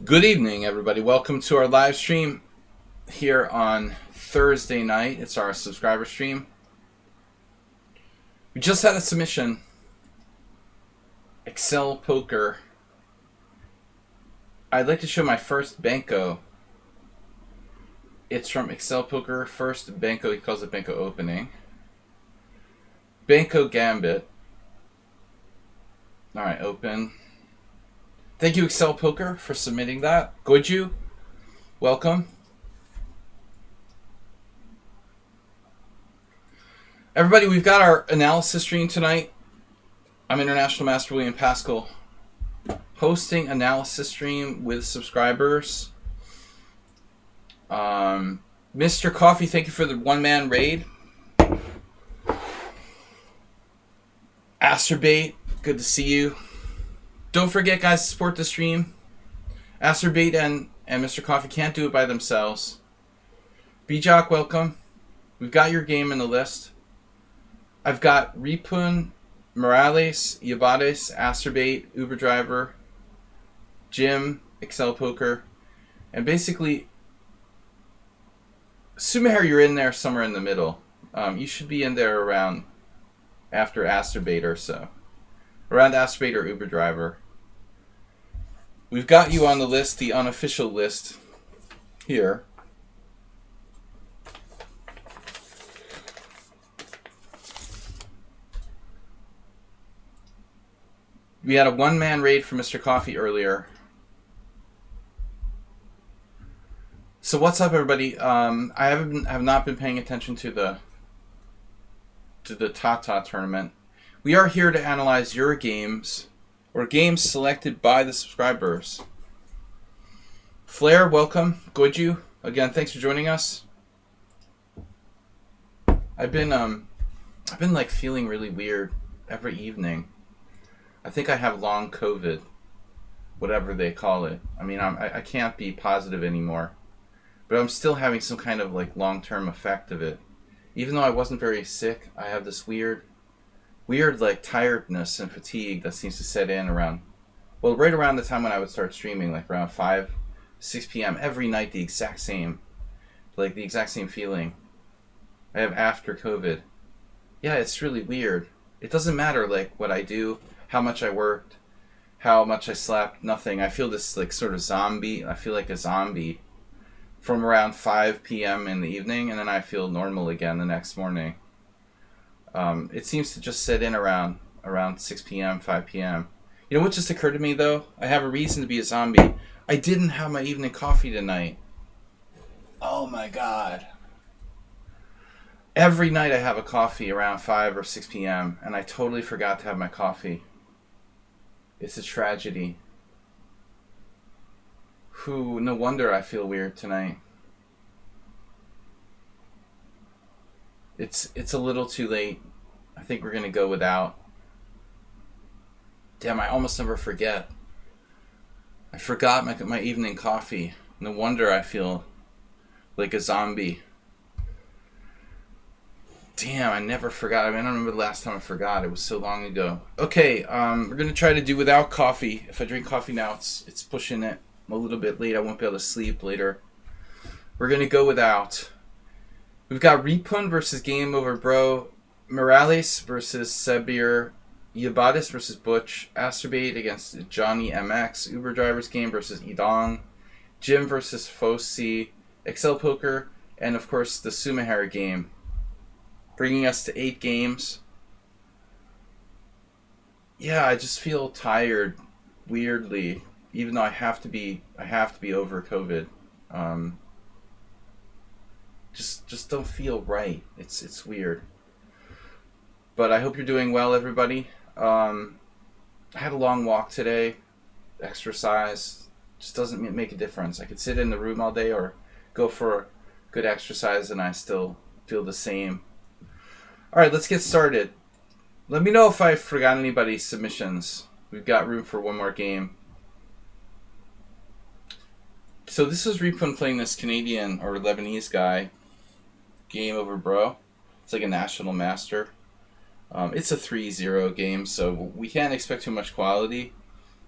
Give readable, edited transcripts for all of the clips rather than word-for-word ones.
Good evening, everybody. Welcome to our live stream here on Thursday night. It's our subscriber stream. We just had a submission. Excel Poker. I'd like to show my first Banco. It's from Excel Poker. First Banco, he calls it Banco opening. Banco Gambit. Alright, open. Thank you, Excel Poker, for submitting that. Goju, welcome. Everybody, we've got our analysis stream tonight. I'm International Master William Pascal, hosting analysis stream with subscribers. Mr. Coffee, thank you for the one-man raid. Asterbait, good to see you. Don't forget, guys, to support the stream. Asterbait and Mr. Coffee can't do it by themselves. Bjock, welcome. We've got your game in the list. I've got Ripun, Morales, Yabades, Asterbait, Uber Driver, Jim, Excel Poker, and basically, Sumaher, you're in there somewhere in the middle. You should be in there around after Asterbait or so. Around Asterbait or Uber Driver. We've got you on the list, the unofficial list here. We had a one-man raid for Mr. Coffee earlier. So what's up, everybody? I have not been paying attention to the Tata tournament. We are here to analyze your games, or games selected by the subscribers. Flair, welcome. Goju, again, thanks for joining us. I've been like feeling really weird every evening. I think I have long COVID, whatever they call it. I mean, I can't be positive anymore, but I'm still having some kind of like long-term effect of it. Even though I wasn't very sick, I have this weird like tiredness and fatigue that seems to set in around, well, right around the time when I would start streaming, like around 6 p.m. every night, the exact same feeling I have after COVID. Yeah, it's really weird. It doesn't matter like what I do, how much I worked, how much I slept, nothing. I feel this like sort of zombie. I feel like a zombie from around 5 p.m. in the evening, and then I feel normal again the next morning. It seems to just set in around 6 p.m., 5 p.m. You know what just occurred to me, though? I have a reason to be a zombie. I didn't have my evening coffee tonight. Oh, my God. Every night I have a coffee around 5 or 6 p.m., and I totally forgot to have my coffee. It's a tragedy. No wonder I feel weird tonight. It's a little too late. I think we're gonna go without. Damn, I almost never forget. I forgot my evening coffee. No wonder I feel like a zombie. Damn, I never forgot. I mean, I don't remember the last time I forgot. It was so long ago. Okay, we're gonna try to do without coffee. If I drink coffee now, it's pushing it. I'm a little bit late. I won't be able to sleep later. We're gonna go without. We've got Ripun versus Game Over Bro, Morales versus Sebir, Yabadis versus Butch, Asterbait against Johnny MX, Uber Driver's Game versus Idong, Jim versus Fosi, Excel Poker, and of course the Sumaher game. Bringing us to 8 games. Yeah, I just feel tired, weirdly, even though I have to be over COVID. Just don't feel right. It's weird. But I hope you're doing well, everybody. I had a long walk today. Exercise just doesn't make a difference. I could sit in the room all day or go for good exercise and I still feel the same. All right, let's get started. Let me know if I forgot anybody's submissions. We've got room for one more game. So this is Ripun playing this Canadian or Lebanese guy. Game Over Bro. It's like a national master. It's a 3-0 game, so we can't expect too much quality.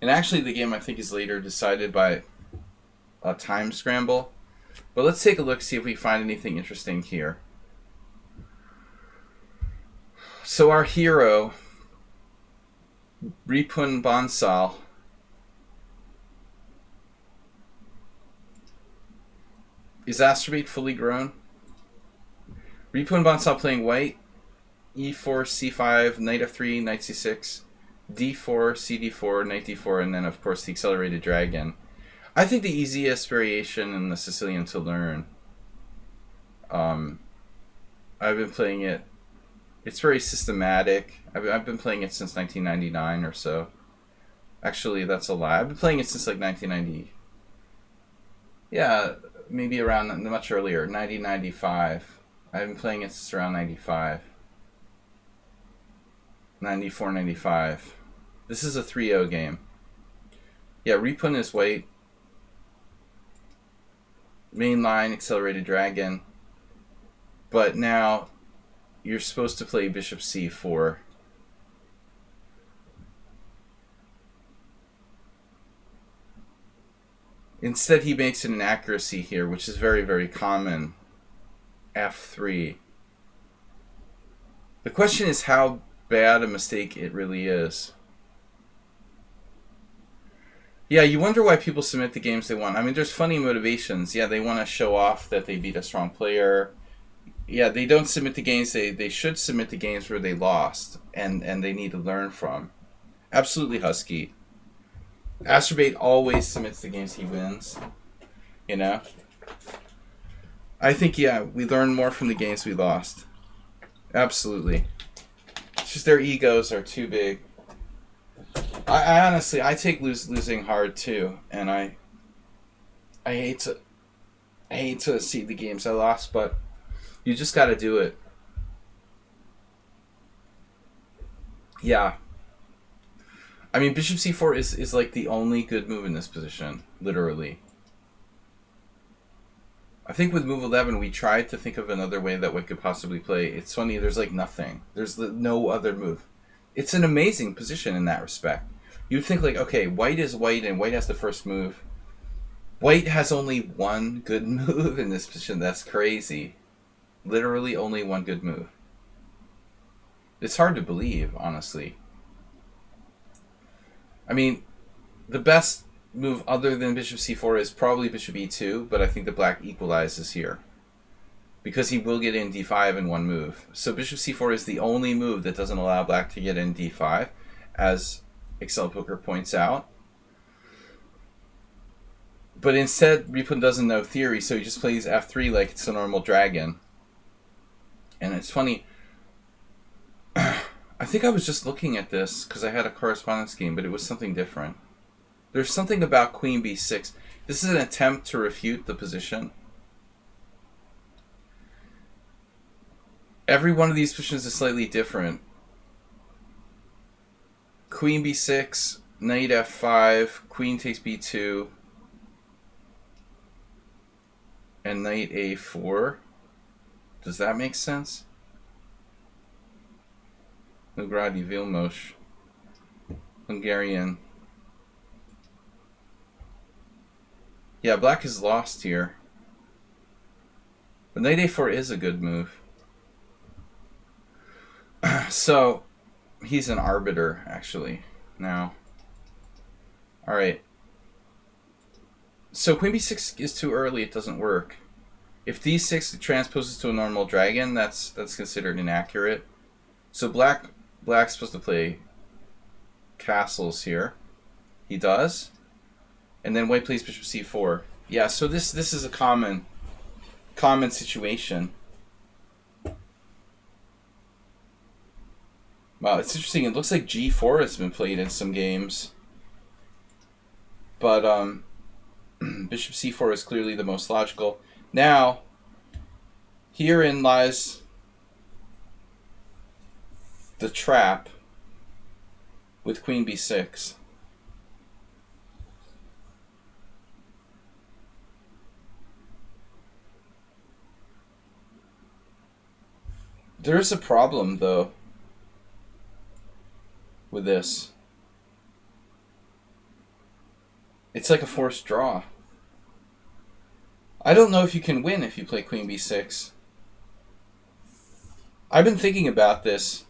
And actually, the game I think is later decided by a time scramble. But let's take a look, see if we find anything interesting here. So our hero, Ripun Bansal, is Astrobate fully grown? Ripun Bansal playing white, e4, c5, knight f3, knight c6, d4, cd4, knight d4, and then of course the accelerated dragon. I think the easiest variation in the Sicilian to learn. I've been playing it. It's very systematic. I've been playing it since 1999 or so. Actually, that's a lie. I've been playing it since like 1990. Yeah, maybe around much earlier, 1995. I've been playing it since around 95. 94, 95. This is a 3-0 game. Yeah, Ripun is white. Main line, accelerated dragon. But now you're supposed to play bishop c4. Instead, he makes it an accuracy here, which is very, very common. f3. The question is how bad a mistake it really is. Yeah, you wonder why people submit the games they want. I mean, there's funny motivations. Yeah, they want to show off that they beat a strong player. Yeah, they don't submit the games. They should submit the games where they lost and they need to learn from. Absolutely, Husky. Astrobate always submits the games he wins. You know? I think, yeah, we learn more from the games we lost. Absolutely. It's just their egos are too big. I honestly, I take losing hard too, and I hate to see the games I lost, but you just got to do it. Yeah. I mean, bishop c4 is like the only good move in this position, literally. I think with move 11, we tried to think of another way that white could possibly play. It's funny, there's like nothing. There's no other move. It's an amazing position in that respect. You'd think like, okay, white is white and white has the first move. White has only one good move in this position. That's crazy. Literally only one good move. It's hard to believe, honestly. I mean, the best move other than bishop c4 is probably bishop e2, but I think the black equalizes here. Because he will get in d5 in one move. So bishop c4 is the only move that doesn't allow black to get in d5, as Excel Poker points out. But instead, Ripun doesn't know theory, so he just plays f3 like it's a normal dragon. And it's funny. I think I was just looking at this because I had a correspondence game, but it was something different. There's something about queen b6. This is an attempt to refute the position. Every one of these positions is slightly different. Queen b6, knight f5, queen takes b2, and knight a4. Does that make sense? Ugradi Vilmos, Hungarian. Yeah, black is lost here. But knight a4 is a good move. So, he's an arbiter, actually, now. Alright. So queen b6 is too early, it doesn't work. If d6 transposes to a normal dragon, that's considered inaccurate. So black's supposed to play castles here. He does. And then white plays bishop c4. Yeah, so this is a common situation. Wow, it's interesting. It looks like g4 has been played in some games. But bishop c4 is clearly the most logical. Now, herein lies the trap with queen b6. There's a problem, though, with this. It's like a forced draw. I don't know if you can win if you play queen b6. I've been thinking about this.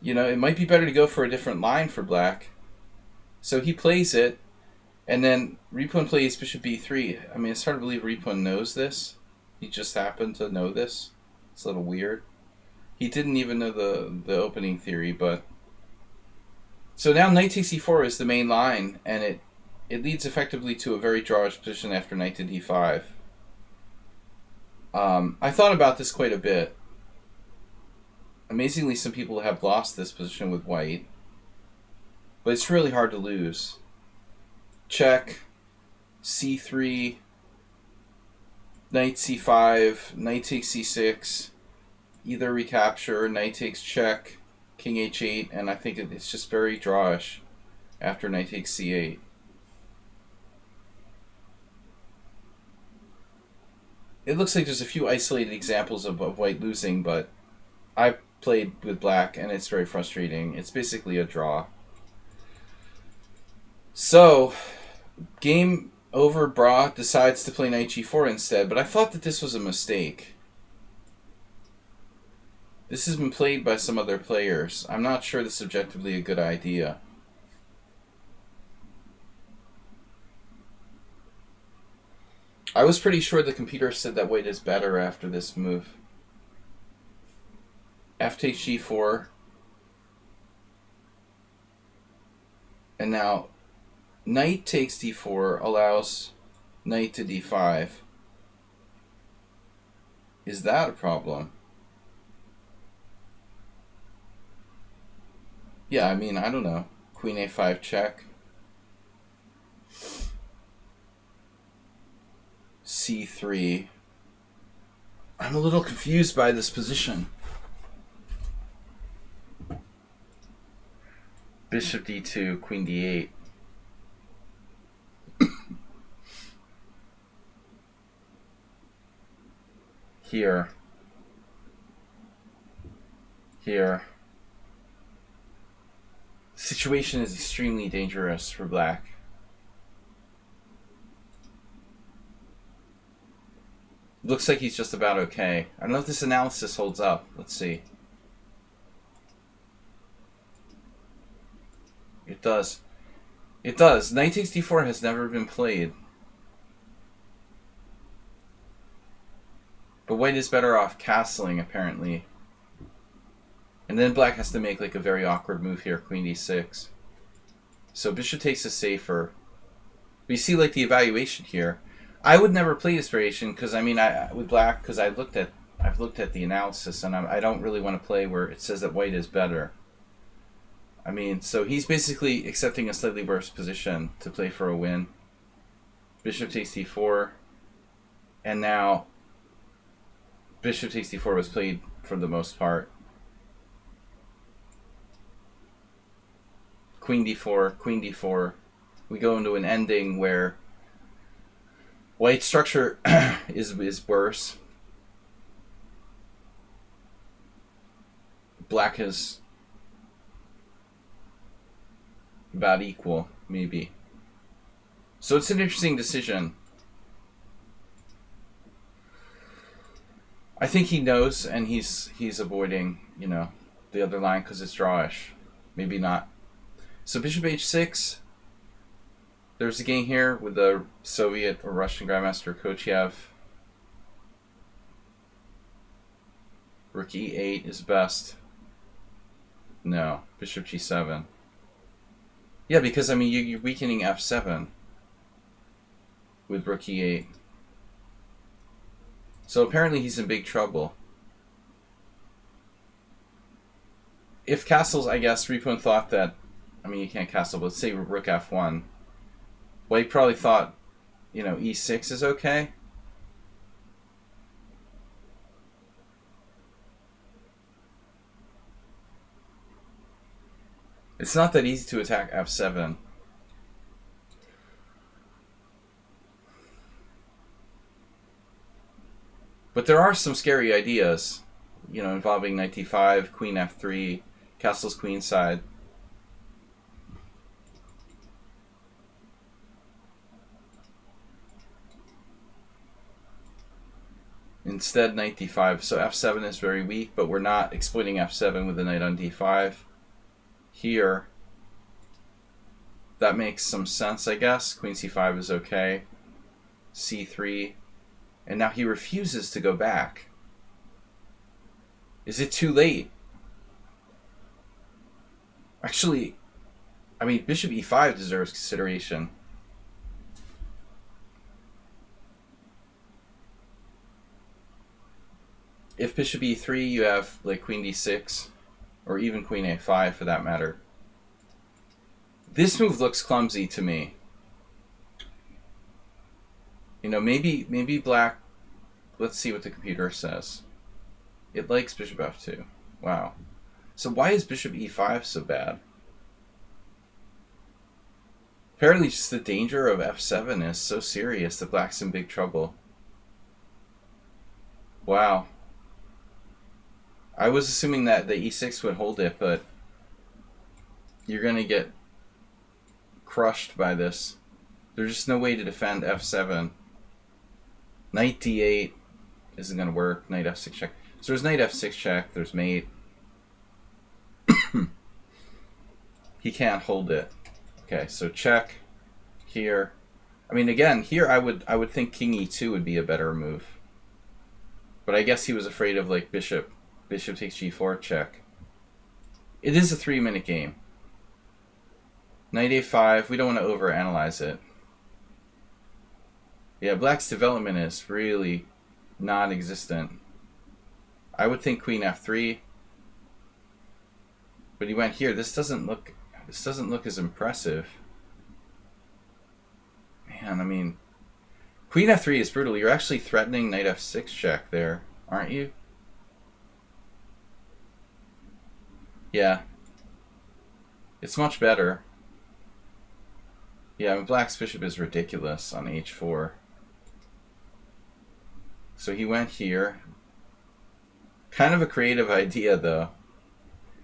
You know, it might be better to go for a different line for black. So he plays it, and then Ripon plays bishop b3. I mean, it's hard to believe Ripon knows this. He just happened to know this. It's a little weird. He didn't even know the opening theory, but... So now knight takes e4 is the main line, and it leads effectively to a very drawish position after knight to d5. I thought about this quite a bit. Amazingly, some people have lost this position with white, but it's really hard to lose. Check, c3, knight c5, knight takes c6, either recapture, knight takes check, king h8, and I think it's just very drawish after knight takes c8. It looks like there's a few isolated examples of white losing, but I played with black and it's very frustrating. It's basically a draw. So, game over. Bra decides to play knight g4 instead, but I thought that this was a mistake. This has been played by some other players. I'm not sure this is objectively a good idea. I was pretty sure the computer said that white is better after this move. F takes g4. And now knight takes d4 allows knight to d5. Is that a problem? Yeah, I mean, I don't know. Queen a5 check. c3. I'm a little confused by this position. Bishop d2, queen d8. Here. Here. The situation is extremely dangerous for black. Looks like he's just about okay. I don't know if this analysis holds up. Let's see. It does. It does. Knight takes d4 has never been played. But white is better off castling, apparently. And then black has to make like a very awkward move here, queen d6. So bishop takes is safer. We see like the evaluation here. I would never play this variation because I mean, with black, because I've looked at the analysis, and I don't really want to play where it says that white is better. I mean, so he's basically accepting a slightly worse position to play for a win. Bishop takes d4, and now bishop takes d4 was played for the most part. Queen d4, queen d4. We go into an ending where white structure is worse. Black is about equal, maybe. So it's an interesting decision. I think he knows, and he's avoiding, you know, the other line because it's drawish. Maybe not. So bishop h6. There's a game here with the Soviet or Russian Grandmaster Kochev. Rook e8 is best. No, bishop g7. Yeah, because I mean you're weakening f7 with rook e8. So apparently he's in big trouble. If castles, I guess Ripon thought that, I mean you can't castle, but let's say rook f1. Well, he probably thought, you know, e6 is okay. It's not that easy to attack f7. But there are some scary ideas, you know, involving knight d5, queen f3, castle's queenside. Instead, knight d5. So f7 is very weak, but we're not exploiting f7 with the knight on d5. Here, that makes some sense, I guess. Queen c5 is okay. c3. And now he refuses to go back. Is it too late? Actually, I mean, bishop e5 deserves consideration. If bishop e3, you have like queen d6, or even queen a5 for that matter. This move looks clumsy to me. You know, maybe black. Let's see what the computer says. It likes bishop f2. Wow. So why is bishop e5 so bad? Apparently just the danger of f7 is so serious that black's in big trouble. Wow. I was assuming that the e6 would hold it, but you're going to get crushed by this. There's just no way to defend f7. Knight d8 isn't going to work. Knight f6 check. So there's knight f6 check. There's mate. He can't hold it. Okay, so check here. I mean, again, here I would think king e2 would be a better move. But I guess he was afraid of like bishop takes g4 check. It is a 3-minute game. Knight a5, we don't want to overanalyze it. Yeah, black's development is really non-existent. I would think queen f3. But he went here. This doesn't look as impressive. Man, I mean, queen f3 is brutal. You're actually threatening knight f6 check there, aren't you? Yeah. It's much better. Yeah, I mean, black's bishop is ridiculous on h4. So he went here. Kind of a creative idea, though.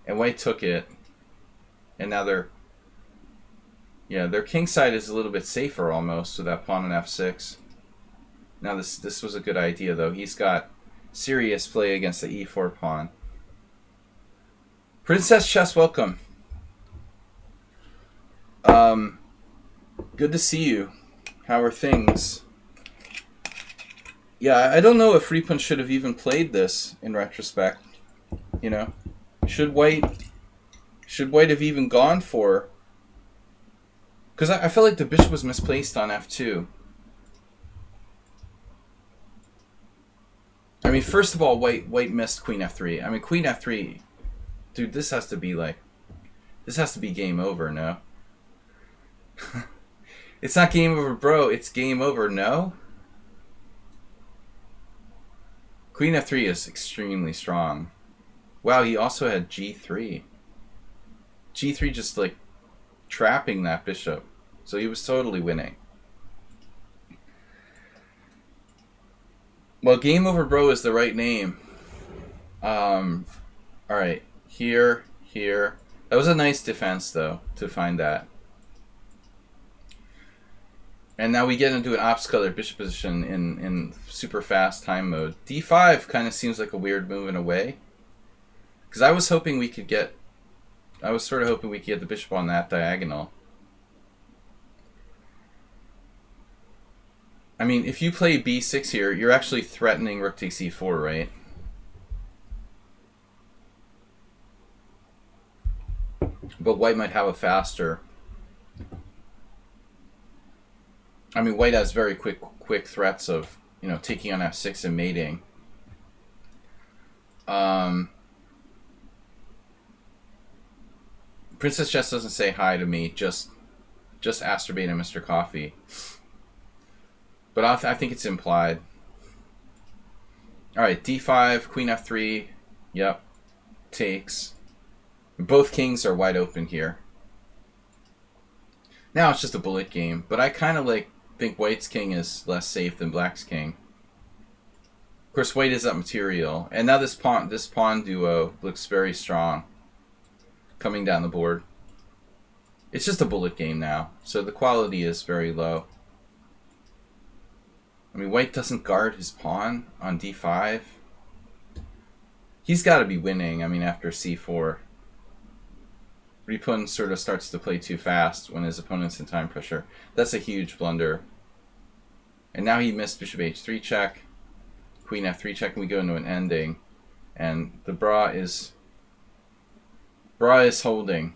And white took it. And now their king side is a little bit safer almost with that pawn on f6. Now this was a good idea, though. He's got serious play against the e4 pawn. Princess Chess, welcome. Good to see you. How are things? Yeah, I don't know if Riepun should have even played this in retrospect. You know, should white have even gone for? Because I felt like the bishop was misplaced on f2. I mean, first of all, white missed queen f3. I mean, queen f3, dude, this has to be game over, no? It's not game over, bro. It's game over, no? Queen f3 is extremely strong. Wow, he also had g3. g3 just like trapping that bishop. So he was totally winning. Well, game over, bro is the right name. Alright, here. That was a nice defense, though, to find that. And now we get into an ops color bishop position in super fast time mode. d5 kind of seems like a weird move in a way. Because I was sort of hoping we could get the bishop on that diagonal. I mean, if you play b6 here, you're actually threatening rook takes e4, right? But white might have a faster. I mean, white has very quick threats of, you know, taking on f6 and mating. Princess Chess doesn't say hi to me, just Astrobate and Mr. Coffee. But I think it's implied. Alright, d5, queen f3. Yep. Takes. Both kings are wide open here. Now it's just a bullet game, but I kind of think white's king is less safe than black's king. Of course, white is up material, and now this pawn duo looks very strong coming down the board. It's just a bullet game now, so the quality is very low. I mean, white doesn't guard his pawn on d5. He's got to be winning, I mean, after c4. Ripun sort of starts to play too fast when his opponent's in time pressure. That's a huge blunder. And now he missed bishop h3 check, queen f3 check, and we go into an ending. And the Bra is holding.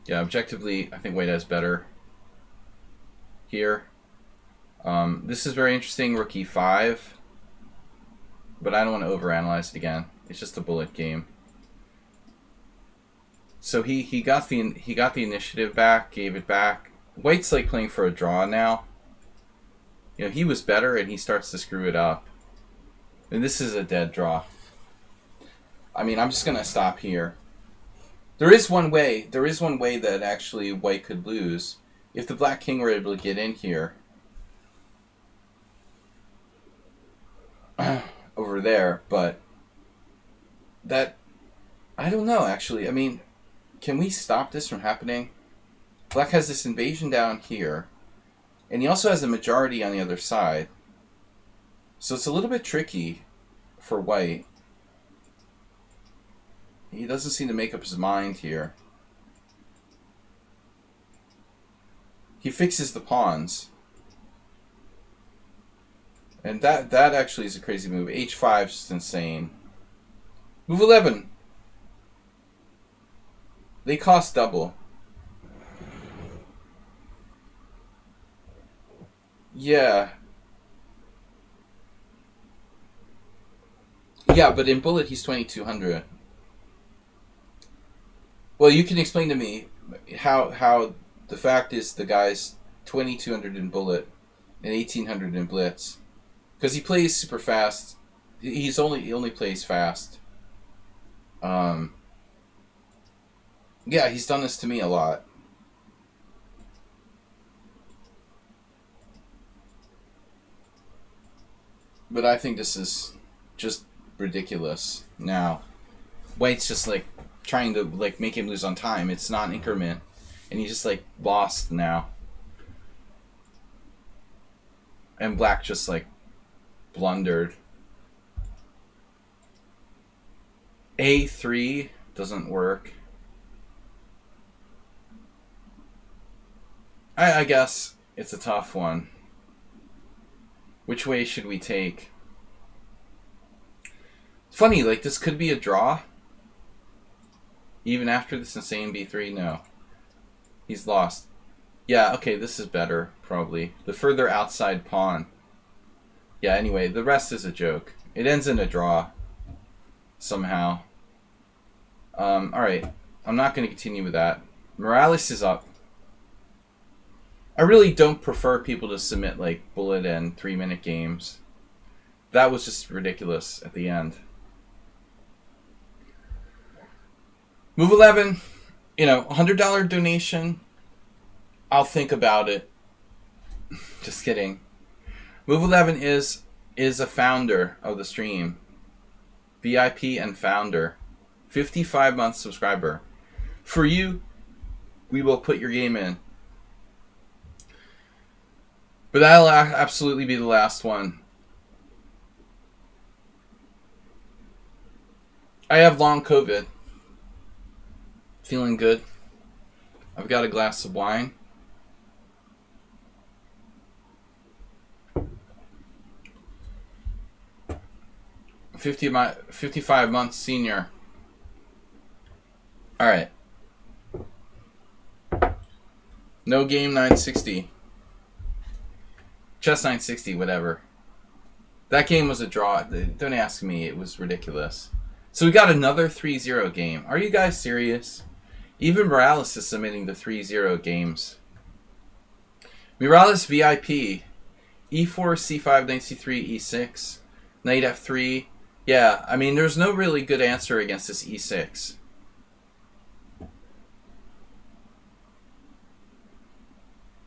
Yeah, objectively, I think white has better here. This is very interesting, rook e5, but I don't want to overanalyze it again. It's just a bullet game. So he got the initiative back, gave it back. White's like playing for a draw now. You know, he was better and he starts to screw it up. And this is a dead draw. I mean, I'm just gonna stop here. There is one way that actually white could lose if the black king were able to get in here. Over there, but that, I don't know actually. I mean, can we stop this from happening? Black has this invasion down here, and he also has a majority on the other side. So it's a little bit tricky for white. He doesn't seem to make up his mind here. He fixes the pawns. And that actually is a crazy move. H5 is just insane. Move 11. They cost double. Yeah. Yeah, but in bullet he's 2200. Well, you can explain to me how the fact is the guy's 2200 in bullet and 1800 in blitz. Because he plays super fast. He only plays fast. Yeah, he's done this to me a lot. But I think this is just ridiculous now. White's just like trying to like make him lose on time. It's not an increment. And he's just like lost now. And black just like blundered. A3 doesn't work. I guess it's a tough one. Which way should we take? It's funny, like this could be a draw. Even after this insane b3, no. He's lost. Yeah, okay, this is better, probably. The further outside pawn. Yeah, anyway, the rest is a joke. It ends in a draw. Somehow. Alright. I'm not going to continue with that. Morales is up. I really don't prefer people to submit, like, bullet and 3-minute games. That was just ridiculous at the end. Move 11. You know, $100 donation. I'll think about it. Just kidding. Move 11 is a founder of the stream. VIP and founder. 55-month subscriber. For you, we will put your game in. But that'll absolutely be the last one. I have long COVID. Feeling good. I've got a glass of wine. I'm 55 months senior. Alright. No game 960. Chess 960, whatever. That game was a draw. Don't ask me. It was ridiculous. So we got another 3-0 game. Are you guys serious? Even Morales is submitting the 3-0 games. Morales VIP. E4, C5, knight C3, E6. Knight F3. Yeah, I mean, there's no really good answer against this E6.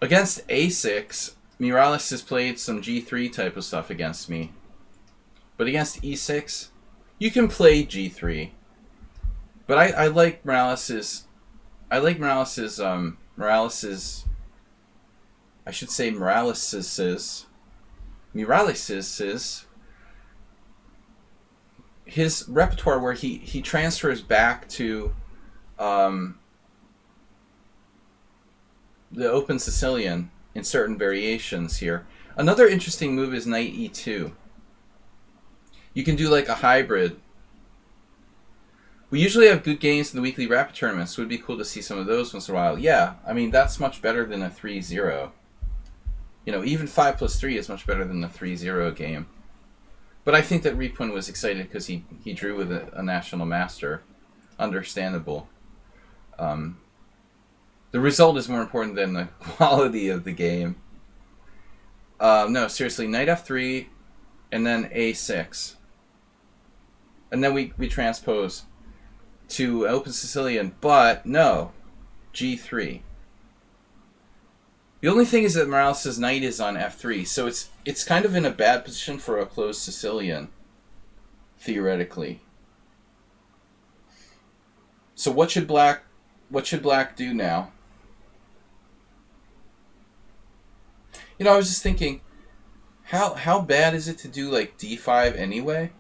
Against A6, Morales has played some G3 type of stuff against me. But against E6, you can play G3. But I like Morales's I should say Morales's his repertoire where he transfers back to the open Sicilian in certain variations here. Another interesting move is knight e2. You can do like a hybrid. We usually have good games in the weekly rapid tournaments, so it would be cool to see some of those once in a while. Yeah, I mean, that's much better than a 3-0. You know, even 5+3 is much better than the 3-0 game. But I think that Ripun was excited because he drew with a national master. Understandable. The result is more important than the quality of the game. No, seriously, knight f3, and then a6. And then we transpose to open Sicilian, but no, g3. The only thing is that Morales' knight is on f3, so it's kind of in a bad position for a closed Sicilian, theoretically. So what should black do now? You know, I was just thinking, how bad is it to do like d5 anyway?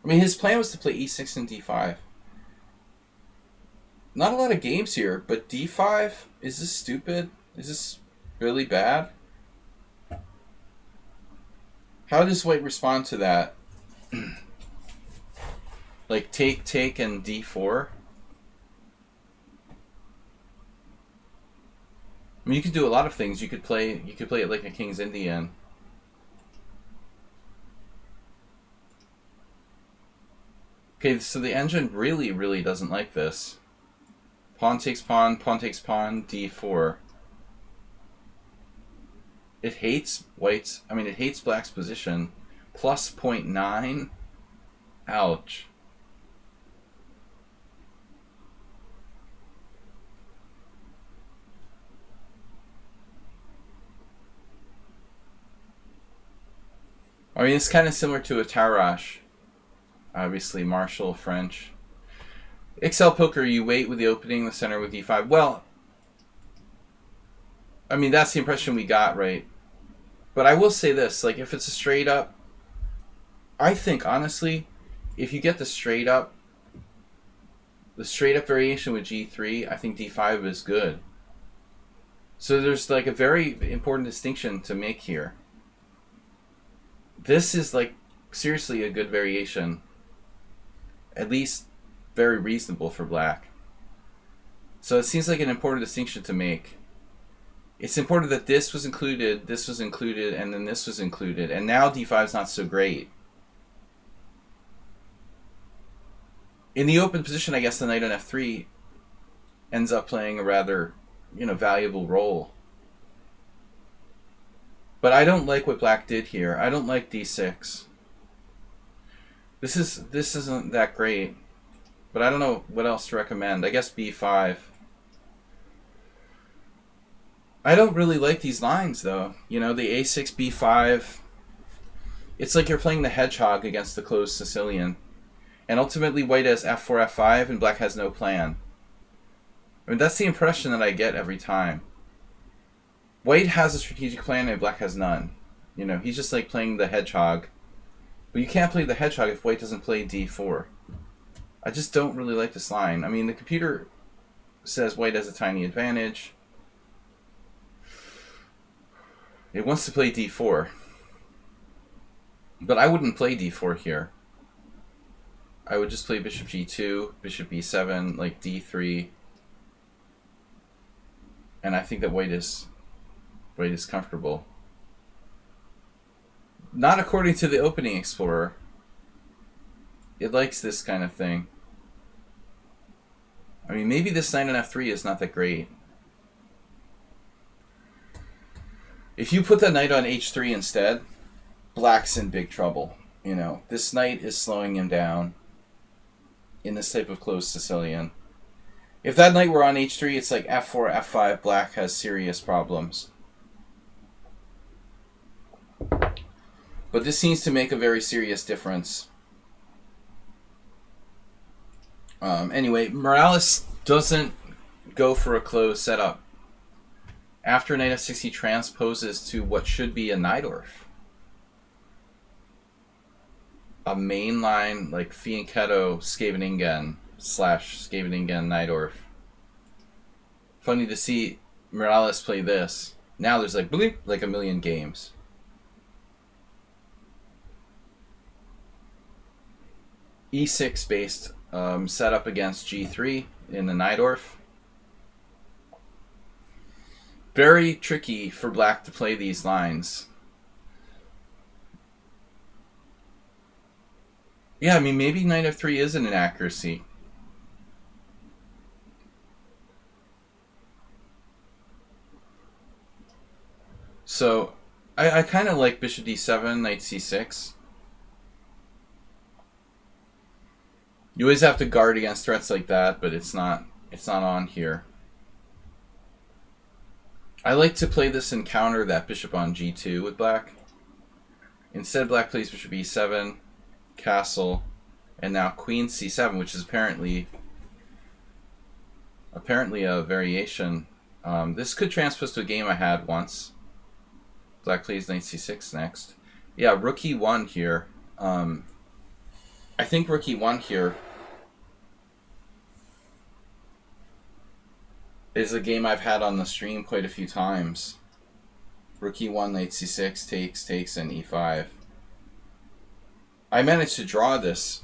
I mean, his plan was to play e6 and d5. Not a lot of games here, but d5? Is this stupid? Is this really bad? How does white respond to that? Like take and d4? I mean, you could do a lot of things. You could play it like a King's Indian. Okay, so the engine really doesn't like this. Pawn takes pawn, d4. It hates it hates black's position. Plus 0.9? Ouch. I mean, it's kind of similar to a Tarrasch. Obviously, Marshall, French. Excel Poker, you wait with the opening, the center with d5. Well, I mean, that's the impression we got, right? But I will say this, like, if it's a straight up, I think, honestly, if you get the straight up variation with g3, I think d5 is good. So there's, like, a very important distinction to make here. This is, like, seriously a good variation. At least very reasonable for black. So it seems like an important distinction to make. It's important that this was included, and then this was included, and now d5 is not so great. In the open position, I guess the knight on f3 ends up playing a rather, valuable role. But I don't like what black did here. I don't like d6. This isn't that great. But I don't know what else to recommend. I guess b5. I don't really like these lines, though. The a6, b5. It's like you're playing the hedgehog against the closed Sicilian. And ultimately, white has f4, f5, and black has no plan. I mean, that's the impression that I get every time. White has a strategic plan, and black has none. He's just like playing the hedgehog. But you can't play the hedgehog if white doesn't play d4. I just don't really like this line. I mean, the computer says white has a tiny advantage. It wants to play d4. But I wouldn't play d4 here. I would just play bishop g2, bishop b7, like d3. And I think that white is comfortable. Not according to the opening explorer. It likes this kind of thing. I mean, maybe this knight on f3 is not that great. If you put the knight on h3 instead, black's in big trouble. This knight is slowing him down in this type of closed Sicilian. If that knight were on h3, it's like f4, f5, black has serious problems. But this seems to make a very serious difference. Anyway, Morales doesn't go for a closed setup. After knight f6, he transposes to what should be a Najdorf. A mainline, like Fianchetto, Scheveningen / Scheveningen Najdorf. Funny to see Morales play this. Now there's like bleep, like a million games. E6 based setup against G3 in the Najdorf. Very tricky for black to play these lines. Yeah, I mean, maybe knight f3 is an inaccuracy. So, I kind of like bishop d7, knight c6. You always have to guard against threats like that, but it's not on here. I like to play this and counter that bishop on g2 with black. Instead, black plays bishop e7, castle, and now queen c7, which is apparently a variation. This could transpose to a game I had once. Black plays knight c6 next. Yeah, rook e1 here. I think rook e1 here is a game I've had on the stream quite a few times. Rook e1, knight c6, takes, and e5. I managed to draw this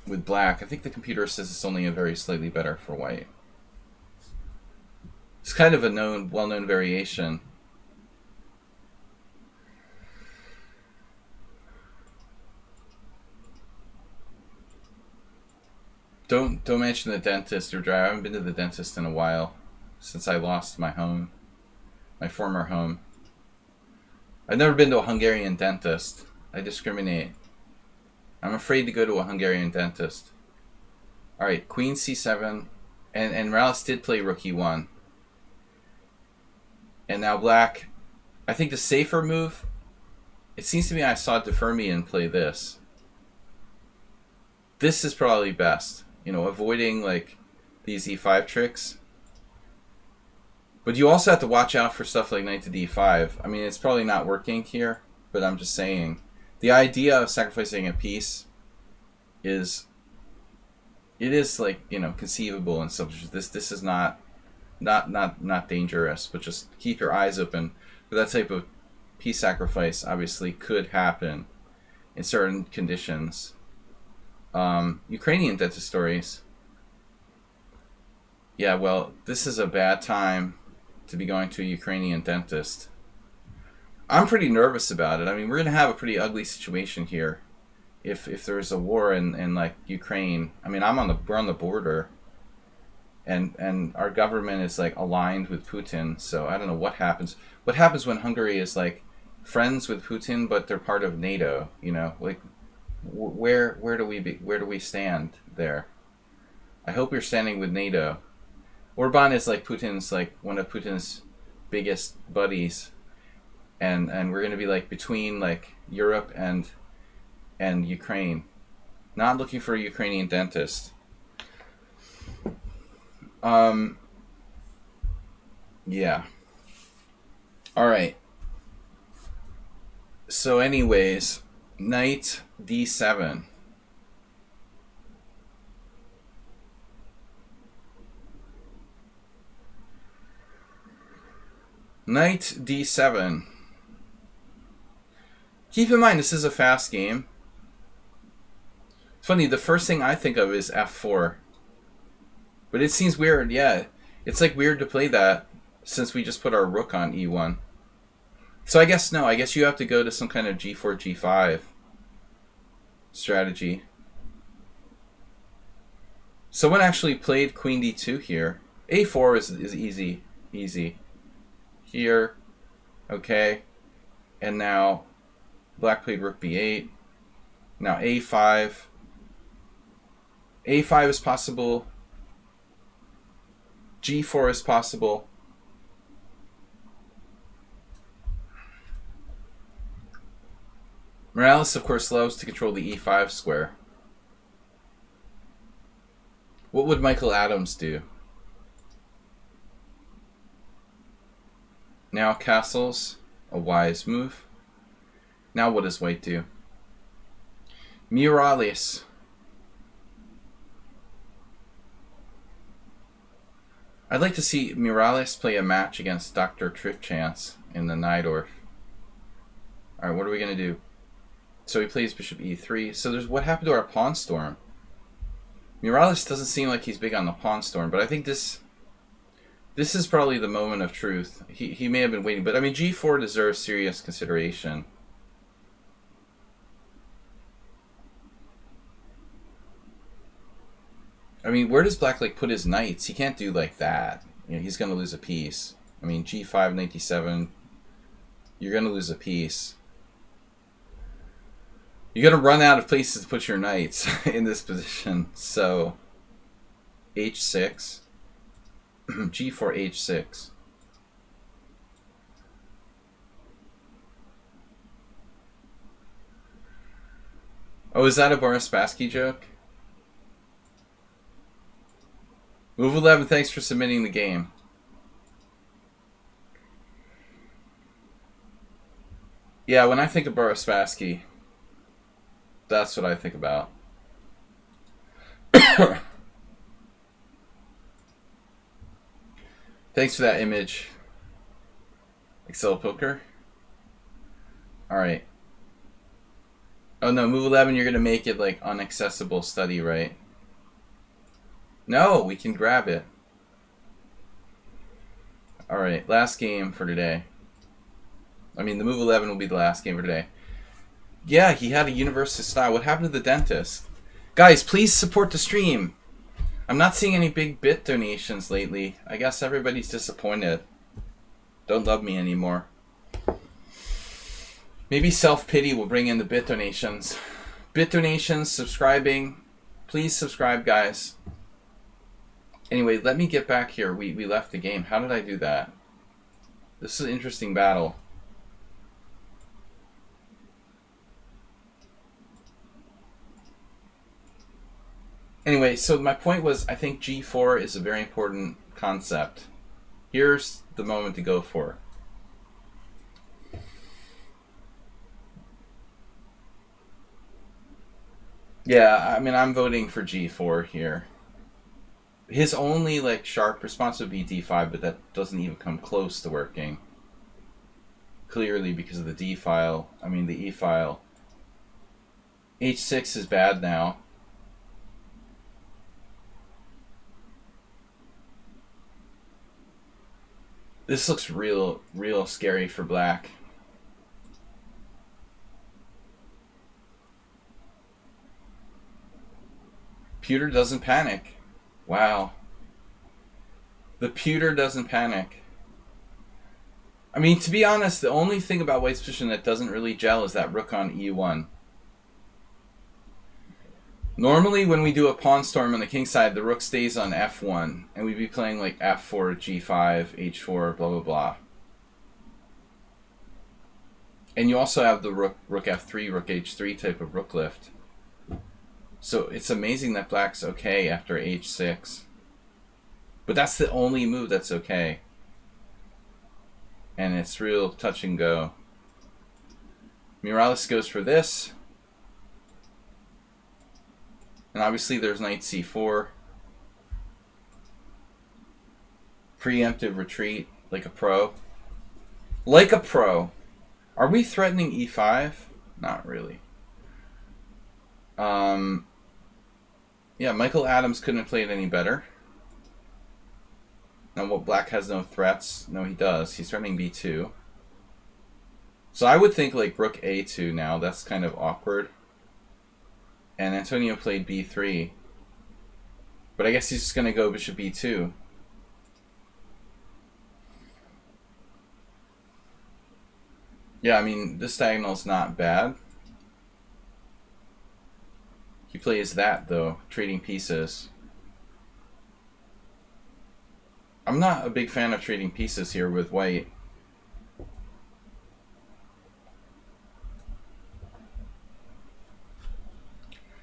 with black. I think the computer says it's only a very slightly better for white. It's kind of a well-known variation. Don't mention the dentist or dry. I haven't been to the dentist in a while since I lost my home, my former home. I've never been to a Hungarian dentist. I discriminate. I'm afraid to go to a Hungarian dentist. All right, queen c7, and Morales did play rook e1. And now black, I think the safer move, it seems to me I saw Defermian play this. This is probably best, you know, avoiding like these e5 tricks. But you also have to watch out for stuff like knight to d5. I mean, it's probably not working here, but I'm just saying. The idea of sacrificing a piece is, it is like, you know, conceivable and stuff. This is not dangerous, but just keep your eyes open for that type of piece sacrifice. Obviously could happen in certain conditions. Ukrainian dentist stories. Yeah, well, this is a bad time to be going to a Ukrainian dentist. I'm pretty nervous about it. I mean, we're going to have a pretty ugly situation here if there's a war in like Ukraine. I mean, we're on the border, and our government is like aligned with Putin. So I don't know what happens. What happens when Hungary is like friends with Putin, but they're part of NATO? You know, like where do we stand there? I hope you're standing with NATO. Orban is like Putin's, like one of Putin's biggest buddies, and we're gonna be like between like Europe and Ukraine. Not looking for a Ukrainian dentist. Yeah. All right. So anyways, knight d7. Knight d7. Keep in mind, this is a fast game. It's funny, the first thing I think of is f4. But it seems weird, yeah. It's like weird to play that since we just put our rook on e1. So I guess no, I guess you have to go to some kind of g4, g5 strategy. Someone actually played queen d2 here. a4 is easy. Here, okay. And now black played rook b8. Now a5. a5 is possible. g4 is possible. Morales, of course, loves to control the e5 square. What would Michael Adams do? Now castles, a wise move. Now what does white do? Murales. I'd like to see Murales play a match against Dr. Tripchance in the Najdorf. Alright, what are we going to do? So he plays bishop e3. So there's what happened to our pawn storm? Murales doesn't seem like he's big on the pawn storm, but I think this is probably the moment of truth. He may have been waiting, but I mean g4 deserves serious consideration. I mean, where does black like put his knights? He can't do like that. You know, he's going to lose a piece. I mean, g5, knight d7, you're going to lose a piece. You're going to run out of places to put your knights in this position. So, h6, g4, h6. Oh, is that a Boris Spassky joke? Move 11, thanks for submitting the game. Yeah, when I think of Boris Spassky, that's what I think about. Thanks for that image. Excel Poker. Alright. Oh no, move 11, you're going to make it like unaccessible study, right? No, we can grab it. Alright, last game for today. I mean, the move 11 will be the last game for today. Yeah, he had a universal style. What happened to the dentist? Guys, please support the stream. I'm not seeing any big bit donations lately. I guess everybody's disappointed. Don't love me anymore. Maybe self-pity will bring in the bit donations. Bit donations, subscribing. Please subscribe, guys. Anyway, let me get back here. We left the game. How did I do that? This is an interesting battle. Anyway, so my point was, I think g4 is a very important concept. Here's the moment to go for. Yeah, I mean, I'm voting for g4 here. His only like sharp response would be d5, but that doesn't even come close to working. Clearly because of the d file. I mean the e file. h6 is bad now. This looks real scary for black. Pewter doesn't panic. Wow. The pewter doesn't panic. I mean, to be honest, the only thing about white's position that doesn't really gel is that rook on e1. Normally, when we do a pawn storm on the king side, the rook stays on f1, and we'd be playing like f4, g5, h4, blah, blah, blah. And you also have the rook f3, rook h3 type of rook lift. So it's amazing that black's okay after h6. But that's the only move that's okay. And it's real touch and go. Murales goes for this. And obviously there's knight c4. Preemptive retreat, like a pro. Like a pro. Are we threatening e5? Not really. Yeah, Michael Adams couldn't have played any better. Now, what, black has no threats? No, he does. He's threatening b2. So I would think like rook a2 now. That's kind of awkward. And Antonio played b3. But I guess he's just going to go bishop b2. Yeah, I mean, this diagonal's not bad. He plays that, though, trading pieces. I'm not a big fan of trading pieces here with white.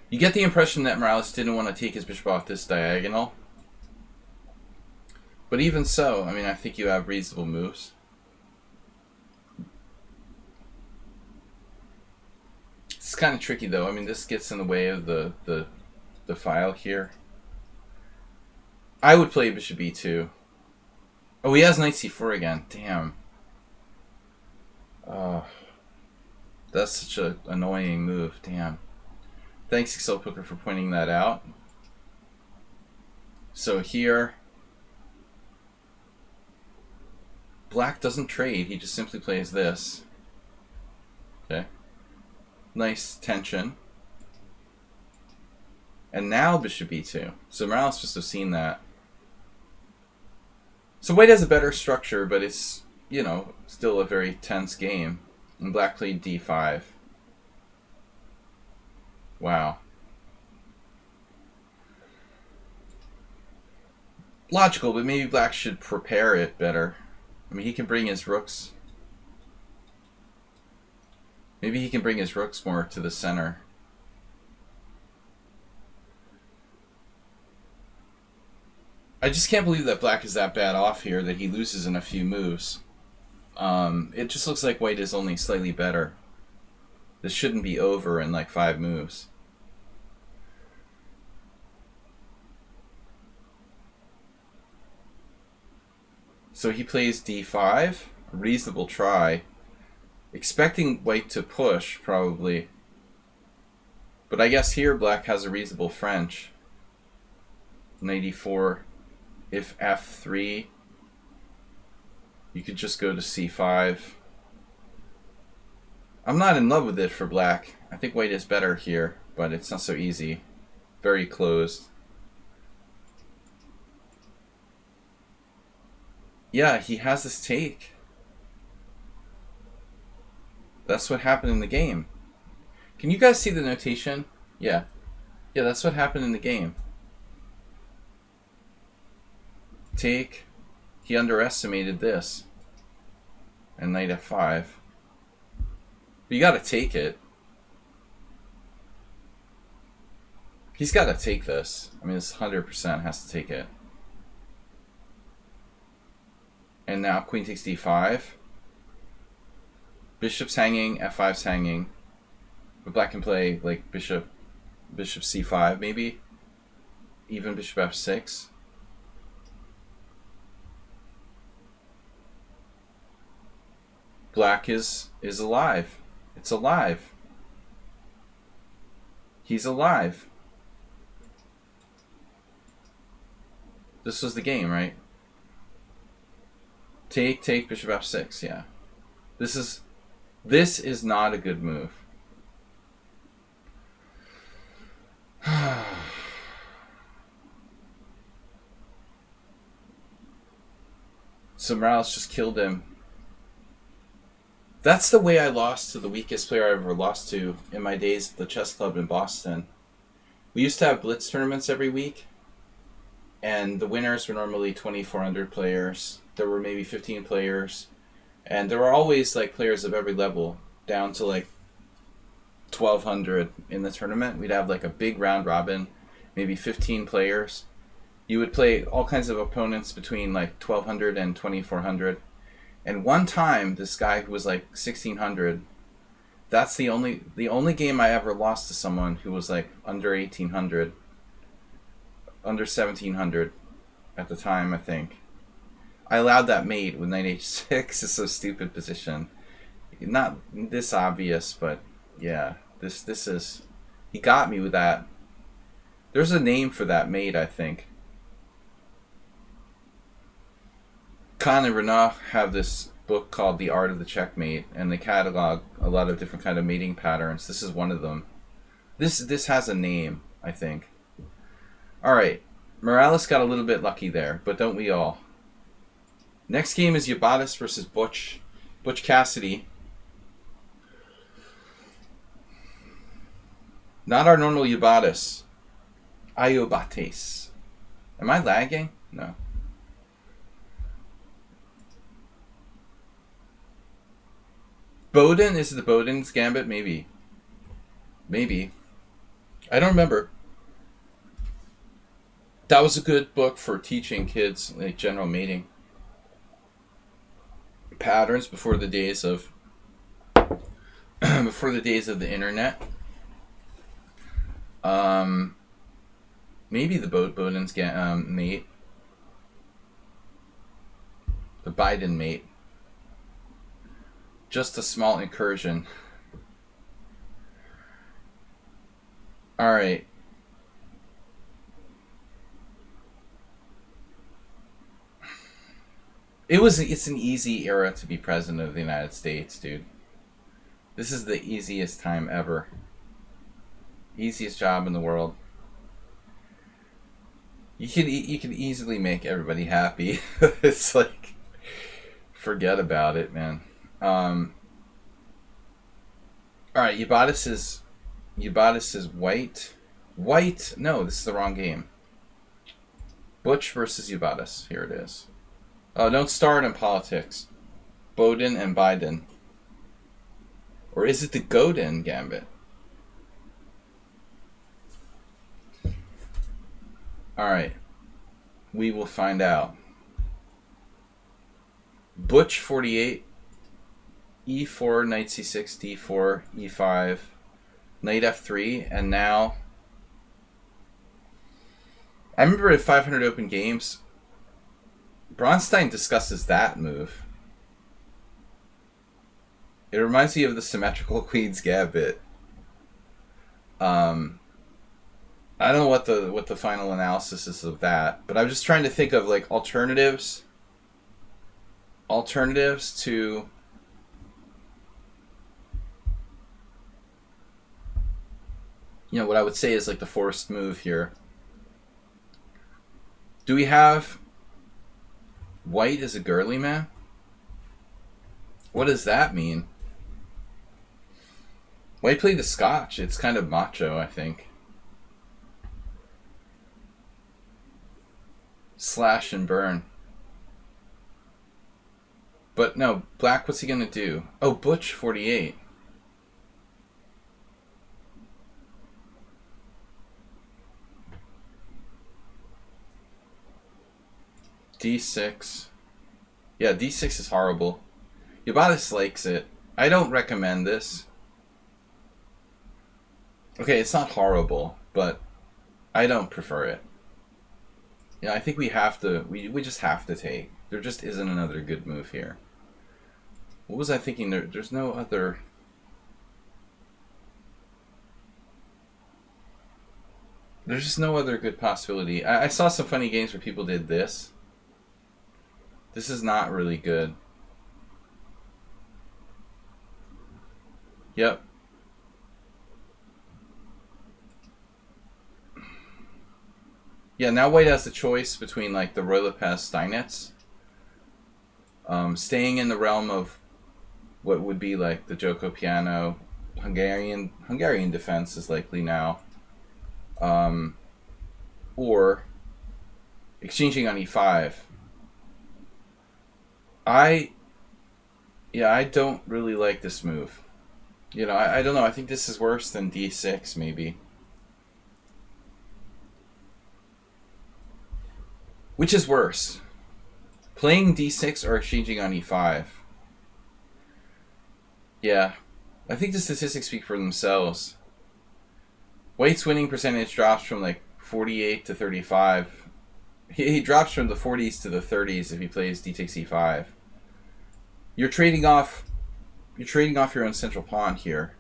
You get the impression that Morales didn't want to take his bishop off this diagonal. But even so, I mean, I think you have reasonable moves. kind of tricky though. I mean, this gets in the way of the file here. I would play bishop e2. Oh, he has knight c4 again. Damn. Oh, that's such an annoying move. Damn. Thanks, Excel Poker, for pointing that out. So here, black doesn't trade. He just simply plays this. Okay. Nice tension. And now bishop e2. So Morales must have seen that. So white has a better structure, but it's, you know, still a very tense game. And black played d5. Wow. Logical, but maybe black should prepare it better. I mean, he can bring his rooks. Maybe he can bring his rooks more to the center. I just can't believe that black is that bad off here, that he loses in a few moves. It just looks like white is only slightly better. This shouldn't be over in like 5 moves. So he plays d5, a reasonable try. Expecting white to push, probably. But I guess here black has a reasonable French. Knight e4. If f3, you could just go to c5. I'm not in love with it for black. I think white is better here, but it's not so easy. Very closed. Yeah, he has this take. That's what happened in the game. Can you guys see the notation? Yeah. Yeah, that's what happened in the game. Take. He underestimated this. And knight f5. But you gotta take it. He's gotta take this. I mean, this 100% has to take it. And now queen takes d5. Bishop's hanging, f5's hanging. But black can play like bishop c5 maybe. Even bishop f6. Black is alive. It's alive. He's alive. This was the game, right? Take, bishop f6, yeah. This is not a good move. So Morales just killed him. That's the way I lost to the weakest player I ever lost to in my days at the chess club in Boston. We used to have blitz tournaments every week, and the winners were normally 2,400 players. There were maybe 15 players, and there were always like players of every level, down to like 1,200 in the tournament. We'd have like a big round robin, maybe 15 players. You would play all kinds of opponents between like 1,200 and 2,400. And one time, this guy who was like 1,600, that's the only game I ever lost to someone who was like under 1,800, under 1,700 at the time, I think. I allowed that mate with knight h6. It's a stupid position. Not this obvious, but yeah, this is. He got me with that. There's a name for that mate, I think. Khan and Renaud have this book called The Art of the Checkmate, and they catalog a lot of different kind of mating patterns. This is one of them. This has a name, I think. All right, Morales got a little bit lucky there, but don't we all? Next game is Yabatis versus Butch Cassidy. Not our normal Yabatis. Iobates. Am I lagging? No. Bowden? Is it the Bowden's Gambit? Maybe. Maybe. I don't remember. That was a good book for teaching kids like general mating patterns before the days of the internet. Maybe the Boden's mate. The Biden mate. Just a small incursion. Alright. It's an easy era to be president of the United States, dude. This is the easiest time ever. Easiest job in the world. You can easily make everybody happy. It's like, forget about it, man. All right, Ubatis is white. White? No, this is the wrong game. Butch versus Ubatis. Here it is. Oh, don't start in politics. Boden and Biden. Or is it the Godin gambit? Alright. We will find out. Butch 48. E4, knight c6, d4, e5, knight f3, and now... I remember at 500 Open Games, Bronstein discusses that move. It reminds me of the symmetrical Queen's Gambit. I don't know what the final analysis is of that, but I'm just trying to think of like alternatives to what I would say is like the forced move here. Do we have white as a girly man? What does that mean? White played the Scotch. It's kind of macho, I think. Slash and burn. But no, black, what's he gonna do? Oh, Butch 48. D6. Yeah, D6 is horrible. Ubatis likes it. I don't recommend this. Okay, it's not horrible, but I don't prefer it. Yeah, I think we have to. We just have to take. There just isn't another good move here. What was I thinking? There's no other. There's just no other good possibility. I saw some funny games where people did this. This is not really good. Yep. Yeah, now white has the choice between like the Roy Lopez Steinitz, staying in the realm of what would be like the Joko Piano Hungarian defense is likely now, or exchanging on e5. I don't really like this move. I don't know. I think this is worse than d6 maybe. Which is worse? Playing d6 or exchanging on e5? Yeah. I think the statistics speak for themselves. White's winning percentage drops from like 48 to 35. He drops from the 40s to the 30s if he plays d takes e5. You're trading off your own central pawn here.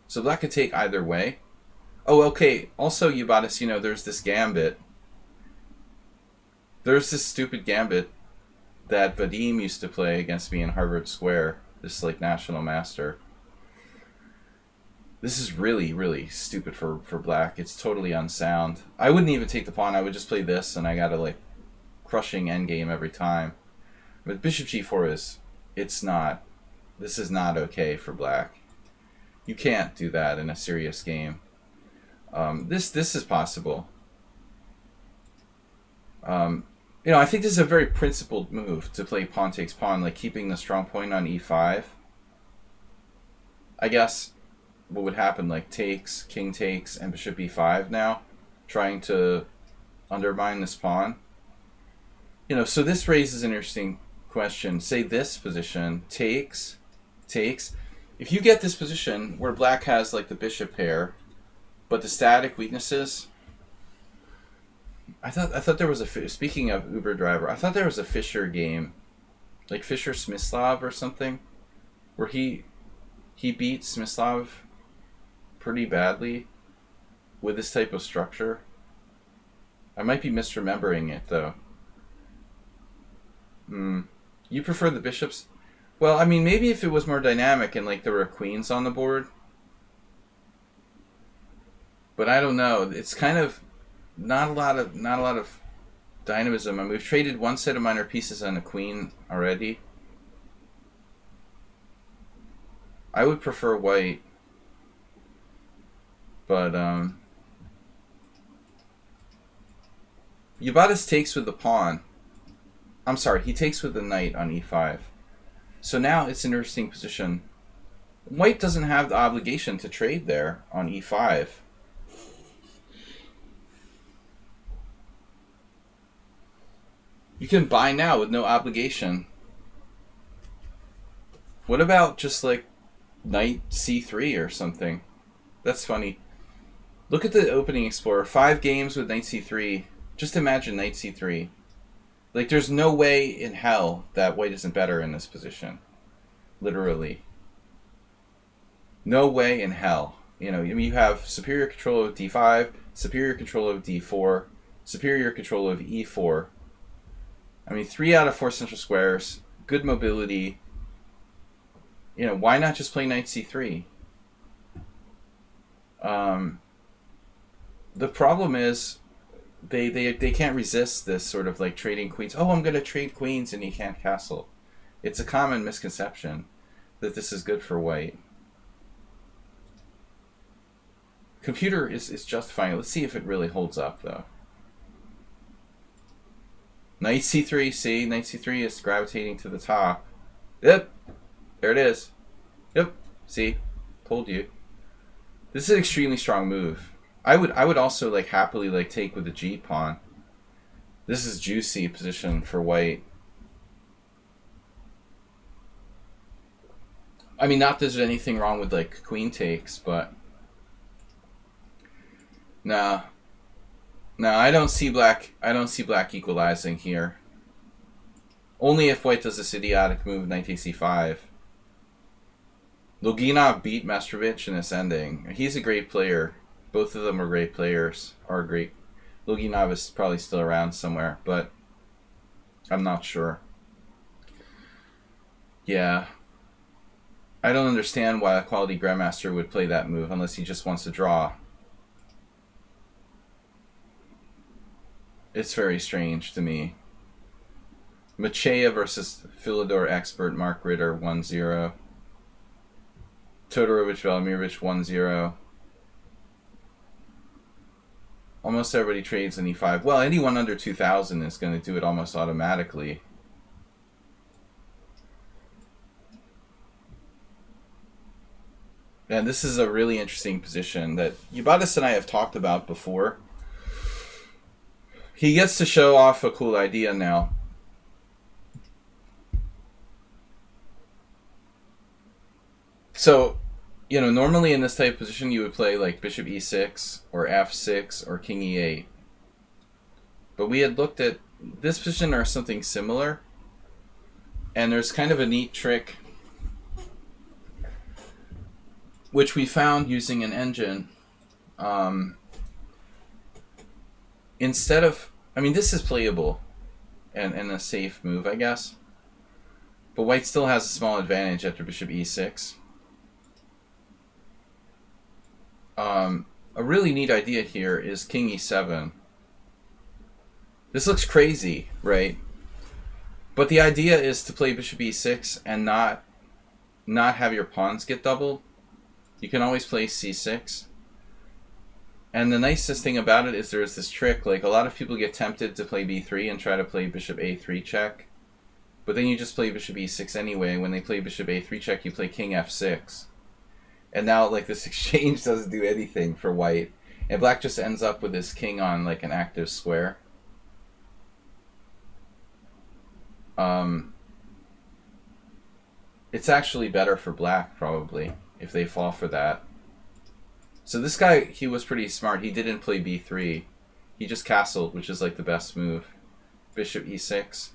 So black could take either way. Oh, okay. Also, Ubatis, there's this gambit. There's this stupid gambit that Vadim used to play against me in Harvard Square. This like national master. This is really, really stupid for black. It's totally unsound. I wouldn't even take the pawn. I would just play this, and I got a like crushing endgame every time. But bishop g4 this is not okay for black. You can't do that in a serious game. This is possible. I think this is a very principled move to play pawn takes pawn, like keeping the strong point on e5. I guess what would happen, like takes, king takes, and bishop e5 now, trying to undermine this pawn. So this raises an interesting question. Say this position, takes. If you get this position where black has like the bishop pair, But the static weaknesses, I thought there was speaking of Uber driver, I thought there was a Fischer game, like Fischer Smyslov or something, where he beat Smyslov pretty badly with this type of structure. I might be misremembering it though. You prefer the bishops? Well, I mean, maybe if it was more dynamic and like there were queens on the board, but I don't know. It's kind of not a lot of dynamism. I mean, we've traded one set of minor pieces on a queen already. I would prefer white, but Yabatis takes with the pawn. I'm sorry, he takes with the knight on e5. So now it's an interesting position. White doesn't have the obligation to trade there on e5. You can buy now with no obligation. What about just like knight c3 or something? That's funny. Look at the opening explorer. 5 games with knight c3. Just imagine knight c3. Like, there's no way in hell that white isn't better in this position. Literally. No way in hell. You know, you have superior control of d5, superior control of d4, superior control of e4. I mean, 3 out of 4 central squares, good mobility. You know, why not just play knight c3? The problem is they can't resist this sort of like trading queens. Oh, I'm going to trade queens and you can't castle. It's a common misconception that this is good for white. Computer is justifying it. Let's see if it really holds up, though. Knight c3, see? Knight c3 is gravitating to the top. Yep. There it is. Yep. See? Told you. This is an extremely strong move. I would also like happily like take with the G pawn. This is juicy position for white. I mean, not that there's anything wrong with like queen takes, but no, I don't see black. I don't see black equalizing here. Only if white does this idiotic move, knight takes c5. Loginov beat Mastrovich in this ending. He's a great player. Both of them are great players. Are great. Loginov is probably still around somewhere, but I'm not sure. Yeah. I don't understand why a quality grandmaster would play that move unless he just wants to draw. It's very strange to me. Machea versus Philidor expert Mark Ritter 1-0. Todorovich Velimirovich 1-0. Almost everybody trades in e5. Well, anyone under 2,000 is going to do it almost automatically. And this is a really interesting position that Yabatis and I have talked about before. He gets to show off a cool idea now. So, you know, normally in this type of position you would play like bishop e6 or f6 or king e8. But we had looked at this position or something similar. And there's kind of a neat trick which we found using an engine. Instead of, I mean, this is playable and a safe move, I guess. But white still has a small advantage after bishop e6. A really neat idea here is king e7. This looks crazy, right? But the idea is to play bishop e6 and not have your pawns get doubled. You can always play c6. And the nicest thing about it is there's this trick, like a lot of people get tempted to play b3 and try to play bishop a3 check. But then you just play bishop e6 anyway. When they play bishop a3 check, you play king f6. And now, like, this exchange doesn't do anything for white. And black just ends up with his king on, like, an active square. It's actually better for black, probably, if they fall for that. So So this guy, he was pretty smart. He didn't play b3. He just castled, which is like the best move. Bishop e6.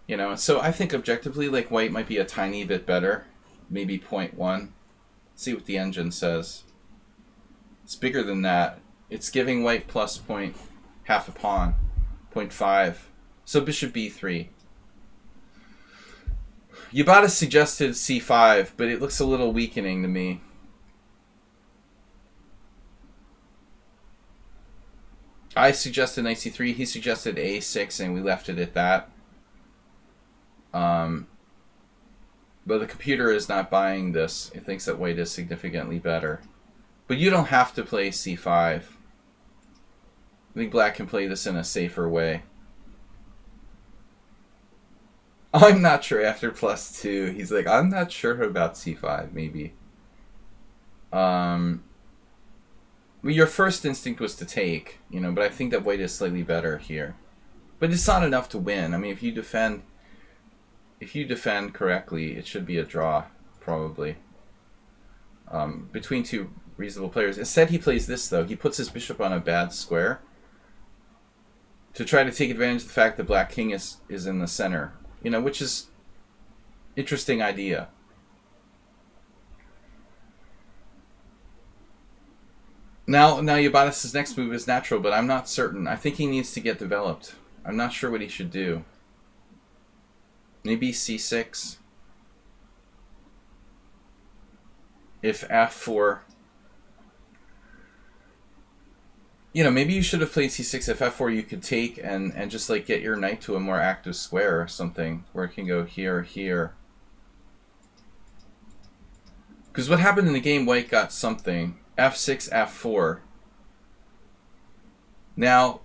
You know, so I think objectively, like, white might be a tiny bit better. Maybe 0.1. See what the engine says. It's bigger than that. It's giving white plus point half a pawn. 0.5. So bishop b3. Yabata suggested c5, but it looks a little weakening to me. I suggested knight c3. He suggested a6, and we left it at that. But the computer is not buying this. It thinks that white is significantly better. But you don't have to play c5. I think black can play this in a safer way. I'm not sure after +2. He's like, I'm not sure about c5, maybe. Well, your first instinct was to take, you know, but I think that white is slightly better here. But it's not enough to win. I mean, if you defend correctly, it should be a draw, probably. Between two reasonable players. Instead, he plays this, though. He puts his bishop on a bad square to try to take advantage of the fact that black king is in the center. You know, which is interesting idea. Now Yabatis' next move is natural, but I'm not certain. I think he needs to get developed. I'm not sure what he should do. Maybe c6. If f4. You know, maybe you should have played c6. If f4, you could take and just like get your knight to a more active square or something where it can go here, here. Because what happened in the game, white got something. f6, f4. Now,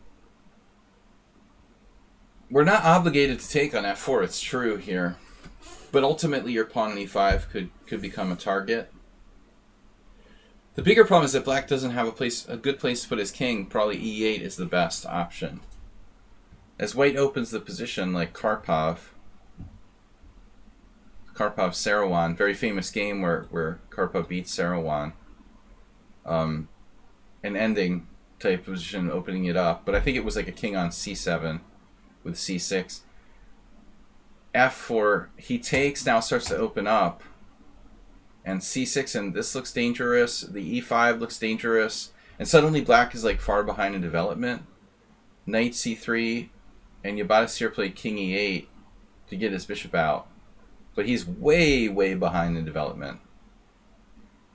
we're not obligated to take on f4. It's true here. But ultimately, your pawn on e5 could become a target. The bigger problem is that black doesn't have a good place to put his king. Probably e8 is the best option. As white opens the position, like Karpov-Saruhan, very famous game where Karpov beats Saruhan. An ending type position, opening it up. But I think it was like a king on c7 with c6. f4, he takes, now starts to open up. And c6, and this looks dangerous. The e5 looks dangerous. And suddenly black is like far behind in development. Knight c3, and Yabatis here played king e8 to get his bishop out. But he's way, way behind in development.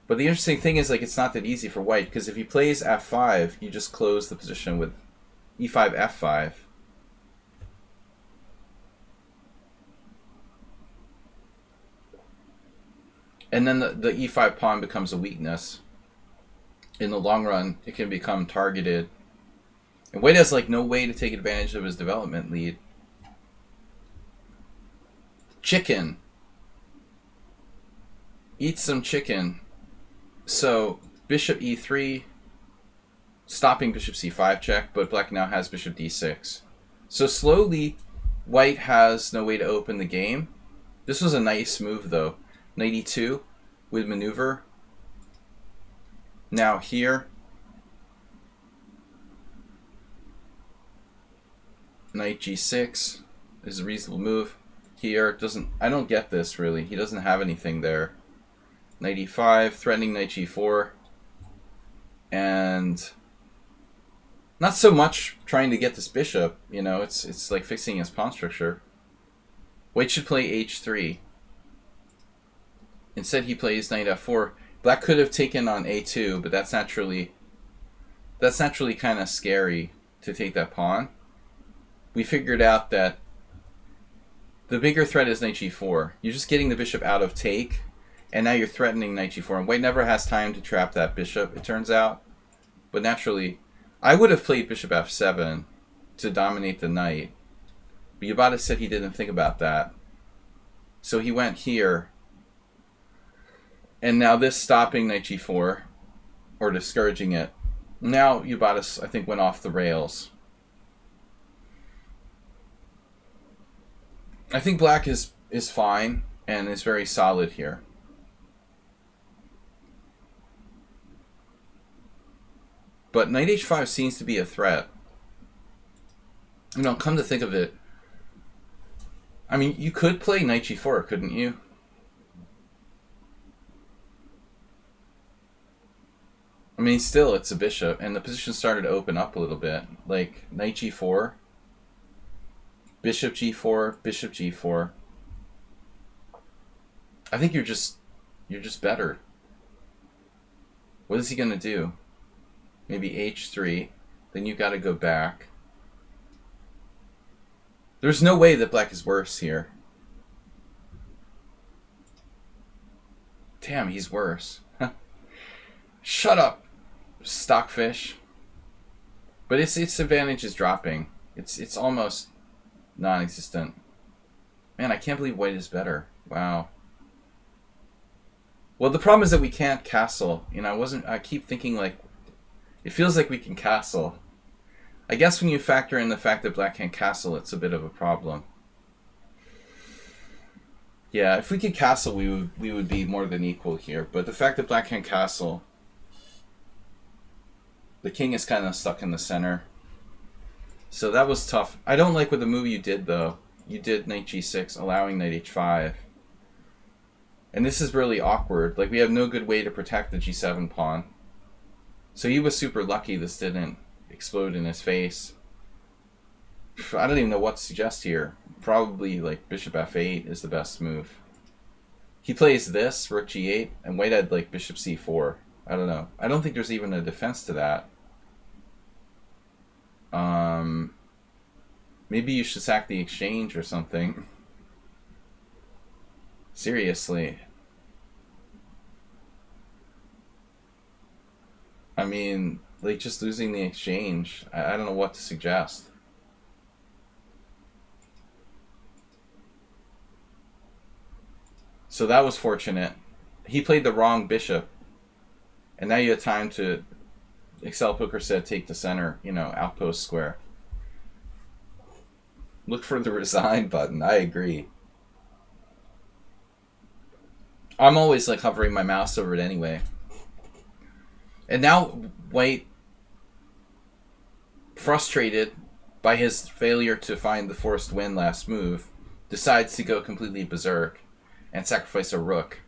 But the interesting thing is, like, it's not that easy for white, because if he plays f5, you just close the position with e5, f5. And then the e5 pawn becomes a weakness. In the long run, it can become targeted. And white has like no way to take advantage of his development lead. Chicken. Eat some chicken. So bishop e3, stopping bishop c5 check, but black now has bishop d6. So slowly, white has no way to open the game. This was a nice move though. Knight e2 with maneuver. Now here, knight g6 is a reasonable move. Here I don't get this really. He doesn't have anything there. Knight e5, threatening knight g4, and not so much trying to get this bishop. You know, it's like fixing his pawn structure. White should play h3. Instead, he plays knight f4. Black could have taken on a2, but that's naturally kind of scary to take that pawn. We figured out that the bigger threat is knight g4. You're just getting the bishop out of take, and now you're threatening knight g4. And white never has time to trap that bishop, it turns out. But naturally, I would have played bishop f7 to dominate the knight. But Yabatis said he didn't think about that. So he went here. And now this stopping knight g4, or discouraging it. Now Yabatis, I think, went off the rails. I think black is fine and is very solid here. But knight h5 seems to be a threat. You know, come to think of it, I mean, you could play knight g4, couldn't you? I mean, still, it's a bishop, and the position started to open up a little bit. Like, knight g4, bishop g4, bishop g4. I think you're just better. What is he going to do? Maybe h3. Then you got to go back. There's no way that black is worse here. Damn, he's worse. Shut up, stockfish. But its advantage is dropping. It's almost non-existent. Man, I can't believe white is better. Wow. Well, the problem is that we can't castle. You know, I keep thinking like, it feels like we can castle. I guess when you factor in the fact that black can't castle, it's a bit of a problem. Yeah, if we could castle, we would be more than equal here. But the fact that black can't castle, the king is kind of stuck in the center. So that was tough. I don't like what the move you did, though. You did knight g6, allowing knight h5. And this is really awkward. Like, we have no good way to protect the g7 pawn. So he was super lucky this didn't explode in his face. I don't even know what to suggest here. Probably like bishop f8 is the best move. He plays this, rook g8, and white had like bishop c4. I don't know. I don't think there's even a defense to that. Maybe you should sack the exchange or something. Seriously. I mean, like, just losing the exchange. I don't know what to suggest. So that was fortunate. He played the wrong bishop. And now you have time to, Excel Poker said, take the center, you know, outpost square. Look for the resign button. I agree. I'm always like hovering my mouse over it anyway. And now white, frustrated by his failure to find the forced win last move, decides to go completely berserk and sacrifice a rook.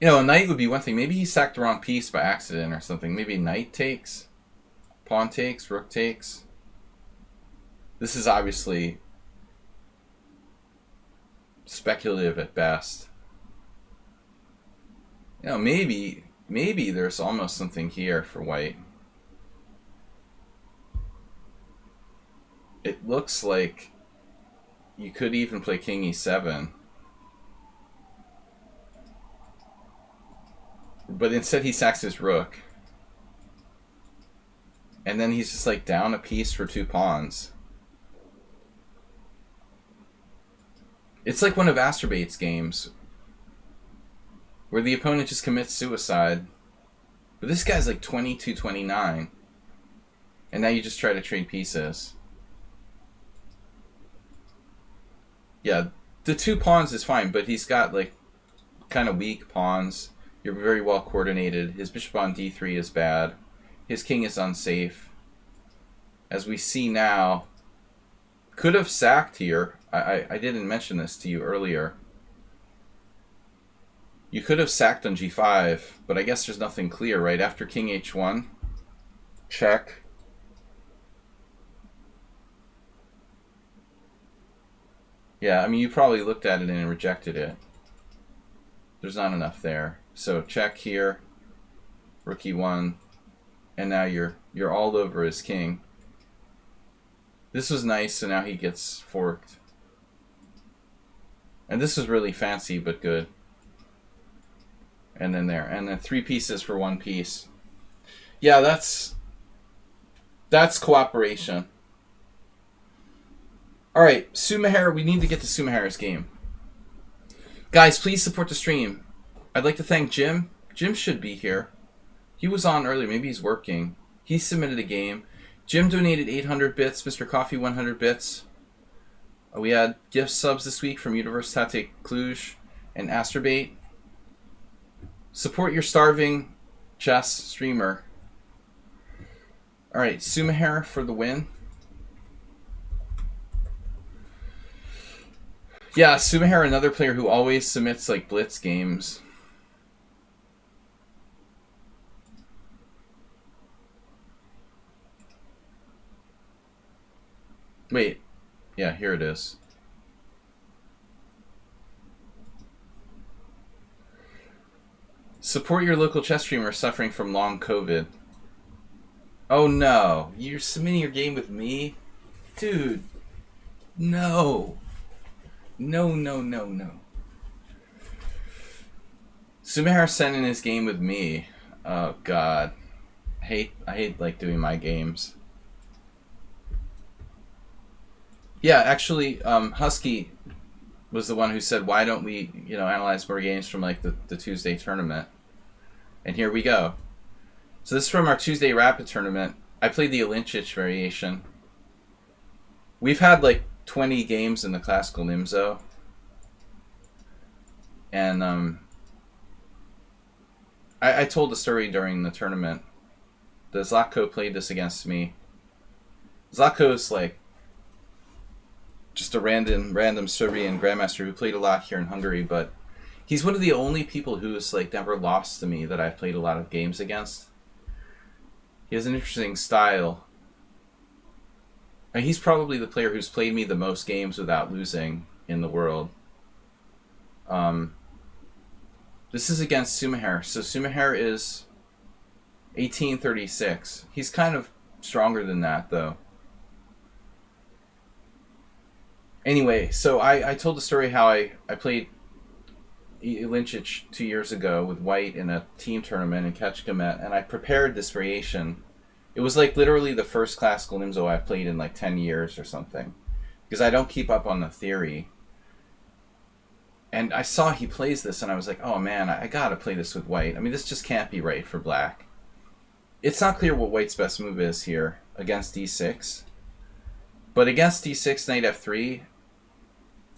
You know, a knight would be one thing. Maybe he sacked the wrong piece by accident or something. Maybe knight takes, pawn takes, rook takes. This is obviously speculative at best. You know, maybe there's almost something here for white. It looks like you could even play king e7. But instead he sacks his rook. And then he's just like down a piece for 2 pawns. It's like one of Astorbate's games where the opponent just commits suicide. But this guy's like 22-29. And now you just try to trade pieces. Yeah, the 2 pawns is fine, but he's got like kind of weak pawns. You're very well coordinated. His bishop on d3 is bad. His king is unsafe. As we see now, could have sacked here. I didn't mention this to you earlier. You could have sacked on g5, but I guess there's nothing clear, right? After king h1, check. Yeah, I mean, you probably looked at it and rejected it. There's not enough there. So check here, rook e1, and now you're all over his king. This was nice, so now he gets forked. And this was really fancy, but good. And then there. And then 3 pieces for 1 piece. Yeah, that's cooperation. Alright, Sumaher, we need to get to Sumaher's game. Guys, please support the stream. I'd like to thank Jim. Jim should be here. He was on earlier. Maybe he's working. He submitted a game. Jim donated 800 bits. Mr. Coffee, 100 bits. We had gift subs this week from Universitate Cluj and Asturbate. Support your starving chess streamer. All right, Sumaher for the win. Yeah, Sumaher, another player who always submits like blitz games. Wait, yeah, here it is. Support your local chess streamer suffering from long COVID. Oh no, you're submitting your game with me? Dude, no. No, no, no, no. Sumaher sent in his game with me. Oh god. I hate like doing my games. Yeah, actually, Husky was the one who said, why don't we, analyze more games from like the Tuesday tournament? And here we go. So this is from our Tuesday Rapid tournament. I played the Lichess variation. We've had like 20 games in the classical Nimzo. And I told the story during the tournament. The Zlatko played this against me. Zlatko's like just a random Serbian grandmaster who played a lot here in Hungary, but he's one of the only people who's like never lost to me that I've played a lot of games against. He has an interesting style. And he's probably the player who's played me the most games without losing in the world. This is against Sumaher. So Sumaher is 1836. He's kind of stronger than that, though. Anyway, so I told the story how I played Lichess 2 years ago with White in a team tournament in Kecskemét, and I prepared this variation. It was like literally the first classical Nimzo I've played in like 10 years or something, because I don't keep up on the theory. And I saw he plays this, and I was like, oh man, I gotta play this with White. I mean, this just can't be right for Black. It's not clear what White's best move is here against d6. But against d6, knight f3,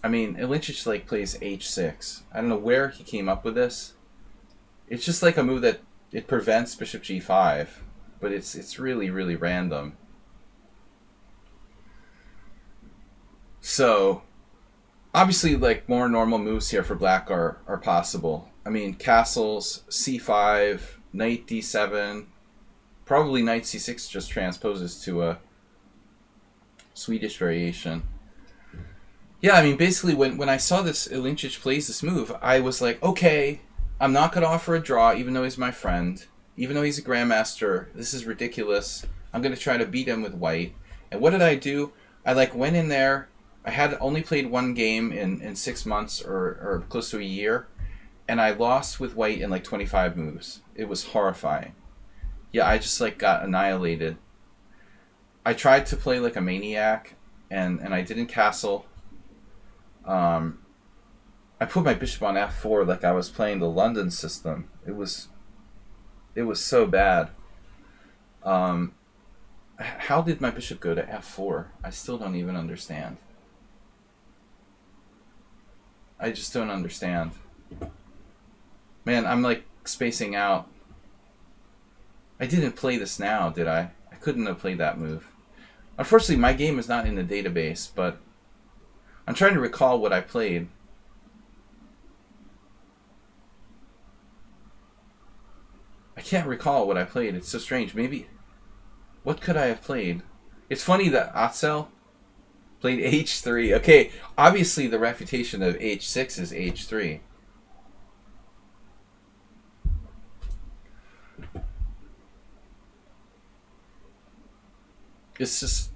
I mean, Lichess like plays h6. I don't know where he came up with this. It's just like a move that it prevents bishop g5, but it's really, really random. So obviously, like, more normal moves here for Black are possible. I mean, castles, c5, knight d7, probably knight c6 just transposes to a Swedish variation. Yeah, I mean, basically, when I saw this Ilincic plays this move, I was like, okay, I'm not going to offer a draw, even though he's my friend, even though he's a grandmaster. This is ridiculous. I'm going to try to beat him with White. And what did I do? I like went in there. I had only played one game in 6 months or close to a year, and I lost with White in like 25 moves. It was horrifying. Yeah, I just like got annihilated. I tried to play like a maniac, and I didn't castle. I put my bishop on f4 like I was playing the London system. It was so bad. How did my bishop go to f4? I still don't even understand. I just don't understand. Man, I'm like spacing out. I didn't play this now, did I? I couldn't have played that move. Unfortunately, my game is not in the database, but I'm trying to recall what I played. I can't recall what I played. It's so strange. Maybe... What could I have played? It's funny that Atzel played h3. Okay, obviously the refutation of h6 is h3. It's just...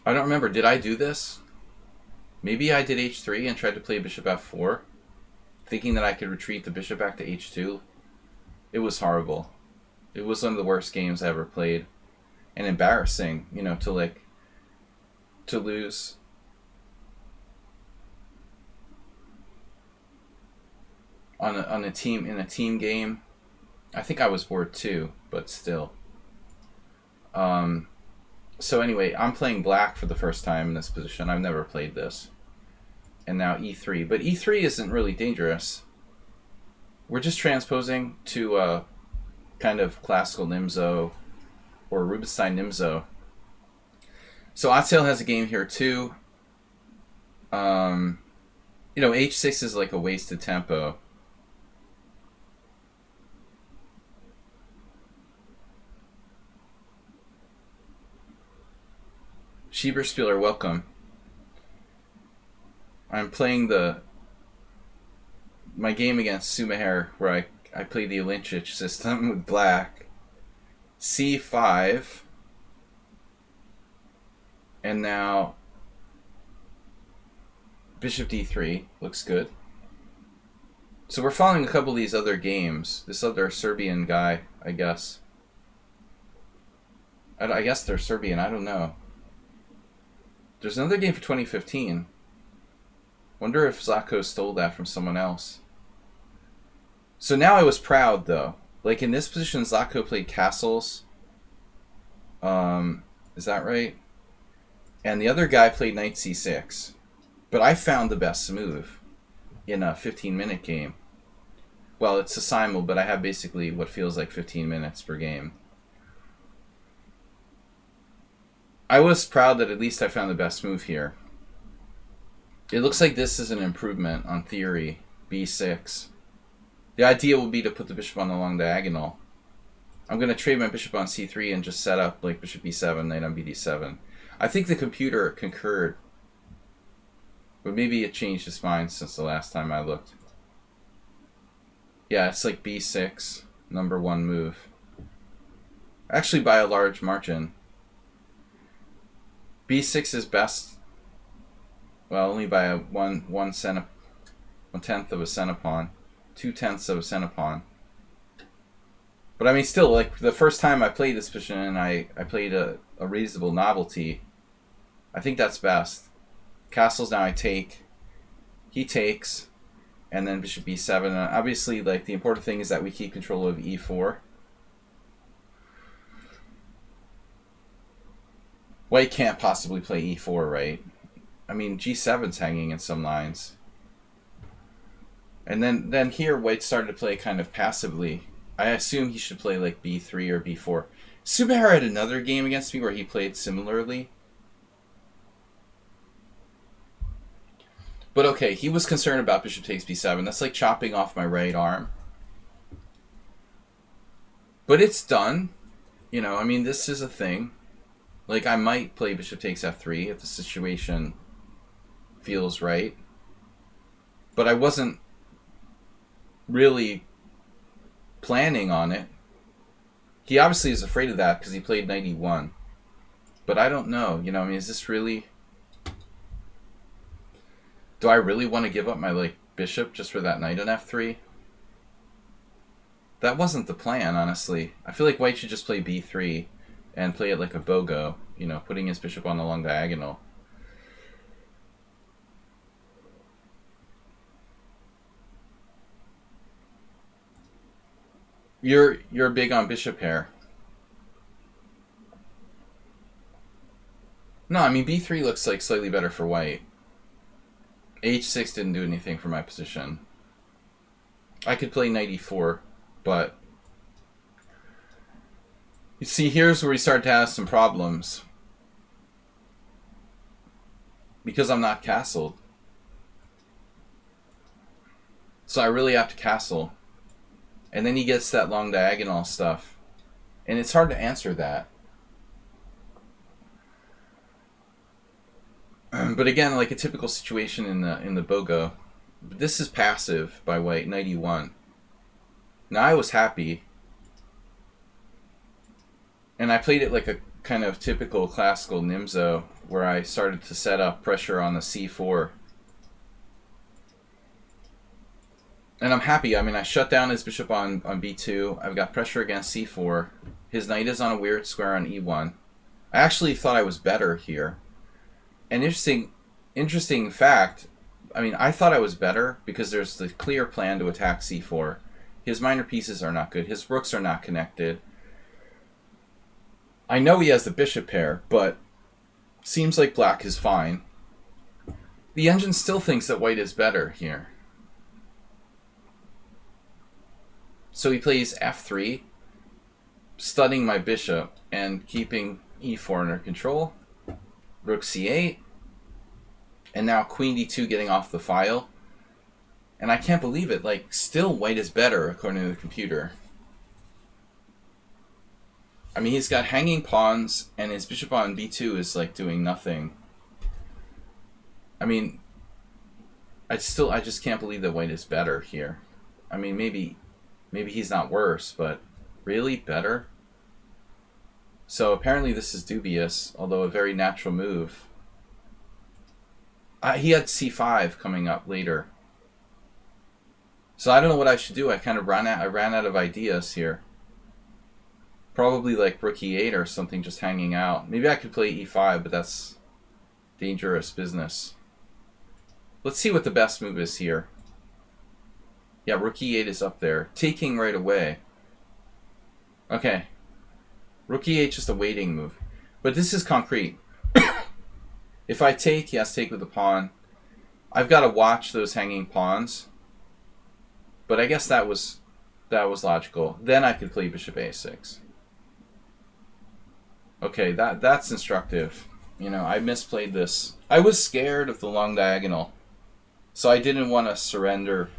I don't remember. Did I do this? Maybe I did h3 and tried to play bishop f4, thinking that I could retreat the bishop back to h2. It was horrible. It was one of the worst games I ever played. And embarrassing, you know, to lose. On a team, in a team game. I think I was bored too, but still. So anyway, I'm playing Black for the first time in this position. I've never played this. And now e3. But e3 isn't really dangerous. we're just transposing to a kind of classical Nimzo or Rubinstein Nimzo. So Otsale has a game here too. H6 is like a wasted tempo. Schieberspieler, welcome. I'm playing my game against Sumaher, where I play the lichess system with black. C5. And now Bishop D3 looks good. So we're following a couple of these other games. This other Serbian guy, I guess. I guess they're Serbian, I don't know. There's another game for 2015. Wonder if Zlatko stole that from someone else. So now I was proud, though. Like, in this position, Zlatko played castles. Is that right? And the other guy played knight c6. But I found the best move in a 15-minute game. Well, it's a simul, but I have basically what feels like 15 minutes per game. I was proud that at least I found the best move here. It looks like this is an improvement on theory, b6. The idea will be to put the bishop on the long diagonal. I'm going to trade my bishop on c3 and just set up like bishop b7, knight on bd7. I think the computer concurred. But maybe it changed its mind since the last time I looked. Yeah, it's like b6, number one move. Actually by a large margin. b6 is best, well, only by a one tenth of a centipawn, 2/10 of a centipawn. But I mean, still, like the first time I played this position and I played a reasonable novelty, I think that's best. Castles now I take, he takes, and then bishop b7. And obviously, like the important thing is that we keep control of e4. White can't possibly play e4, right? I mean, g7's hanging in some lines. And then here, White started to play kind of passively. I assume he should play like b3 or b4. Subaru had another game against me where he played similarly. But okay, he was concerned about bishop takes b7. That's like chopping off my right arm. But it's done. You know, I mean, this is a thing. Like, I might play bishop takes f3 if the situation feels right. But I wasn't really planning on it. He obviously is afraid of that because he played knight e1. But I don't know. You know, I mean, is this really... Do I really want to give up my, like, bishop just for that knight on f3? That wasn't the plan, honestly. I feel like White should just play b3 and play it like a bogo, you know, putting his bishop on the long diagonal. You're big on bishop pair. No, I mean, b3 looks like slightly better for White. h6 didn't do anything for my position. I could play knight e4, but... You see, here's where we start to have some problems. Because I'm not castled. So I really have to castle. And then he gets that long diagonal stuff. And it's hard to answer that. But again, like a typical situation in the bogo. This is passive by White, knight e1. Now I was happy. And I played it like a kind of typical classical Nimzo, where I started to set up pressure on the c4. And I'm happy. I mean, I shut down his bishop on b2. I've got pressure against c4. His knight is on a weird square on e1. I actually thought I was better here. An interesting fact, I mean, I thought I was better because there's the clear plan to attack c4. His minor pieces are not good. His rooks are not connected. I know he has the bishop pair, but seems like black is fine. The engine still thinks that White is better here. So he plays f3, stunning my bishop and keeping e4 under control. Rook c8. And now queen d2 getting off the file. And I can't believe it. Like, still white is better, according to the computer. I mean, he's got hanging pawns, and his bishop on b2 is, like, doing nothing. I mean, I just can't believe that white is better here. I mean, maybe he's not worse, but really better? So apparently this is dubious, although a very natural move. He had c5 coming up later. So I don't know what I should do. I ran out of ideas here. Probably like rook e8 or something just hanging out. Maybe I could play e5, but that's dangerous business. Let's see what the best move is here. Yeah, rook e8 is up there. Taking right away. Okay. Rook e8 just a waiting move. But this is concrete. If I take, he has to take with the pawn. I've got to watch those hanging pawns. But I guess that was logical. Then I could play bishop a6. Okay, that's instructive. You know, I misplayed this. I was scared of the long diagonal. So I didn't want to surrender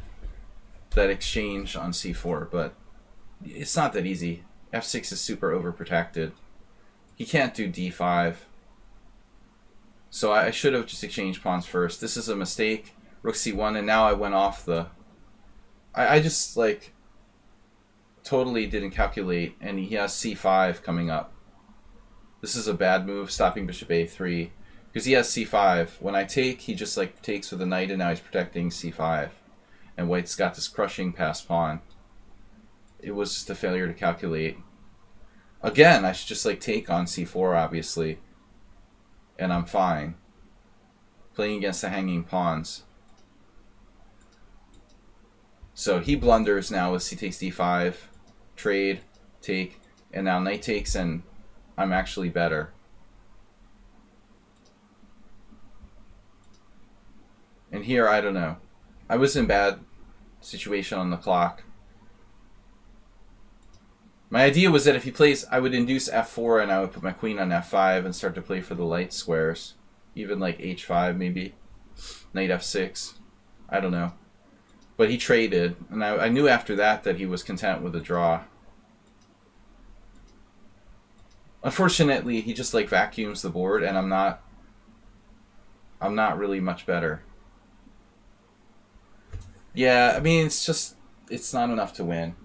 that exchange on c4, but it's not that easy. f6 is super overprotected. He can't do d5. So I should have just exchanged pawns first. This is a mistake. Rook c1, and now I went off the... I just, like, totally didn't calculate, and he has c5 coming up. This is a bad move, stopping bishop a3, because he has c5. When I take, he just, like, takes with a knight, and now he's protecting c5. And white's got this crushing passed pawn. It was just a failure to calculate. Again, I should just, like, take on c4, obviously. And I'm fine. Playing against the hanging pawns. So he blunders now with c takes d5, trade, take, and now knight takes, and I'm actually better. And here, I don't know. I was in bad situation on the clock. My idea was that if he plays, I would induce f4 and I would put my queen on f5 and start to play for the light squares. Even like h5 maybe. Knight f6. I don't know. But he traded, and I knew after that he was content with a draw. Unfortunately, he just like vacuums the board, and I'm not really much better. Yeah, I mean, it's not enough to win.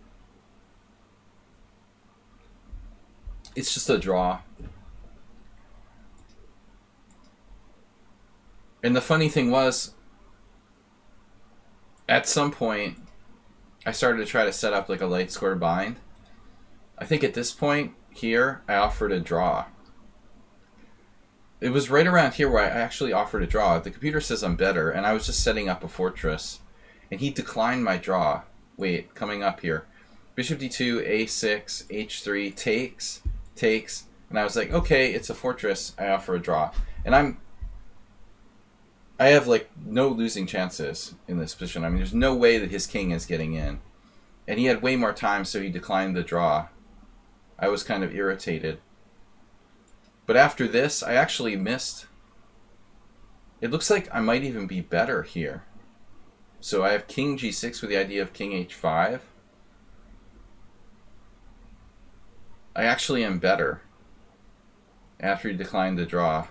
It's just a draw. And the funny thing was, at some point, I started to try to set up like a light square bind. I think at this point here, I offered a draw. It was right around here where I actually offered a draw. The computer says I'm better, and I was just setting up a fortress. And he declined my draw. Wait, coming up here. Bishop d2, a6, h3, takes. And I was like, okay, it's a fortress. I offer a draw. And I have like no losing chances in this position. I mean, there's no way that his king is getting in. And he had way more time, so he declined the draw. I was kind of irritated. But after this, I actually missed. It looks like I might even be better here. So I have king g6 with the idea of king h5. I actually am better after he declined the draw.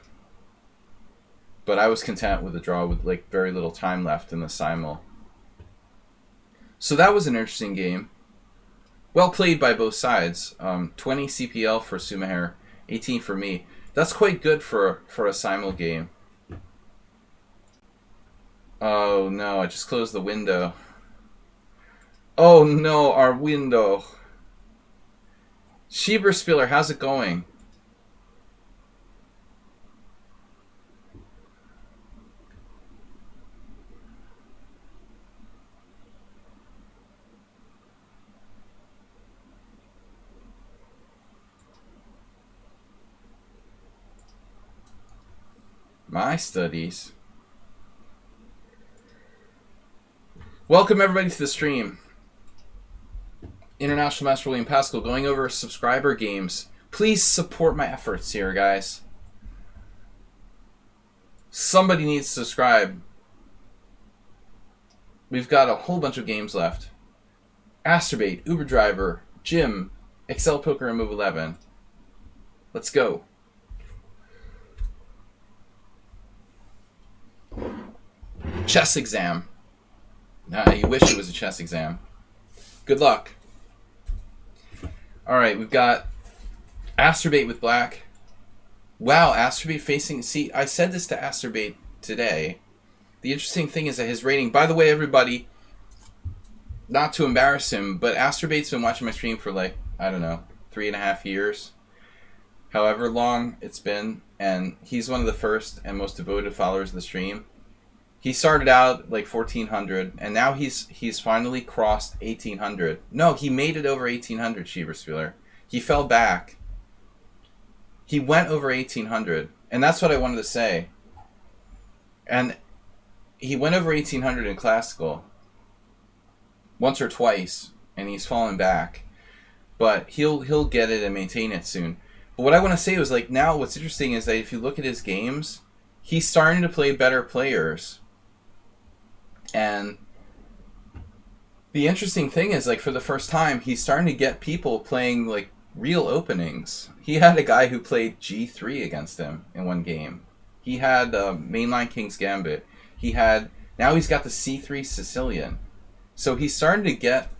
But I was content with the draw with like very little time left in the simul. So that was an interesting game. Well played by both sides. 20 CPL for Sumaher, 18 for me. That's quite good for a simul game. Oh no, I just closed the window. Oh no, our window. Schieberspieler, how's it going? My studies. Welcome everybody to the stream. International Master William Pascal going over subscriber games. Please support my efforts here, guys. Somebody needs to subscribe. We've got a whole bunch of games left. Astrobate, Uber Driver, Gym, Excel Poker, and Move 11. Let's go. Chess exam. You wish it was a chess exam. Good luck. Alright, we've got Astrobate with black. Wow, Astrobate facing... See, I said this to Astrobate today. The interesting thing is that his rating... By the way, everybody, not to embarrass him, but Astrobate's been watching my stream for like, I don't know, 3.5 years. However long it's been. And he's one of the first and most devoted followers of the stream. He started out like 1,400, and now he's finally crossed 1,800. No, he made it over 1,800, Schieberspieler. He fell back. He went over 1,800, and that's what I wanted to say. And he went over 1,800 in classical once or twice, and he's fallen back. But he'll get it and maintain it soon. But what I want to say was, like, now what's interesting is that if you look at his games, he's starting to play better players. And the interesting thing is, like, for the first time, he's starting to get people playing, like, real openings. He had a guy who played G3 against him in one game. He had mainline King's Gambit. Now he's got the C3 Sicilian. So he's starting to get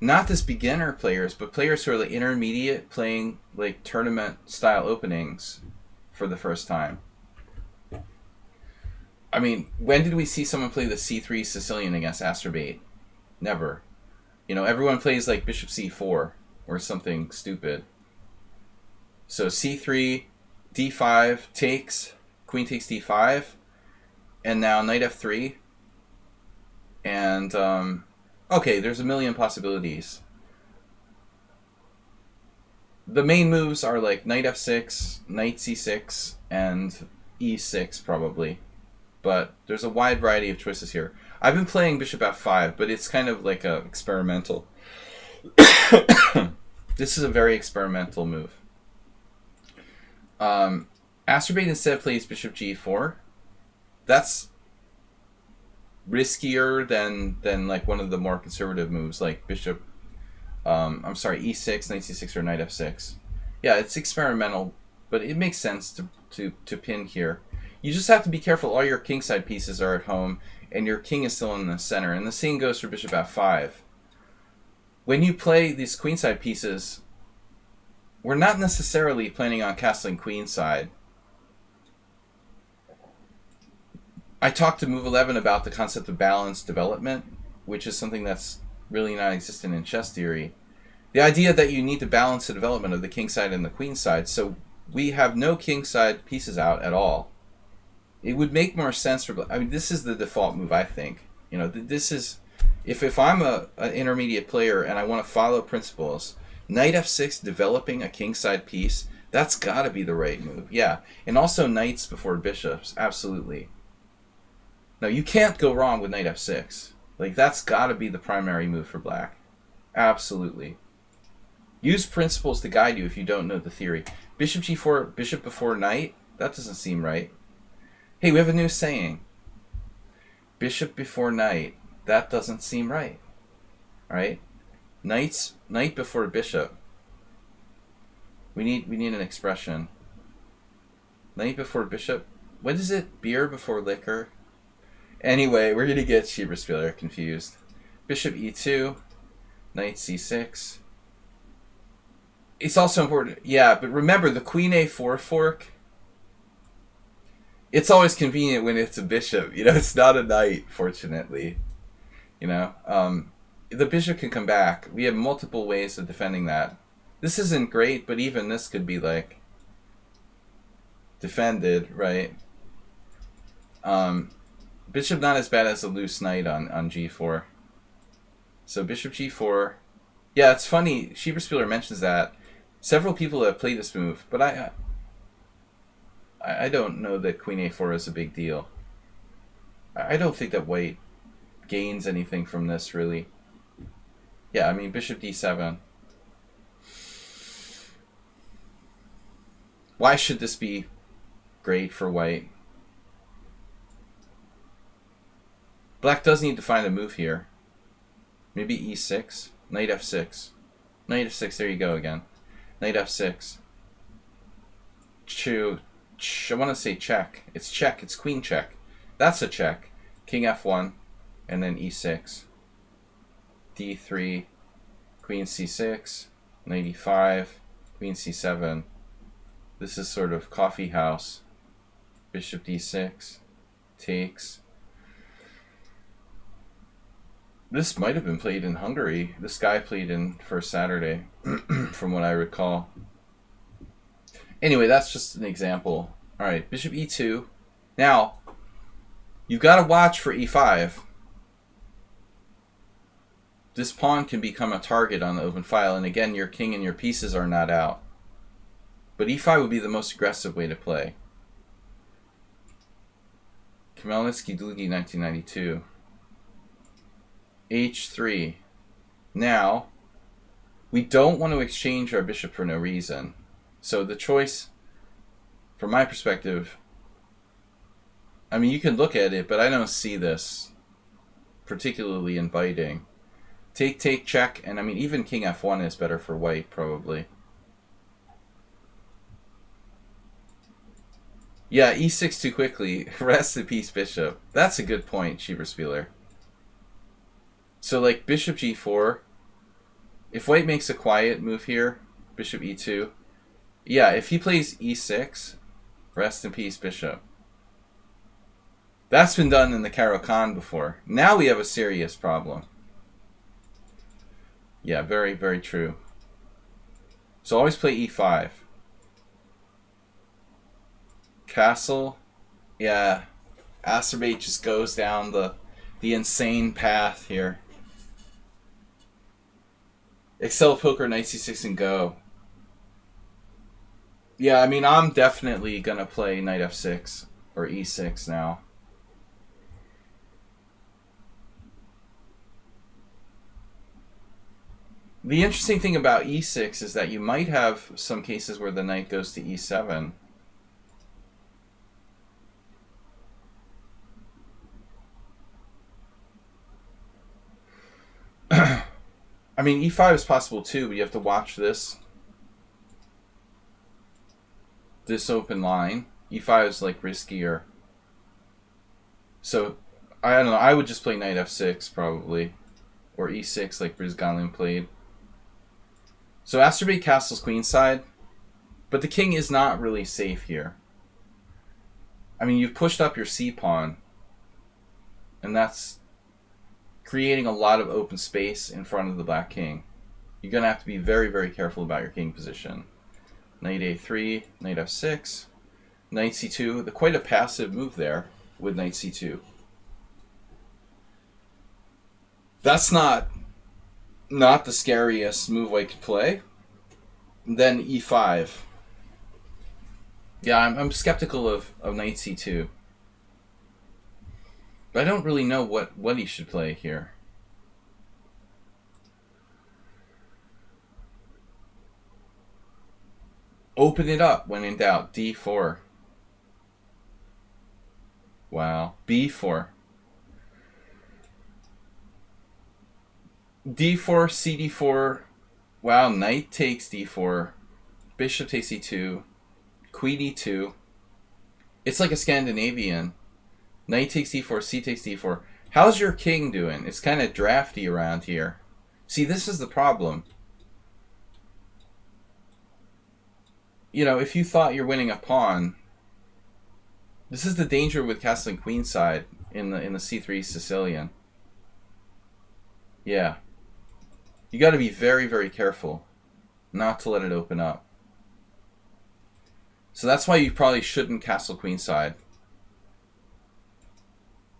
not just beginner players, but players who are like intermediate playing like tournament style openings for the first time. I mean, when did we see someone play the C3 Sicilian against Astrobate? Never. You know, everyone plays like Bishop C4 or something stupid. So C3, D5 takes, Queen takes D5, and now Knight F3. And, okay, there's a million possibilities. The main moves are like Knight F6, Knight C6, and E6 probably. But there's a wide variety of choices here. I've been playing Bishop F5, but it's kind of like a experimental. This is a very experimental move. Astrobate instead plays Bishop G4. That's riskier than like one of the more conservative moves, like Bishop. E6, Knight C6, or Knight F6. Yeah, it's experimental, but it makes sense to pin here. You just have to be careful. All your kingside pieces are at home, and your king is still in the center. And the same goes for Bishop F5. When you play these queenside pieces, we're not necessarily planning on castling queenside. I talked to Move 11 about the concept of balanced development, which is something that's really non-existent in chess theory. The idea that you need to balance the development of the kingside and the queenside, so we have no kingside pieces out at all. It would make more sense for... I mean, this is the default move, I think. You know, this is... If I'm an intermediate player and I want to follow principles, Knight F6 developing a kingside piece, that's got to be the right move. Yeah, and also knights before bishops, absolutely. No, you can't go wrong with Knight F6. Like, that's got to be the primary move for black. Absolutely. Use principles to guide you if you don't know the theory. Bishop G4, bishop before knight? That doesn't seem right. Hey, we have a new saying. Bishop before knight. That doesn't seem right. Alright? Knight before bishop. We need an expression. Knight before bishop. What is it? Beer before liquor? Anyway, we're going to get Schieberspieler confused. Bishop E2. Knight C6. It's also important. Yeah, but remember the Queen A4 fork. It's always convenient when it's a bishop. You know, it's not a knight, fortunately. You know, the bishop can come back. We have multiple ways of defending that. This isn't great, but even this could be like defended, right? Bishop not as bad as a loose knight on G4. So bishop G4. Yeah, it's funny. Schieberspieler mentions that. Several people have played this move, but I don't know that Queen A4 is a big deal. I don't think that white gains anything from this, really. Yeah, I mean, bishop d7. Why should this be great for white? Black does need to find a move here. Maybe e6. Knight f6. Knight f6, there you go again. Knight f6. I want to say check. It's check. It's queen check. That's a check. King f1, and then e6. d3, queen c6, knight e5, queen c7. This is sort of coffee house. Bishop d6, takes. This might have been played in Hungary. This guy played in First Saturday, from what I recall. Anyway, that's just an example. All right, bishop e2. Now, you've got to watch for e5. This pawn can become a target on the open file, and again, your king and your pieces are not out. But e5 would be the most aggressive way to play. Khmelnytsky-Dlugy, 1992. h3. Now, we don't want to exchange our bishop for no reason. So the choice, from my perspective, I mean, you can look at it, but I don't see this particularly inviting. Take, take, check, and I mean, even king f1 is better for white, probably. Yeah, e6 too quickly. Rest in peace, bishop. That's a good point, Schieberspieler. So, like, bishop g4. If white makes a quiet move here, bishop e2. Yeah, if he plays e6, rest in peace, bishop. That's been done in the Caro-Kann before. Now we have a serious problem. Yeah, very, very true. So always play e5. Castle. Yeah, Acerbate just goes down the insane path here. Excel Poker, knight c6 and go. Yeah, I mean, I'm definitely going to play knight f6 or e6 now. The interesting thing about e6 is that you might have some cases where the knight goes to e7. I mean, e5 is possible too, but you have to watch this open line. e5 is like riskier. So, I don't know, I would just play knight f6 probably. Or e6 like Brizgalin played. So Acerbate castles queenside, but the king is not really safe here. I mean, you've pushed up your c-pawn, and that's creating a lot of open space in front of the black king. You're going to have to be very, very careful about your king position. Knight a3, knight f6, knight c2. Quite a passive move there with knight c2. That's not the scariest move I could play. Then e5. Yeah, I'm skeptical of knight c2. But I don't really know what he should play here. Open it up when in doubt. d4. Wow. b4. d4, cd4. Wow, knight takes d4. Bishop takes e2. Queen e2. It's like a Scandinavian. Knight takes d4, c takes d4. How's your king doing? It's kind of drafty around here. See, this is the problem. You know, if you thought you're winning a pawn, this is the danger with castling queenside in the c3 Sicilian. Yeah. You got to be very, very careful not to let it open up. So that's why you probably shouldn't castle queenside.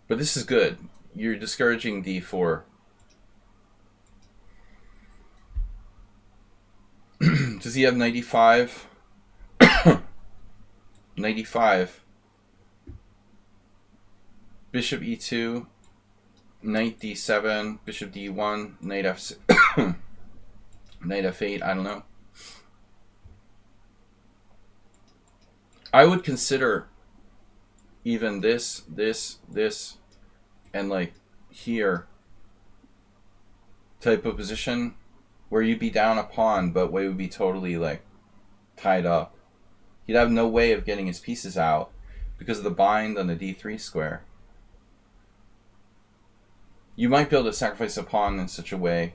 But this is good. You're discouraging d4. Does he have knight e5? Knight e5. Bishop e2. Knight d7, bishop d1, knight f6, knight f8, I don't know. I would consider even this, and like here type of position where you'd be down a pawn, but Wei would be totally like tied up. He'd have no way of getting his pieces out because of the bind on the d3 square. You might be able to sacrifice a pawn in such a way.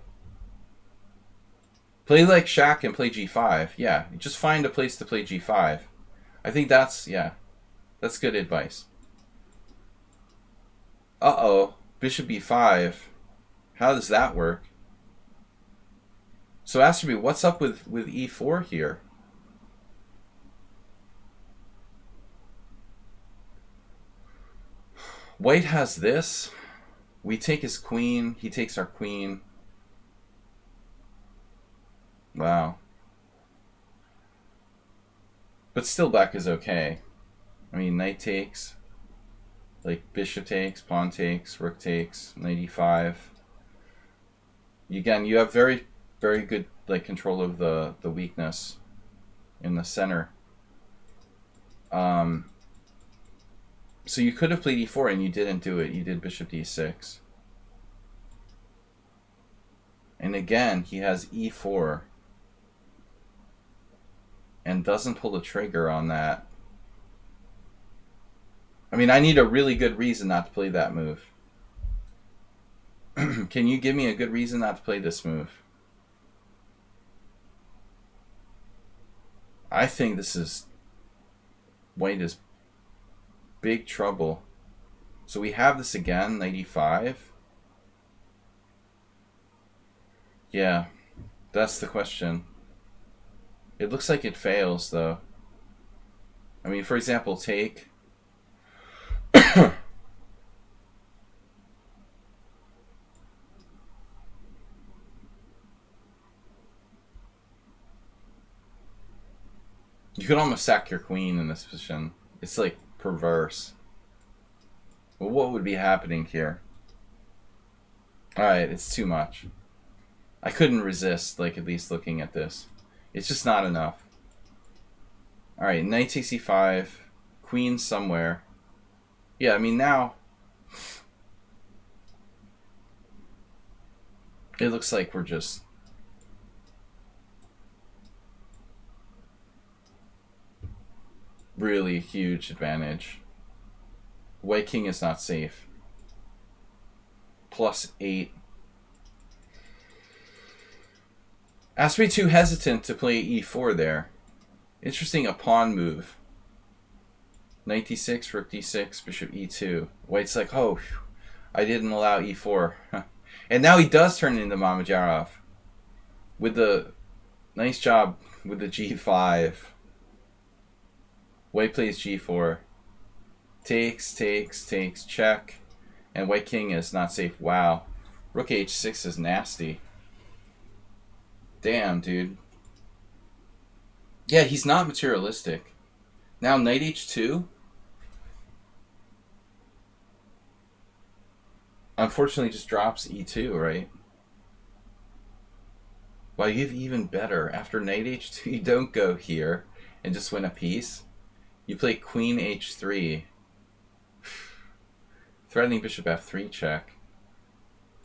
Play like Shaq and play g5. Yeah, just find a place to play g5. I think that's, yeah, that's good advice. Uh-oh, bishop b5. How does that work? So ask me, what's up with e4 here? White has this. We take his queen. He takes our queen. Wow. But still black is okay. I mean, knight takes. Like bishop takes, pawn takes, rook takes, knight e5. Again, you have very, very good like control of the weakness in the center. So you could have played e4 and you didn't do it. You did bishop d6. And again, he has e4 and doesn't pull the trigger on that. I mean, I need a really good reason not to play that move. Can you give me a good reason not to play this move? I think this is... White is big trouble. So we have this again, knight e5. Yeah, that's the question. It looks like it fails, though. I mean, for example, take... You could almost sack your queen in this position. It's like perverse. Well, what would be happening here? Alright, it's too much. I couldn't resist, like, at least looking at this. It's just not enough. Alright, knight takes e5. Queen somewhere. Yeah, I mean, now... It looks like we're just... Really huge advantage. White king is not safe. +8. Asked me too hesitant to play e4 there. Interesting, a pawn move. Knight d6, rook d6, bishop e2. White's like, oh, I didn't allow e4. And now he does turn into Mamajarov. With the... Nice job with the g5. White plays g4. Takes, check. And white king is not safe. Wow. Rook h6 is nasty. Damn, dude. Yeah, he's not materialistic. Now knight h2. Unfortunately, just drops e2, right? Well, you have even better. After knight h2, you don't go here and just win a piece. You play queen h3. Threatening bishop f3 check.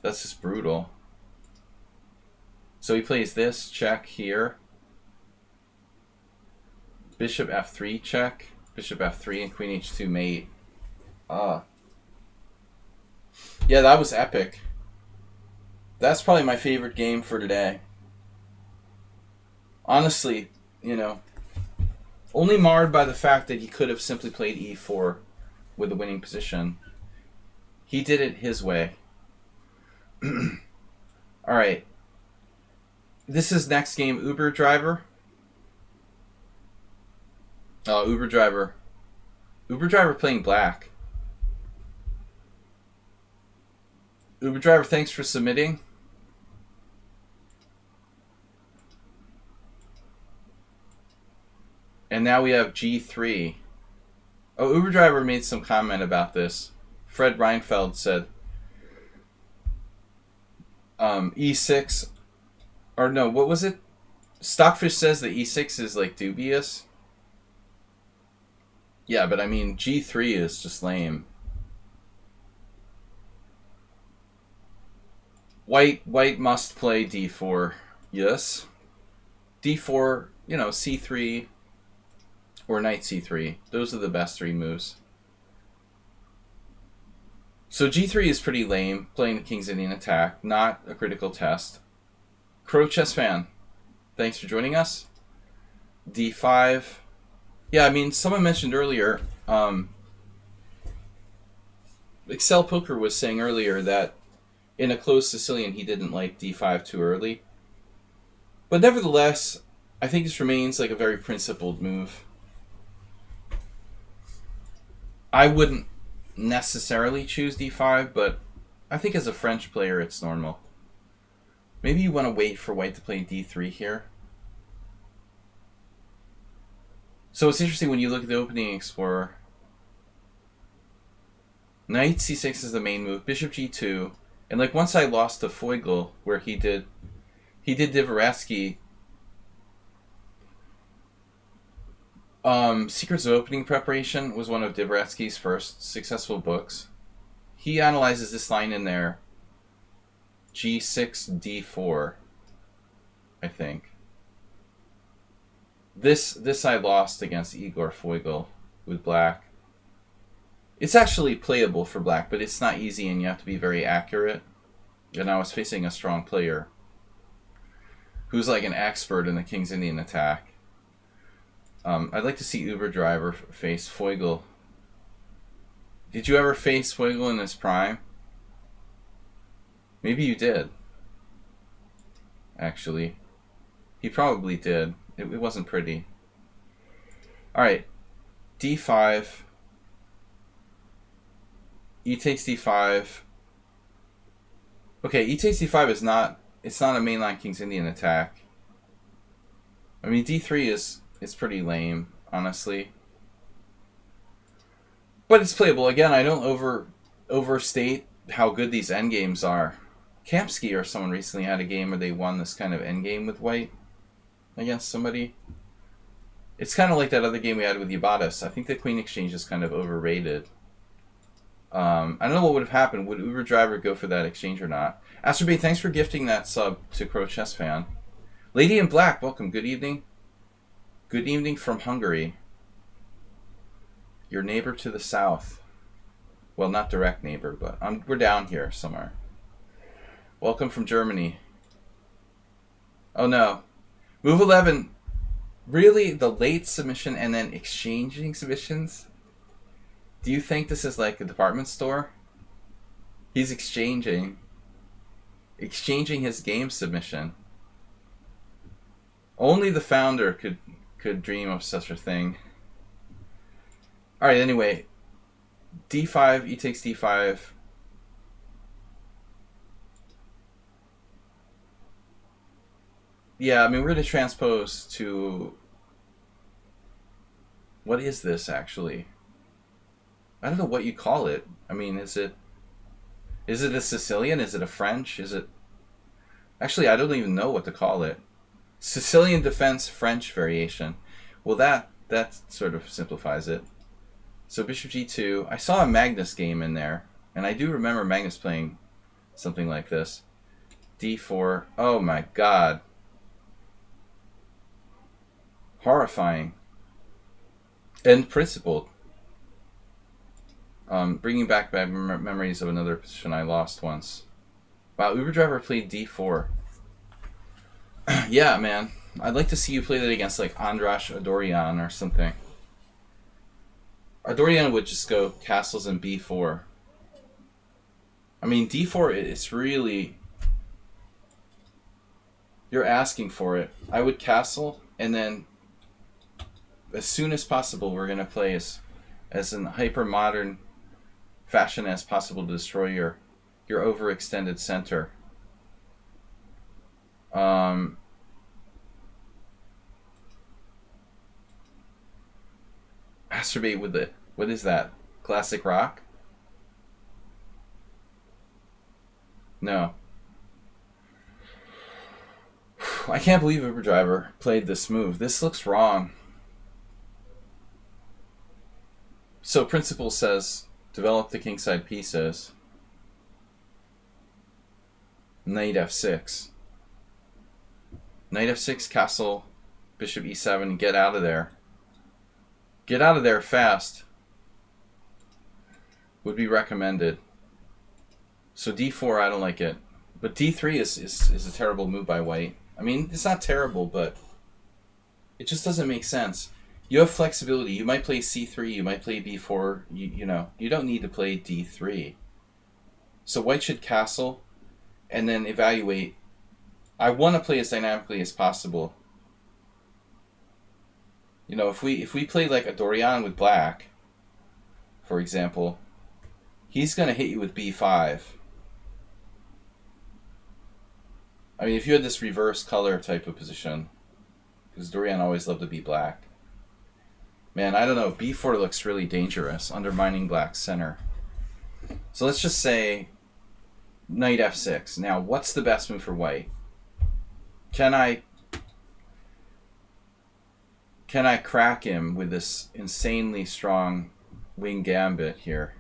That's just brutal. So he plays this check here. Bishop f3 check. Bishop f3 and queen h2 mate. Yeah, that was epic. That's probably my favorite game for today. Honestly, you know, only marred by the fact that he could have simply played e4 with the winning position. He did it his way. Alright. This is next game, Uber Driver. Oh, Uber Driver. Uber Driver playing black. Uber Driver, thanks for submitting. And now we have G3. Oh, Uber Driver made some comment about this. Fred Reinfeld said, E6, or no, what was it? Stockfish says that E6 is like dubious. Yeah, but I mean G3 is just lame. White must play D4. Yes. D4, C3 or knight C3. Those are the best three moves. So G3 is pretty lame, playing the King's Indian attack, not a critical test. Crow Chess Fan, thanks for joining us. D5. Yeah, I mean, someone mentioned earlier, Excel Poker was saying earlier that in a closed Sicilian he didn't like D5 too early. But nevertheless, I think this remains like a very principled move. I wouldn't necessarily choose D5, but I think as a French player it's normal. Maybe you want to wait for white to play D3 here. So it's interesting when you look at the opening explorer. Knight C6 is the main move, Bishop G2, and like once I lost to Feugl, where he did Dvoretsky. Secrets of Opening Preparation was one of Dvoretsky's first successful books. He analyzes this line in there, G6 D4, I think. This I lost against Igor Feugl with black. It's actually playable for black, but it's not easy and you have to be very accurate. And I was facing a strong player who's like an expert in the King's Indian attack. I'd like to see Uber Driver face Feugl. Did you ever face Feugl in his prime? Maybe you did. Actually. He probably did. It wasn't pretty. Alright. D5. E takes D5. Okay, E takes D5 is not... It's not a mainline King's Indian attack. I mean, D3 is pretty lame, honestly. But it's playable. Again, I don't overstate how good these endgames are. Kamsky or someone recently had a game where they won this kind of endgame with white against somebody. It's kind of like that other game we had with Yabatis. I think the queen exchange is kind of overrated. I don't know what would have happened. Would Uber Driver go for that exchange or not? Asterbay, thanks for gifting that sub to Crow Chess Fan. Lady in Black, welcome. Good evening. Good evening from Hungary. Your neighbor to the south. Well, not direct neighbor, but we're down here somewhere. Welcome from Germany. Oh no. Move 11. Really? The late submission and then exchanging submissions? Do you think this is like a department store? He's exchanging his game submission. Only the founder could dream of such a thing. Alright, anyway. D5, E takes D5. Yeah, I mean, we're going to transpose to... What is this, actually? I don't know what you call it. I mean, is it a Sicilian? Is it a French? Is it... Actually, I don't even know what to call it. Sicilian defense French variation. Well, that sort of simplifies it. So Bishop G2. I saw a Magnus game in there, and I do remember Magnus playing something like this. D4. Oh my god. Horrifying. And principled. Bringing back bad memories of another position I lost once. Wow, Uber Driver played D4. Yeah, man. I'd like to see you play that against like Andras Adorian or something. Adorian would just go castles and B4. I mean, D4, it's really... You're asking for it. I would castle, and then as soon as possible, we're going to play as in hyper-modern fashion as possible to destroy your overextended center. Masturbate with it. What is that? Classic rock? No. I can't believe Uber Driver played this move. This looks wrong. So principle says develop the kingside pieces. Knight f6. Knight f6, castle, bishop e7, get out of there. Get out of there fast. Would be recommended. So d4, I don't like it. But d3 is a terrible move by white. I mean, it's not terrible, but it just doesn't make sense. You have flexibility. You might play c3, you might play b4. You know, you don't need to play d3. So white should castle and then evaluate. I want to play as dynamically as possible. You know, if we play like a Dorian with black, for example, he's going to hit you with b5. I mean, if you had this reverse color type of position, because Dorian always loved to be black. Man, I don't know. b4 looks really dangerous, undermining black's center. So let's just say knight f6. Now, what's the best move for white? Can I crack him with this insanely strong wing gambit here?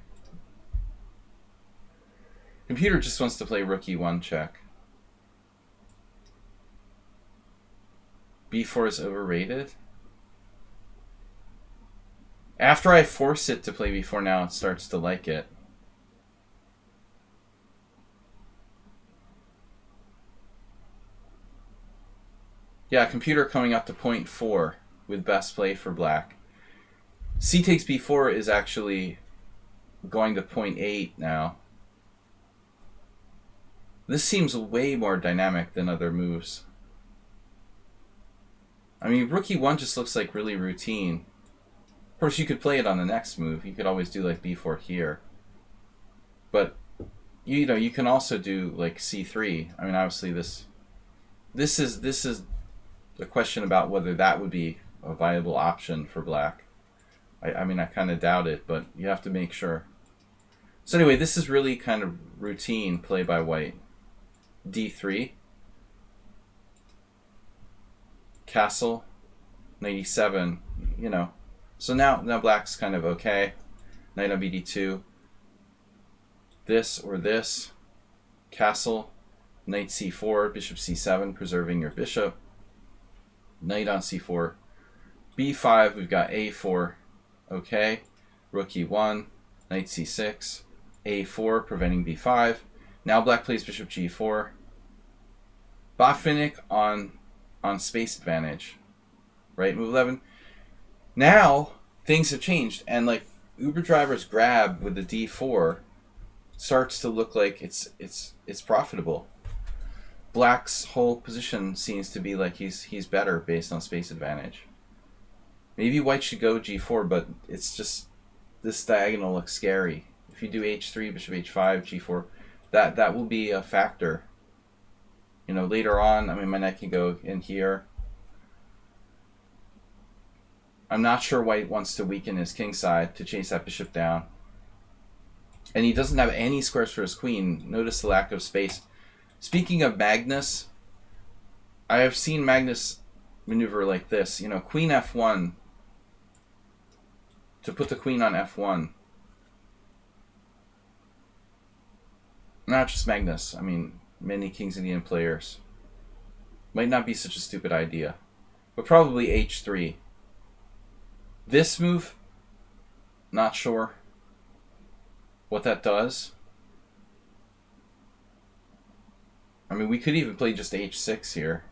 Computer just wants to play rook e1 check. b4 is overrated. After I force it to play b4 now, it starts to like it. Yeah, computer coming up to point 4 with best play for black. C takes b4 is actually going to point 8 now. This seems way more dynamic than other moves. I mean, rook e1 just looks like really routine. Of course, you could play it on the next move. You could always do like b4 here. But, you know, you can also do like c3. I mean, obviously this is a question about whether that would be a viable option for black. I mean, I kind of doubt it, but you have to make sure. So anyway, this is really kind of routine play by white. d3. Castle. Knight e7. You know. So now black's kind of okay. Knight on bd2. This or this. Castle. Knight c4. Bishop c7. Preserving your bishop. Knight on c4. b5. We've got a4. Okay. Rook e1. Knight c6. a4. Preventing b5. Now black plays bishop g4. Botvinnik on space advantage. Right? Move 11. Now things have changed, and like Uber Driver's grab with the d4 starts to look like it's profitable. Black's whole position seems to be like he's better based on space advantage. Maybe white should go g4, but it's just this diagonal looks scary. If you do h3, bishop h5, g4, that will be a factor. You know, later on, I mean, my knight can go in here. I'm not sure white wants to weaken his king side to chase that bishop down. And he doesn't have any squares for his queen. Notice the lack of space. Speaking of Magnus, I have seen Magnus maneuver like this. You know, queen f1 to put the queen on f1. Not just Magnus. I mean, many Kings Indian players. Might not be such a stupid idea. But probably h3. This move, not sure what that does. I mean, we could even play just h6 here.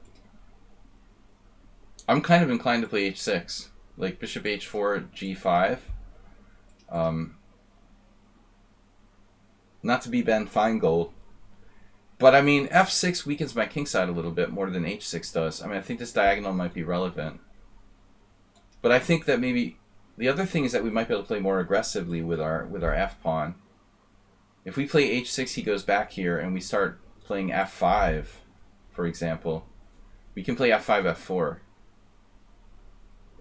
I'm kind of inclined to play h6. Like bishop h4, g5. Not to be Ben Feingold. But I mean, f6 weakens my king side a little bit more than h6 does. I mean, I think this diagonal might be relevant. But I think that maybe the other thing is that we might be able to play more aggressively with our f pawn. If we play h6, he goes back here, and we start playing f5, for example. We can play f5, f4.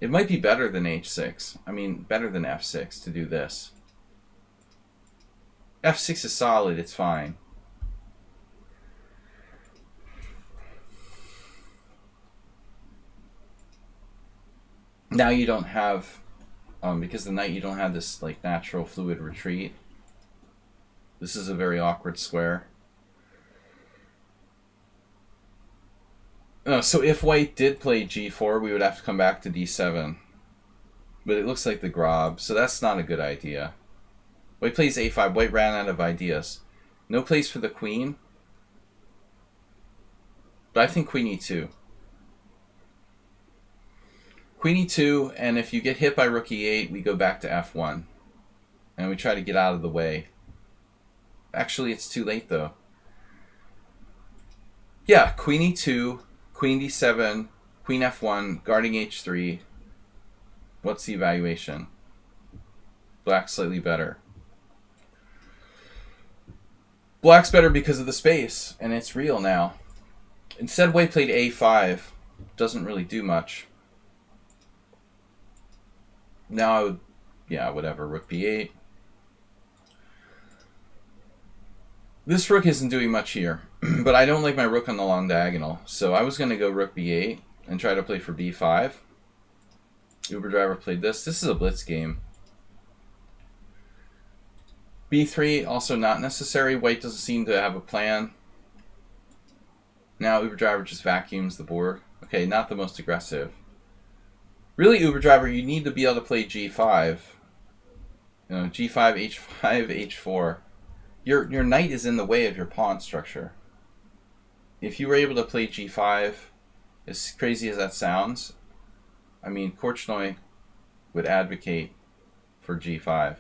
It might be better than h6. I mean, better than f6 to do this. f6 is solid, it's fine. Now you don't have, because the knight, you don't have this like natural fluid retreat. This is a very awkward square. So if white did play g4, we would have to come back to d7. But it looks like the grob, so that's not a good idea. White plays a5. White ran out of ideas. No place for the queen. But I think queen e2. Queen e2, and if you get hit by rook e8, we go back to f1. And we try to get out of the way. Actually, it's too late, though. Yeah, queen e2, queen d7, queen f1, guarding h3. What's the evaluation? Black's slightly better. Black's better because of the space, and it's real now. Instead, white played a5. Doesn't really do much. Now I would, yeah, whatever, rook b8. This rook isn't doing much here, but I don't like my rook on the long diagonal, so I was going to go rook b8 and try to play for b5. Uber Driver played this. This is a blitz game. b3, also not necessary. White doesn't seem to have a plan. Now Uber Driver just vacuums the board. Okay, not the most aggressive. Really, Uber Driver, you need to be able to play g5. You know, g5, h5, h4. Your knight is in the way of your pawn structure. If you were able to play g5, as crazy as that sounds, I mean, Korchnoi would advocate for g5.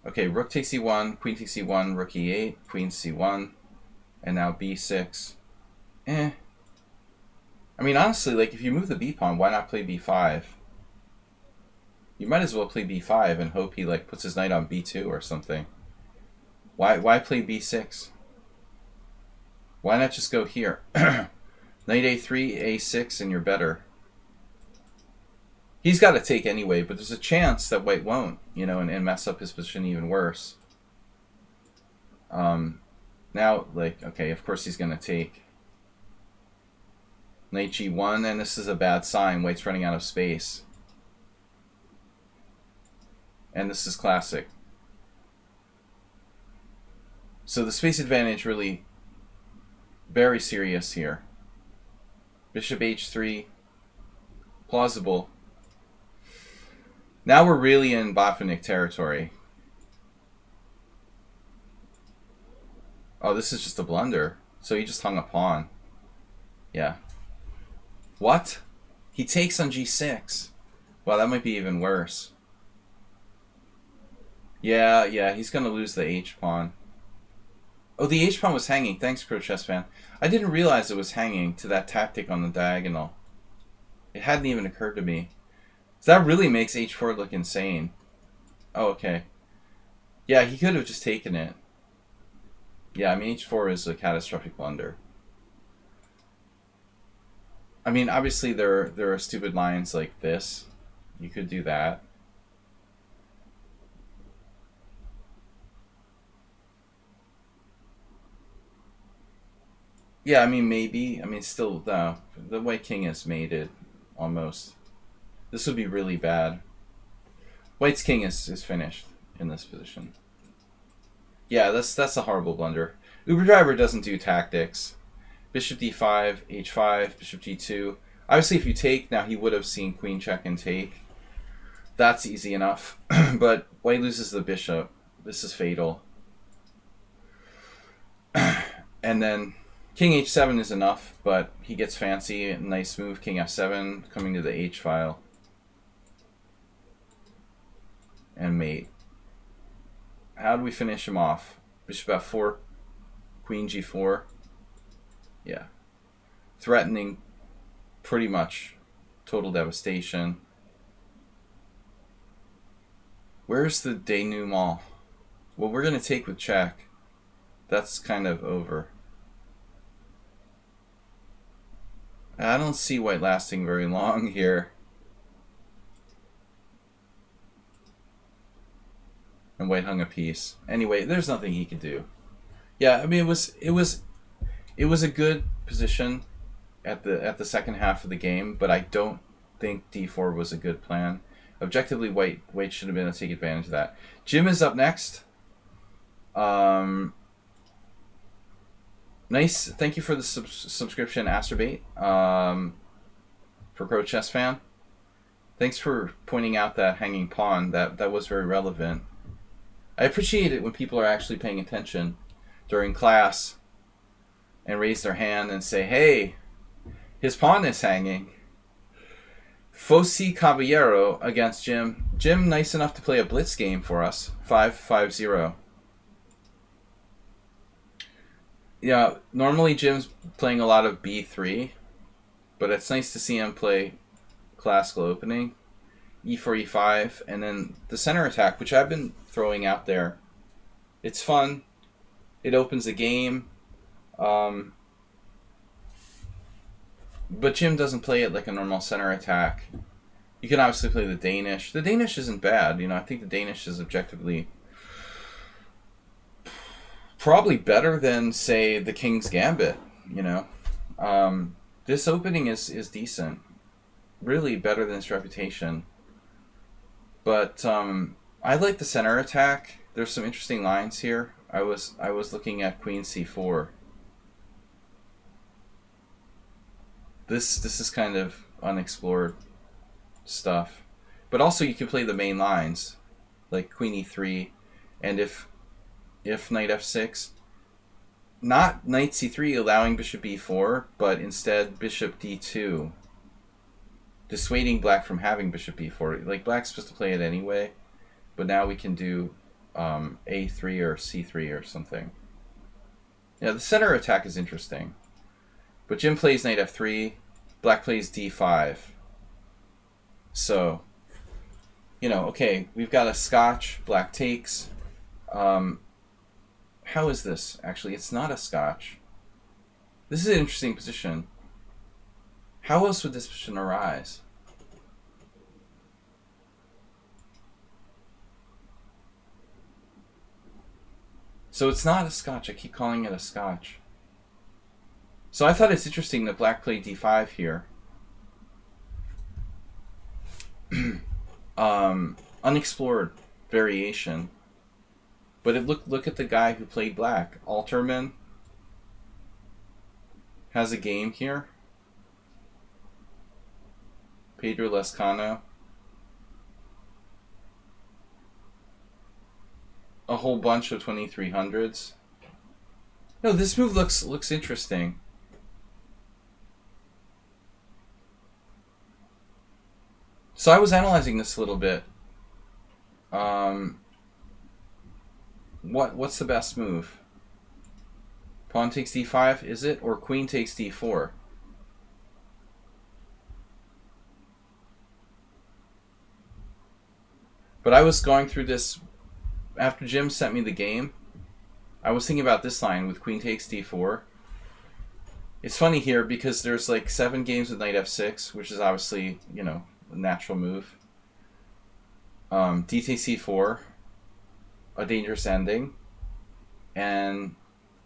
Okay, rook takes e1, queen takes e1, rook e8, queen c1, and now b6. I mean, honestly, like, if you move the b pawn, why not play b5? You might as well play b5 and hope he, like, puts his knight on b2 or something. Why play b6? Why not just go here? Knight a3, a6, and you're better. He's got to take anyway, but there's a chance that white won't, you know, and mess up his position even worse. Now, like, okay, of course he's going to take. Knight g1, and this is a bad sign. White's running out of space. And this is classic. So the space advantage really very serious here. Bishop h3. Plausible. Now we're really in Botvinnik territory. Oh, this is just a blunder. So he just hung a pawn. Yeah. What? He takes on g6. Wow, that might be even worse. Yeah, he's going to lose the h-pawn. Oh, the h-pawn was hanging. Thanks, Pro Chess Fan. I didn't realize it was hanging to that tactic on the diagonal. It hadn't even occurred to me. So that really makes h4 look insane. Oh, okay. Yeah, he could have just taken it. Yeah, I mean, h4 is a catastrophic blunder. I mean, obviously there are stupid lines like this. You could do that. Yeah, I mean, maybe. I mean, still, the white king is mated, almost. This would be really bad. White's king is finished in this position. Yeah, that's a horrible blunder. Uber Driver doesn't do tactics. Bishop d5, h5, bishop g2. Obviously, if you take, now he would have seen queen check and take. That's easy enough. But white loses the bishop. This is fatal. And then king h7 is enough, but he gets fancy. Nice move, king f7, coming to the h file. And mate. How do we finish him off? Bishop f4, queen g4. Yeah. Threatening pretty much total devastation. Where's the denouement? Well, we're going to take with check. That's kind of over. I don't see white lasting very long here. And white hung a piece. Anyway, there's nothing he could do. Yeah, I mean, it was a good position at the second half of the game, but I don't think d4 was a good plan. Objectively, white should have been able to take advantage of that. Jim is up next. Nice. Thank you for the subscription, Asterbait. For Pro Chess Fan. Thanks for pointing out that hanging pawn. That was very relevant. I appreciate it when people are actually paying attention during class and raise their hand and say, hey, his pawn is hanging. Fosi Caballero against Jim. Jim, nice enough to play a blitz game for us. 5-5-0. Yeah, normally Jim's playing a lot of b3, but it's nice to see him play classical opening. e4, e5, and then the center attack, which I've been throwing out there. It's fun. It opens the game. But Jim doesn't play it like a normal center attack. You can obviously play the Danish. The Danish isn't bad. I think the Danish is objectively probably better than, say, the King's Gambit. This opening is decent. Really better than its reputation. But I like the center attack. There's some interesting lines here. I was looking at Queen c4. This is kind of unexplored stuff. But also you can play the main lines, like Queen e3, and if knight f6, not knight c3 allowing bishop e4, but instead bishop d2, dissuading black from having bishop e4. Like, black's supposed to play it anyway, but now we can do a3 or c3 or something. Yeah, the center attack is interesting. But Jim plays knight f3, black plays d5. So, okay, we've got a scotch, black takes. How is this? Actually, it's not a scotch. This is an interesting position. How else would this position arise? So it's not a scotch. I keep calling it a scotch. So I thought it's interesting that black played d5 here. Unexplored variation. But look at the guy who played black. Alterman has a game here. Pedro Lescano. A whole bunch of 2300s. No, this move looks interesting. So I was analyzing this a little bit. What's the best move? Pawn takes d5, is it? Or queen takes d4? But I was going through this after Jim sent me the game. I was thinking about this line with queen takes d4. It's funny here because there's like 7 games with knight f6, which is obviously, a natural move. D takes c4, a dangerous ending, and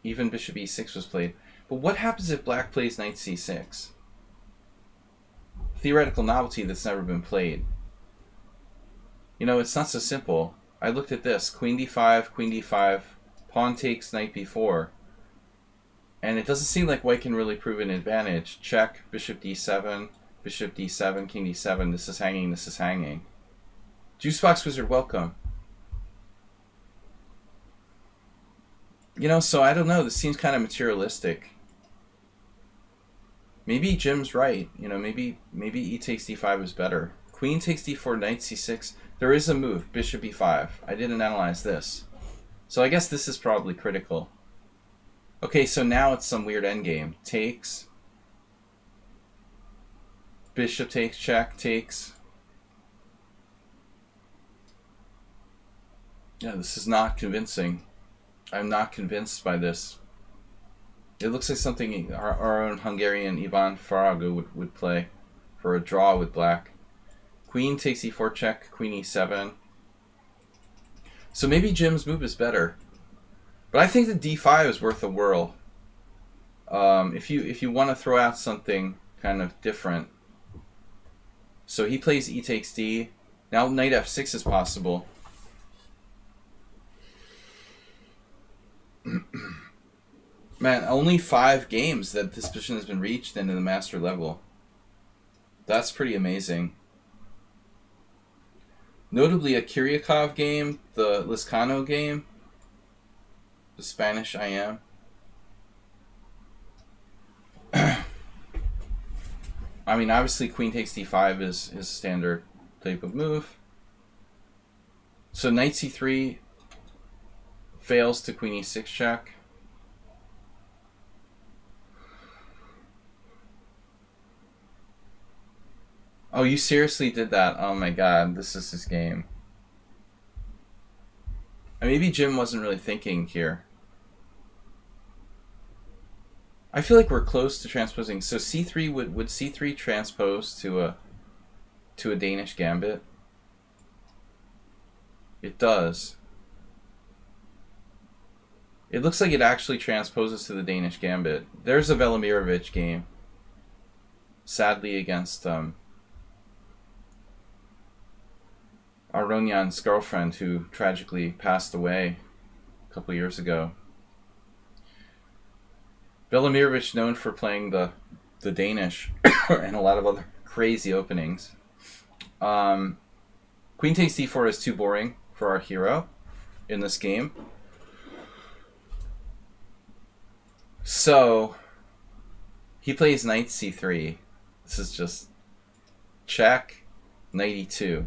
even bishop e6 was played. But what happens if black plays knight c6? Theoretical novelty that's never been played. It's not so simple. I looked at this. Queen d5, pawn takes knight b4. And it doesn't seem like white can really prove an advantage. Check, bishop d7, king d7. This is hanging. Juicebox Wizard, welcome. So I don't know. This seems kind of materialistic. Maybe Jim's right. Maybe e takes d5 is better. Queen takes d4, knight c6. There is a move, bishop e5. I didn't analyze this. So I guess this is probably critical. Okay, so now it's some weird endgame. Takes. Bishop takes, check, takes. Yeah, this is not convincing. I'm not convinced by this. It looks like something our own Hungarian Ivan Farago would play for a draw with black. Queen takes e4 check, queen e7. So maybe Jim's move is better. But I think the d5 is worth a whirl. If you want to throw out something kind of different. So he plays e takes d. Now knight f6 is possible. Man, only 5 games that this position has been reached into the master level. That's pretty amazing. Notably, a Kiryakov game, the Liscano game, the Spanish I am. I mean, obviously, queen takes d5 is his standard type of move. So knight c3 fails to queen e6 check. Oh, you seriously did that? Oh my god, this is his game. And maybe Jim wasn't really thinking here. I feel like we're close to transposing. So c3 would c3 transpose to a Danish gambit? It does. It looks like it actually transposes to the Danish gambit. There's a Velimirovich game. Sadly against Aronyan's girlfriend, who tragically passed away a couple years ago. Velimirovich known for playing the Danish and a lot of other crazy openings. Queen takes d4 is too boring for our hero in this game. So he plays knight c3. This is just check, knight e2.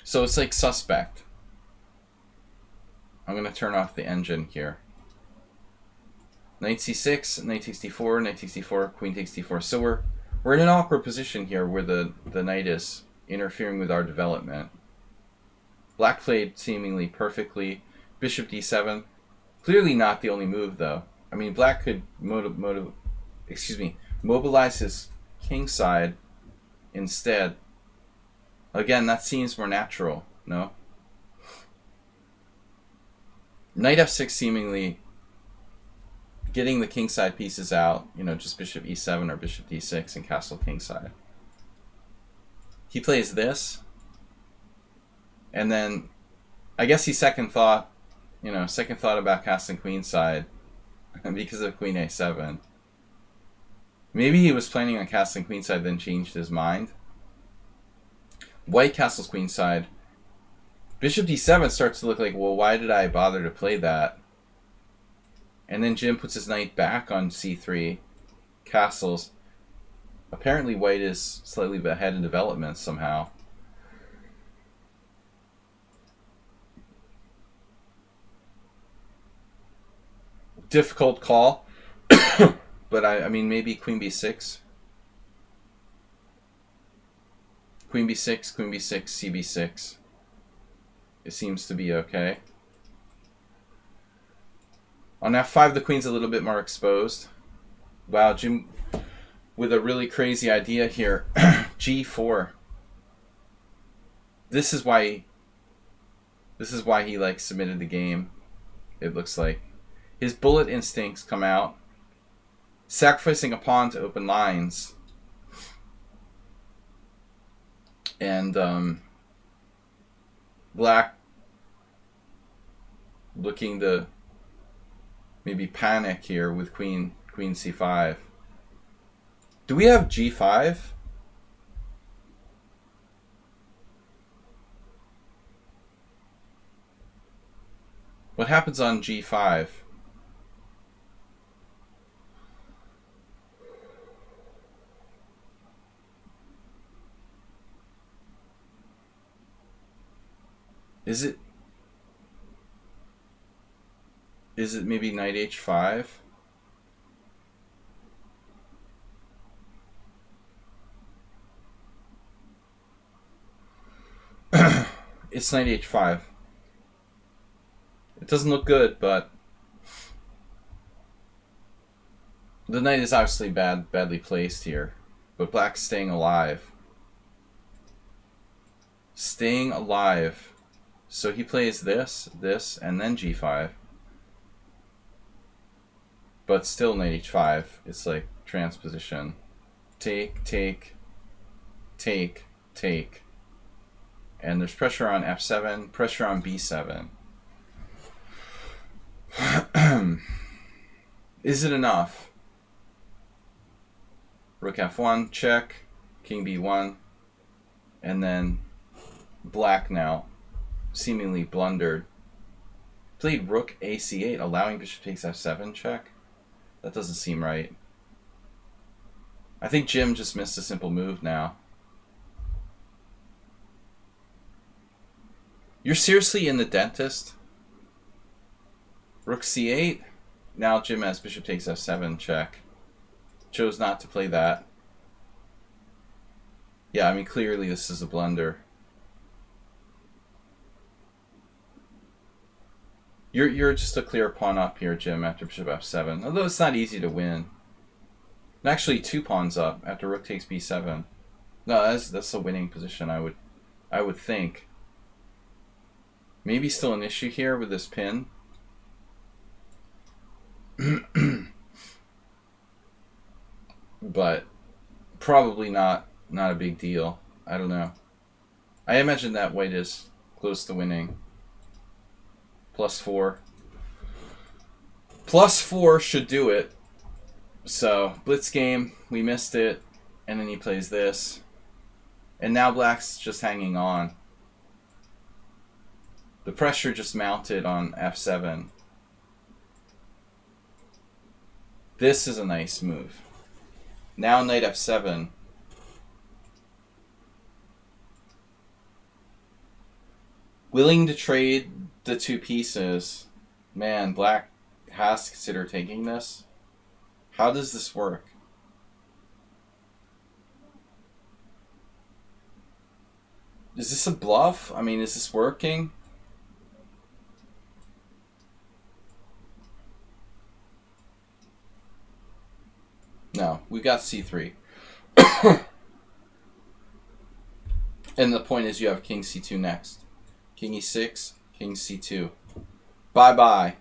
So it's like suspect. I'm going to turn off the engine here. Knight c6, knight takes d4, knight takes d4, queen takes d4. So we're in an awkward position here where the knight is interfering with our development. Black played seemingly perfectly. Bishop d7. Clearly not the only move, though. I mean, black could mobilize his king side instead. Again, that seems more natural, no? Knight f6 seemingly getting the kingside pieces out, just bishop e7 or bishop d6 and castle kingside. He plays this, and then I guess he second thought about castling queenside because of queen a7. Maybe he was planning on castling queenside, then changed his mind. White castles queenside. Bishop d7 starts to look like, well, why did I bother to play that? And then Jim puts his knight back on c3, castles. Apparently white is slightly ahead in development somehow. Difficult call. But I mean, maybe queen b6. Queen b6, queen b6, cb6. It seems to be okay. On f5, the queen's a little bit more exposed. Wow, Jim with a really crazy idea here. g4. This is why he like submitted the game. It looks like his bullet instincts come out, sacrificing a pawn to open lines. And black looking to maybe panic here with queen c5. Do we have g5? What happens on g5? Is it maybe knight h5? It's knight h5. It doesn't look good, but the knight is obviously badly placed here. But black's staying alive. Staying alive. So he plays this, and then g5. But still knight h5. It's like transposition. take, take, take, take. And there's pressure on f7, pressure on b7. Is it enough? Rook f1, check, king b1, and then black now seemingly blundered. Played rook ac8, allowing bishop takes f7, check. That doesn't seem right. I think Jim just missed a simple move now. You're seriously in the dentist? Rook c8. Now Jim has bishop takes f7, check. Chose not to play that. Yeah, I mean, clearly this is a blunder. You're just a clear pawn up here, Jim, after bishop f7. Although it's not easy to win. And actually, 2 pawns up after rook takes b7. No, that's a winning position, I would think. Maybe still an issue here with this pin. But probably not a big deal. I don't know. I imagine that white is close to winning. +4. +4 should do it. So, blitz game, we missed it, and then he plays this. And now black's just hanging on. The pressure just mounted on f7. This is a nice move. Now knight f7. Willing to trade the 2 pieces. Man, black has to consider taking this. How does this work? Is this a bluff? I mean, is this working? No, we got c3. And the point is you have king c2 next. King e6, king c2. Bye-bye.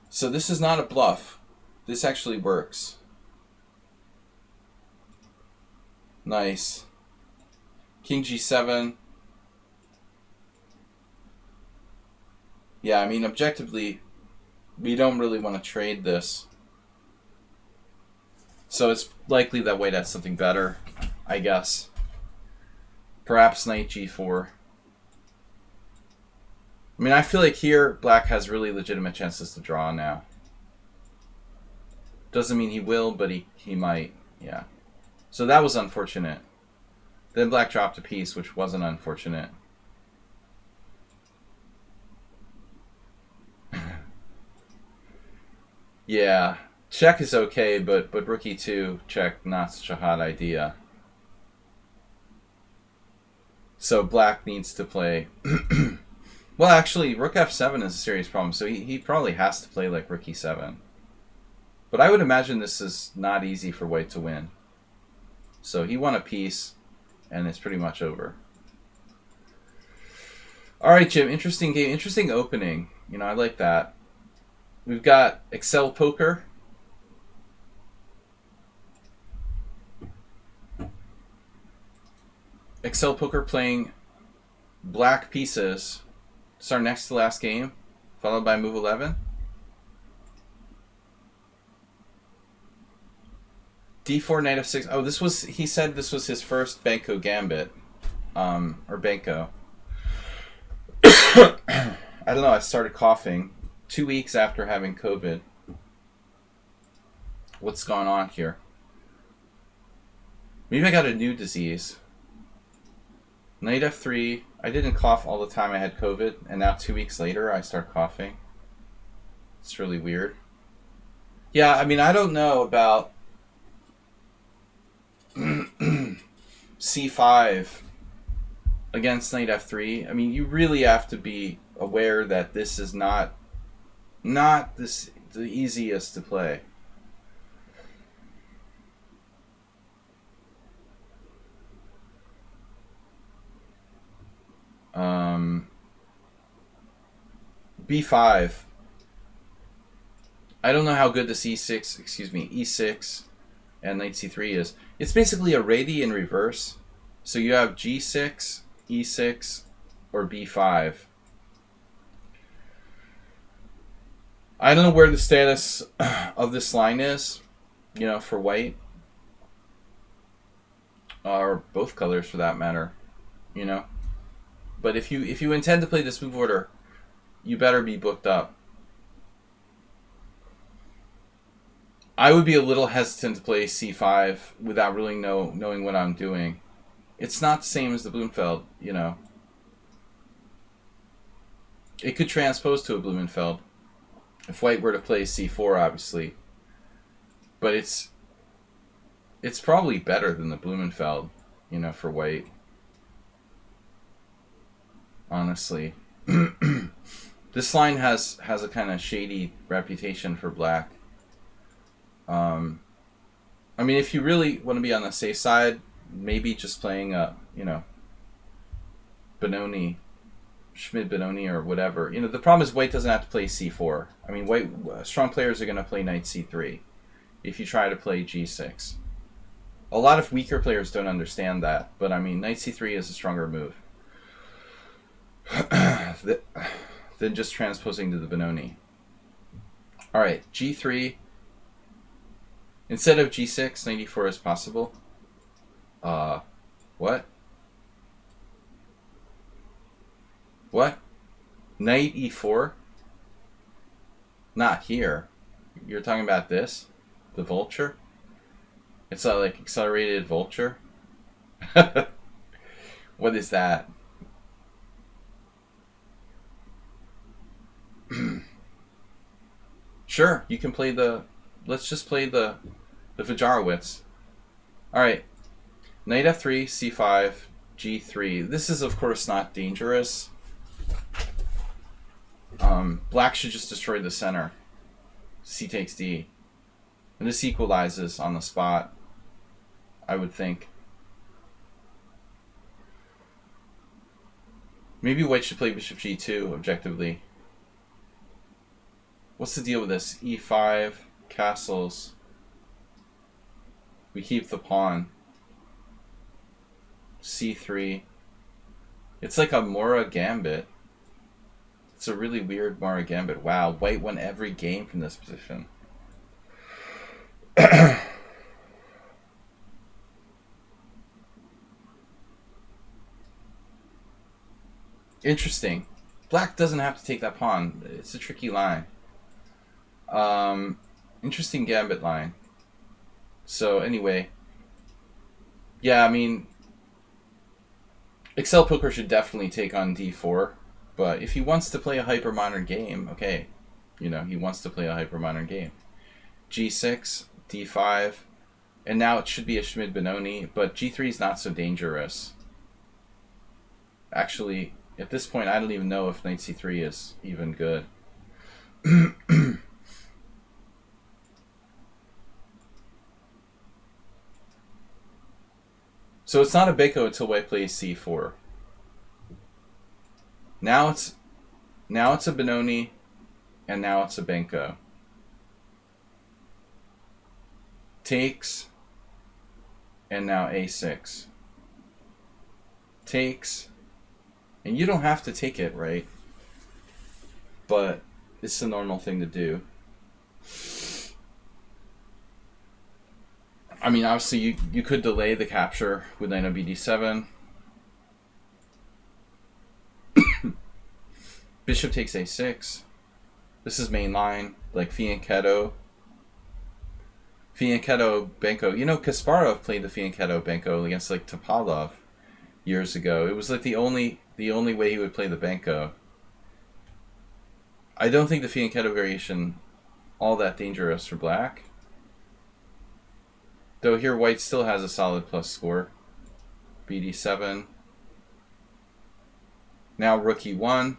So this is not a bluff. This actually works. Nice. King g7. Yeah, I mean, objectively, we don't really want to trade this. So it's likely that white has something better, I guess. Perhaps knight g4. I mean, I feel like here, black has really legitimate chances to draw now. Doesn't mean he will, but he might. Yeah. So that was unfortunate. Then black dropped a piece, which wasn't unfortunate. Yeah. Check is okay, but rook e2, check, not such a hot idea. So black needs to play... Well, actually, rook f7 is a serious problem, so he probably has to play like rook e7. But I would imagine this is not easy for white to win. So he won a piece, and it's pretty much over. All right, Jim, interesting game, interesting opening. You know, I like that. We've got Excel Poker. Excel Poker playing black pieces. It's our next to last game, followed by move 11. D4, knight f6. Oh, this was, he said this was his first Banco gambit. Or Banco. I don't know, I started coughing 2 weeks after having COVID. What's going on here? Maybe I got a new disease. Knight f3. I didn't cough all the time I had COVID, and now 2 weeks later I start coughing. It's really weird. Yeah, I mean, I don't know about c5 against knight f3. I mean, you really have to be aware that this is not the easiest to play. B5. I don't know how good this e6, and knight c3 is. It's basically a ready in reverse. So you have g6, e6, or b5. I don't know where the status of this line is, for white. Or both colors for that matter, But if you intend to play this move order, you better be booked up. I would be a little hesitant to play c5 without really knowing what I'm doing. It's not the same as the Blumenfeld, It could transpose to a Blumenfeld if white were to play c4, obviously. But it's probably better than the Blumenfeld, for white. Honestly. This line has a kind of shady reputation for black. I mean, if you really want to be on the safe side, maybe just playing Benoni, Schmid-Benoni or whatever. The problem is white doesn't have to play c4. I mean, strong players are going to play knight c3 if you try to play g6. A lot of weaker players don't understand that, but I mean, knight c3 is a stronger move than just transposing to the Benoni. All right, g3. Instead of g6, knight e4 is possible. What? What? Knight e4? Not here. You're talking about this? The vulture? It's like accelerated vulture? What is that? Sure, you can play let's just play the Vajarowitz. Alright. Knight f3, c5, g3. This is, of course, not dangerous. Black should just destroy the center. C takes d. And this equalizes on the spot, I would think. Maybe white should play bishop g2, objectively. What's the deal with this? e5, castles. We keep the pawn. c3. It's like a Mora gambit. It's a really weird Mora gambit. Wow, white won every game from this position. Interesting. Black doesn't have to take that pawn. It's a tricky line. Interesting gambit line. So anyway, yeah, I mean, Excel Poker should definitely take on d4, but if he wants to play a hyper-modern game, okay, he wants to play a hyper-modern game. g6, d5, and now it should be a Schmid-Benoni, but g3 is not so dangerous. Actually, at this point, I don't even know if knight c3 is even good. So it's not a Beko until white plays c4. Now it's a Benoni, and now it's a Benko. Takes, and now a6. Takes, and you don't have to take it, right? But it's the normal thing to do. I mean, obviously, you could delay the capture with knight on bd7. Bishop takes a6. This is main line, like Fianchetto. Fianchetto, Benko. Kasparov played the Fianchetto Benko against like Topalov years ago. It was like the only way he would play the Benko. I don't think the Fianchetto variation all that dangerous for black. Though here white still has a solid plus score. bd7. Now rook e1.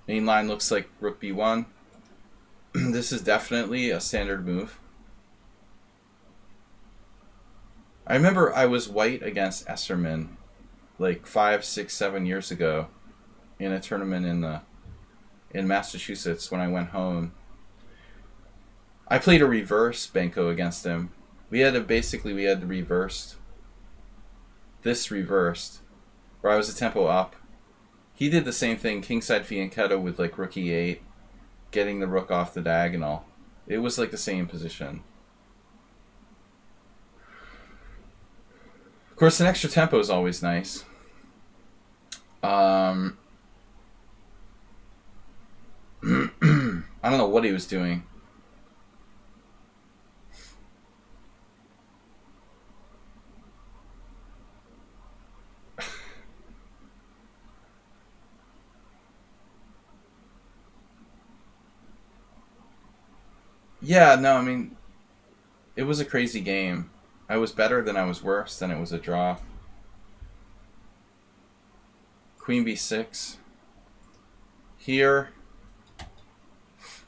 Main line looks like rook b1. This is definitely a standard move. I remember I was white against Esserman like 5, 6, 7 years ago in a tournament in Massachusetts when I went home. I played a reverse Benko against him. We had to reverse this reversed, where I was a tempo up. He did the same thing, kingside fianchetto with like rook e8, getting the rook off the diagonal. It was like the same position. Of course, an extra tempo is always nice. I don't know what he was doing. Yeah, no, I mean, it was a crazy game. I was better, then I was worse, then it was a draw. Queen b6. Here.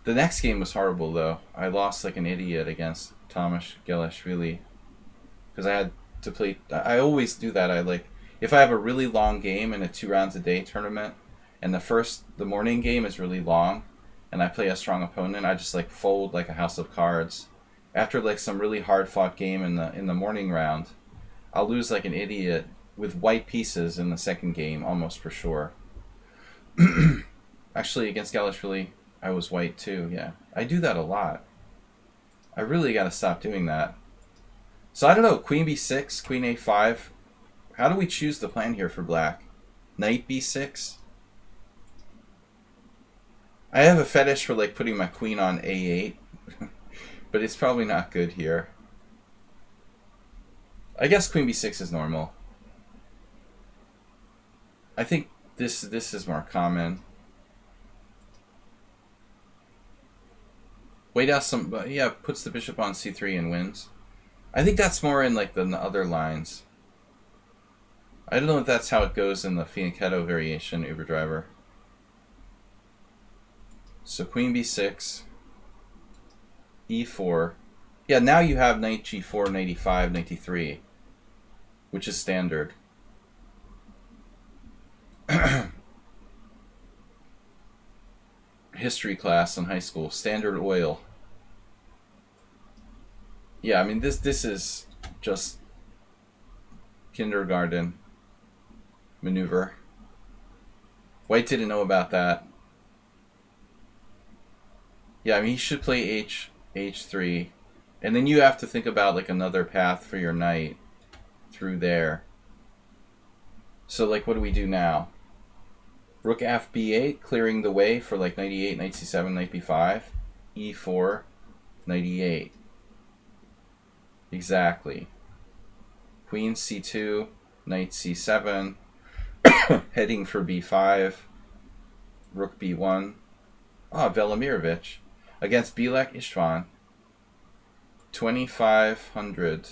The next game was horrible, though. I lost like an idiot against Tomasz Gelashvili. Because I had to play... I always do that. If I have a really long game in a 2 rounds a day tournament, and the morning game is really long, and I play a strong opponent, I just like fold like a house of cards. After like some really hard fought game in the morning round, I'll lose like an idiot with white pieces in the second game, almost for sure. Actually, against Gelashvili, I was white too, yeah. I do that a lot. I really gotta stop doing that. So I don't know, queen b6, queen a5. How do we choose the plan here for black? Knight b6? I have a fetish for like putting my queen on a8, but it's probably not good here. I guess queen b6 is normal. I think this is more common. Wait out some, yeah, puts the bishop on c3 and wins. I think that's more in like the other lines. I don't know if that's how it goes in the fianchetto variation Uber driver. So queen b6, e4. Yeah, now you have knight g4, knight e5, knight e3, which is standard. History class in high school, standard oil. Yeah, I mean this is just kindergarten maneuver. White didn't know about that. Yeah, I mean he should play h3, and then you have to think about like another path for your knight through there. So like, what do we do now? Rook f b8, clearing the way for like knight e8, knight c7, knight b5, e4, knight e8. Exactly. Queen c2, knight c7, heading for b5, rook b1. Ah, Velimirovich against Bilek Istvan. 2,500.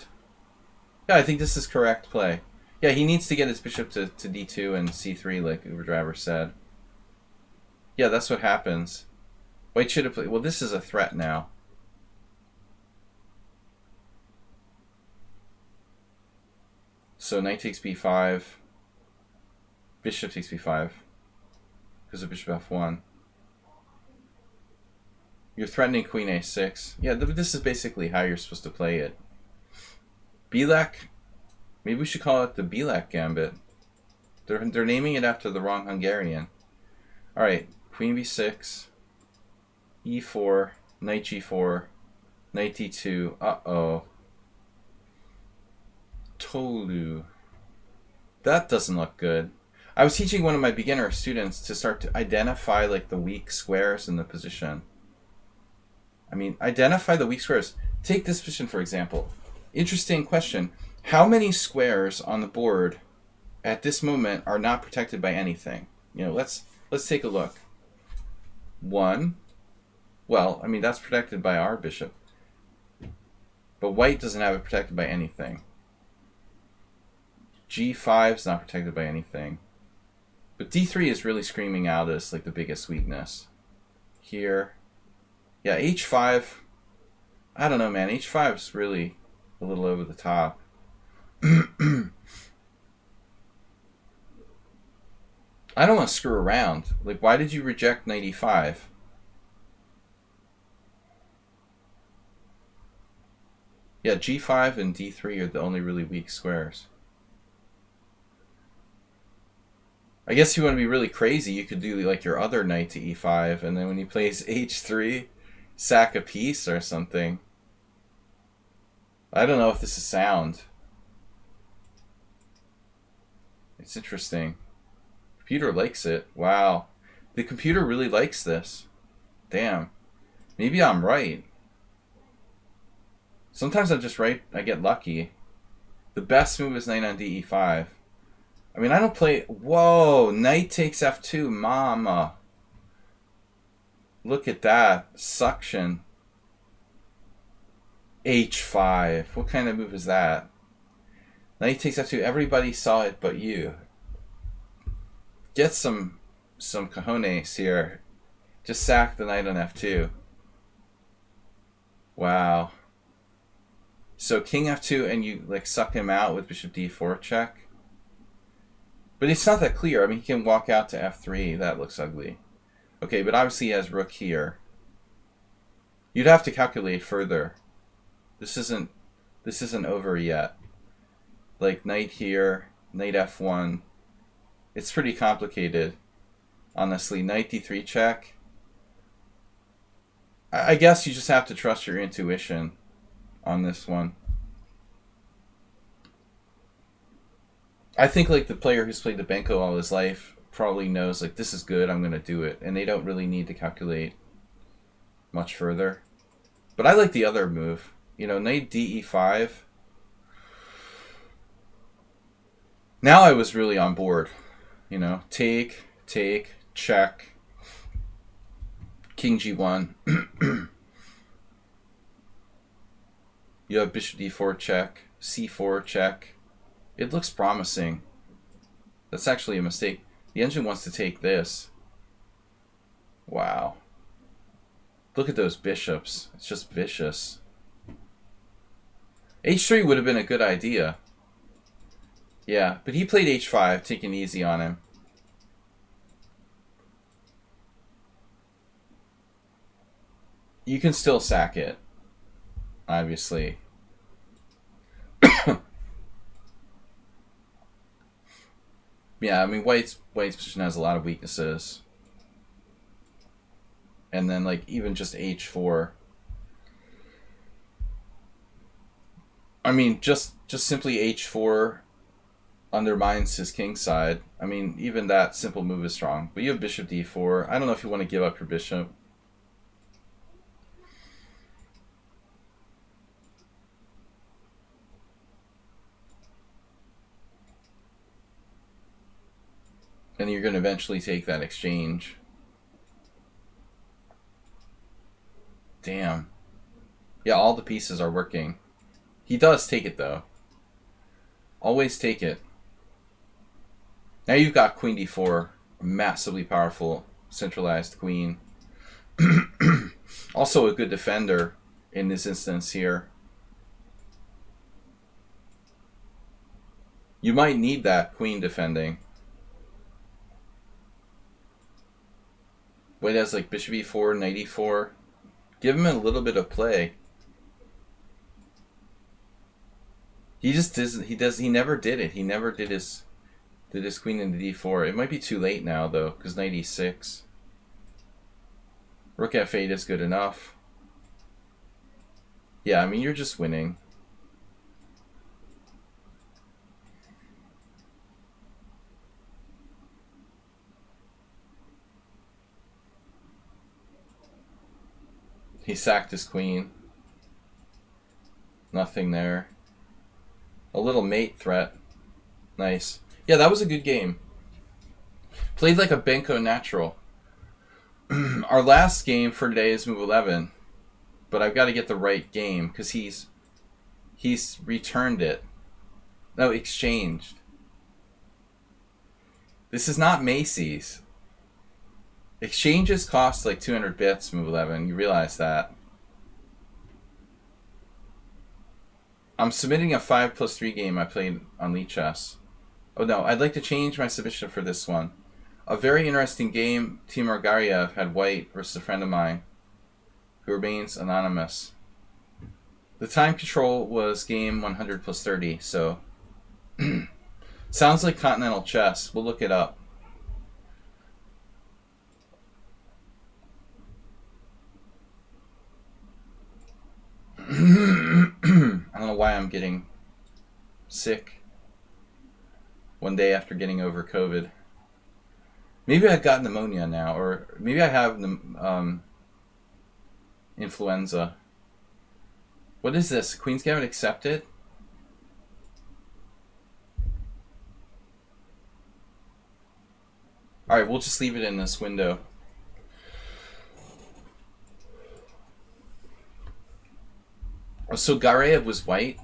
Yeah, I think this is correct play. Yeah, he needs to get his bishop to d2 and c3 like Uber Driver said. Yeah, that's what happens. White should have played... Well, this is a threat now. So knight takes b5. Bishop takes b5. Because of bishop f1. You're threatening queen a6. Yeah, this is basically how you're supposed to play it. Bilek... Maybe we should call it the Bilek Gambit. They're naming it after the wrong Hungarian. Alright, queen b6, e4, knight g4, knight d2. Uh-oh. Tolu. That doesn't look good. I was teaching one of my beginner students to start to identify like the weak squares in the position. I mean, identify the weak squares. Take this position, for example. Interesting question. How many squares on the board at this moment are not protected by anything? You know, let's take a look. 1. Well, I mean, that's protected by our bishop. But white doesn't have it protected by anything. G5 is not protected by anything. But D3 is really screaming out as like the biggest weakness. Here. Yeah, H5. I don't know, man. H5 is really a little over the top. I don't want to screw around. Like, why did you reject knight e5? Yeah, g5 and d3 are the only really weak squares. I guess if you want to be really crazy, you could do like your other knight to e5, and then when he plays h3, sack a piece or something. I don't know if this is sound. It's interesting. Computer likes it. Wow. The computer really likes this. Damn. Maybe I'm right. Sometimes I'm just right. I get lucky. The best move is knight on d5. I mean, I don't play... Whoa! Knight takes f2. Mama. Look at that. Suction. h5. What kind of move is that? Knight takes f2. Everybody saw it but you. Get some cojones here. Just sack the knight on f2. Wow. So king f2 and you like suck him out with bishop d4 check. But it's not that clear. I mean, he can walk out to f3. That looks ugly. Okay, but obviously he has rook here. You'd have to calculate further. This isn't over yet. Like knight here, knight f1. It's pretty complicated, honestly. Knight d3 check. I guess you just have to trust your intuition on this one. I think like the player who's played the Benko all his life probably knows like this is good, I'm gonna do it, and they don't really need to calculate much further. But I like the other move. You know, knight d5. Now I was really on board. You know, take, check, king g1. You have bishop d4 check, c4 check. It looks promising. That's actually a mistake. The engine wants to take this. Wow. Look at those bishops. It's just vicious. h3 would have been a good idea. Yeah, but he played h5, taking it easy on him. You can still sack it, obviously. Yeah, I mean, White's position has a lot of weaknesses. And then, like, even just h4. I mean, just simply h4 undermines his king side. I mean, even that simple move is strong. But you have bishop d4. I don't know if you want to give up your bishop. And you're going to eventually take that exchange. Damn. Yeah, all the pieces are working. He does take it, though. Always take it. Now you've got queen d4. Massively powerful, centralized queen. Also a good defender in this instance here. You might need that queen defending. White has like bishop e4, knight e4. Give him a little bit of play. He just doesn't. He never did it. He never did his queen into d4. It might be too late now though, because knight e6. Rook f8 is good enough. Yeah, I mean you're just winning. He sacked his queen. Nothing there. A little mate threat. Nice. Yeah, that was a good game. Played like a Benko natural. Our last game for today is move 11. But I've got to get the right game because he's returned it. No, exchanged. This is not Macy's. Exchanges cost like 200 bits, move 11. You realize that. I'm submitting a 5+3 game I played on lichess. Oh no, I'd like to change my submission for this one. A very interesting game Timur Gariev had White versus a friend of mine who remains anonymous. The time control was game 100 plus 30, so sounds like continental chess. We'll look it up. I don't know why I'm getting sick one day after getting over COVID. Maybe I've got pneumonia now, or maybe I have influenza. What is this? Queen's Gambit accepted? Alright, we'll just leave it in this window. So Gareev was white?